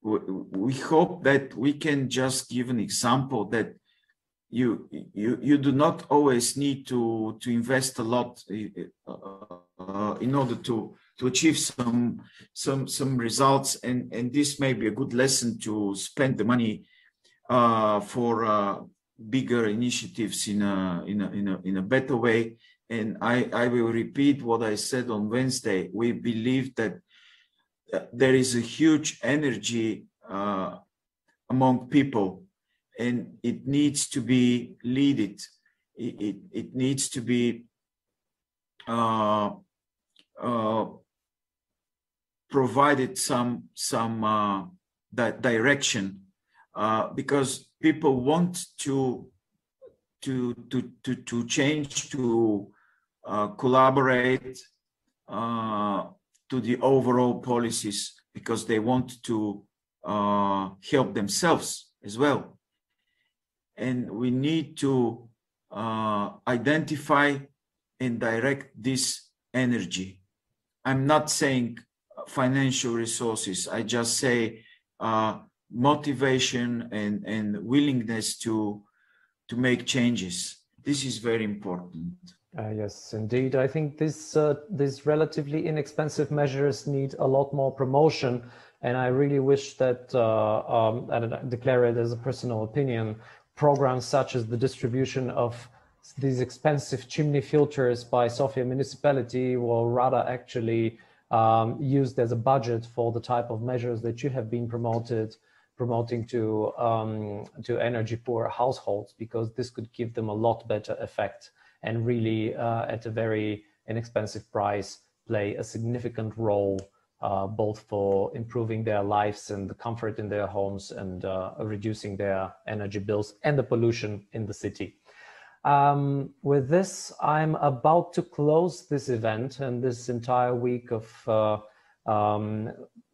we hope that we can just give an example that you do not always need to invest a lot in order to achieve some results, and this may be a good lesson to spend the money for bigger initiatives in a better way. And I will repeat what I said on Wednesday. We believe that there is a huge energy among people, and it needs to be led. It needs to be provided some that direction, because people want to change, to collaborate to the overall policies, because they want to help themselves as well. And we need to identify and direct this energy. I'm not saying financial resources. I just say motivation and willingness to make changes. This is very important. Yes, indeed. I think these relatively inexpensive measures need a lot more promotion, and I really wish that, and I declare it as a personal opinion, programs such as the distribution of these expensive chimney filters by Sofia municipality were rather actually used as a budget for the type of measures that you have been promoting to energy poor households, because this could give them a lot better effect and really at a very inexpensive price play a significant role both for improving their lives and the comfort in their homes and reducing their energy bills and the pollution in the city. With this, I'm about to close this event and this entire week of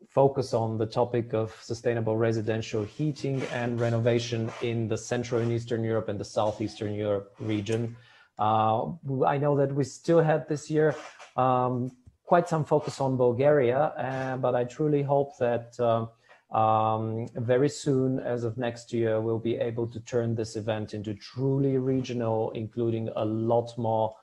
focus on the topic of sustainable residential heating and renovation in the Central and Eastern Europe and the Southeastern Europe region. I know that we still had this year quite some focus on Bulgaria, but I truly hope that very soon, as of next year, we'll be able to turn this event into truly regional, including a lot more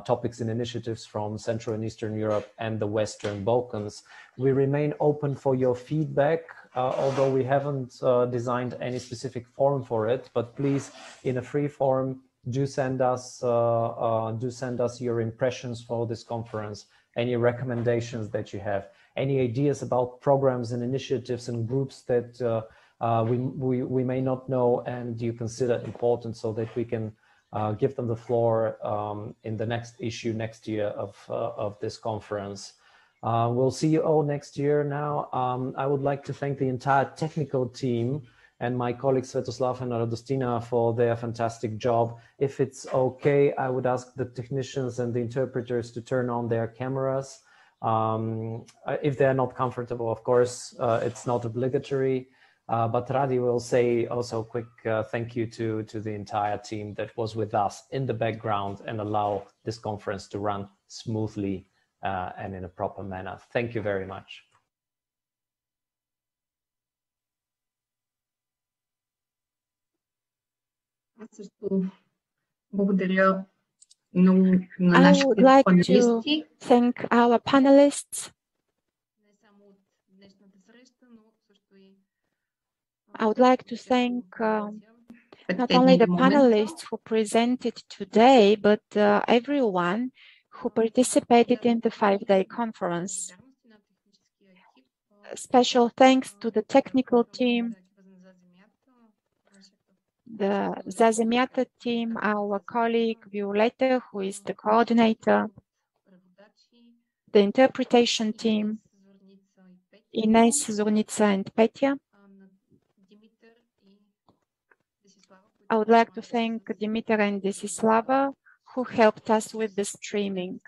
topics and initiatives from Central and Eastern Europe and the Western Balkans. We remain open for your feedback, although we haven't designed any specific forum for it, but please, in a free forum, do send us your impressions for this conference, any recommendations that you have, any ideas about programs and initiatives and groups that we may not know and you consider important, so that we can give them the floor in the next issue next year of this conference. We'll see you all next year. Now, I would like to thank the entire technical team and my colleagues Svetoslav and Radostina for their fantastic job. If it's okay, I would ask the technicians and the interpreters to turn on their cameras. If they're not comfortable, of course, it's not obligatory. But Radi will say also a quick thank you to the entire team that was with us in the background and allow this conference to run smoothly and in a proper manner. Thank you very much. I would like to thank our panelists. I would like to thank not only the panelists who presented today, but everyone who participated in the 5-day conference. Special thanks to the technical team, the Zazemiata team, our colleague Violeta, who is the coordinator, the interpretation team, Ines, Zurnica, and Petya. I would like to thank Dimitar and Desislava, who helped us with the streaming.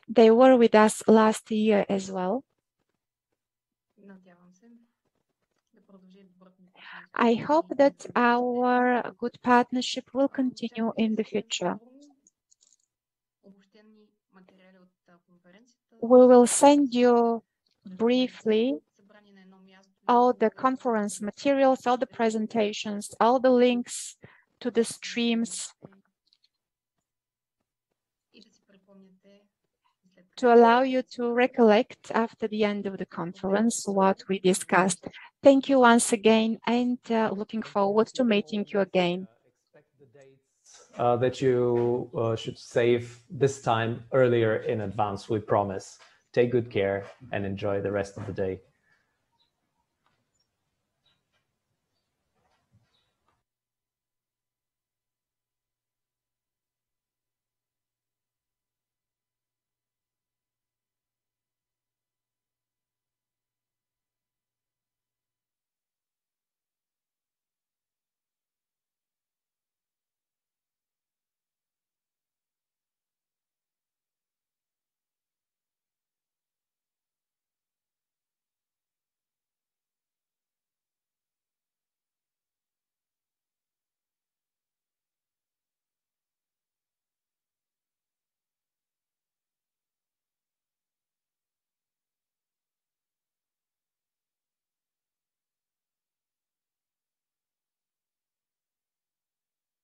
They were with us last year as well. I hope that our good partnership will continue in the future. We will send you briefly all the conference materials, all the presentations, all the links to the streams to allow you to recollect after the end of the conference what we discussed. Thank you once again, and looking forward to meeting you again. That you should save this time earlier in advance, we promise. Take good care and enjoy the rest of the day.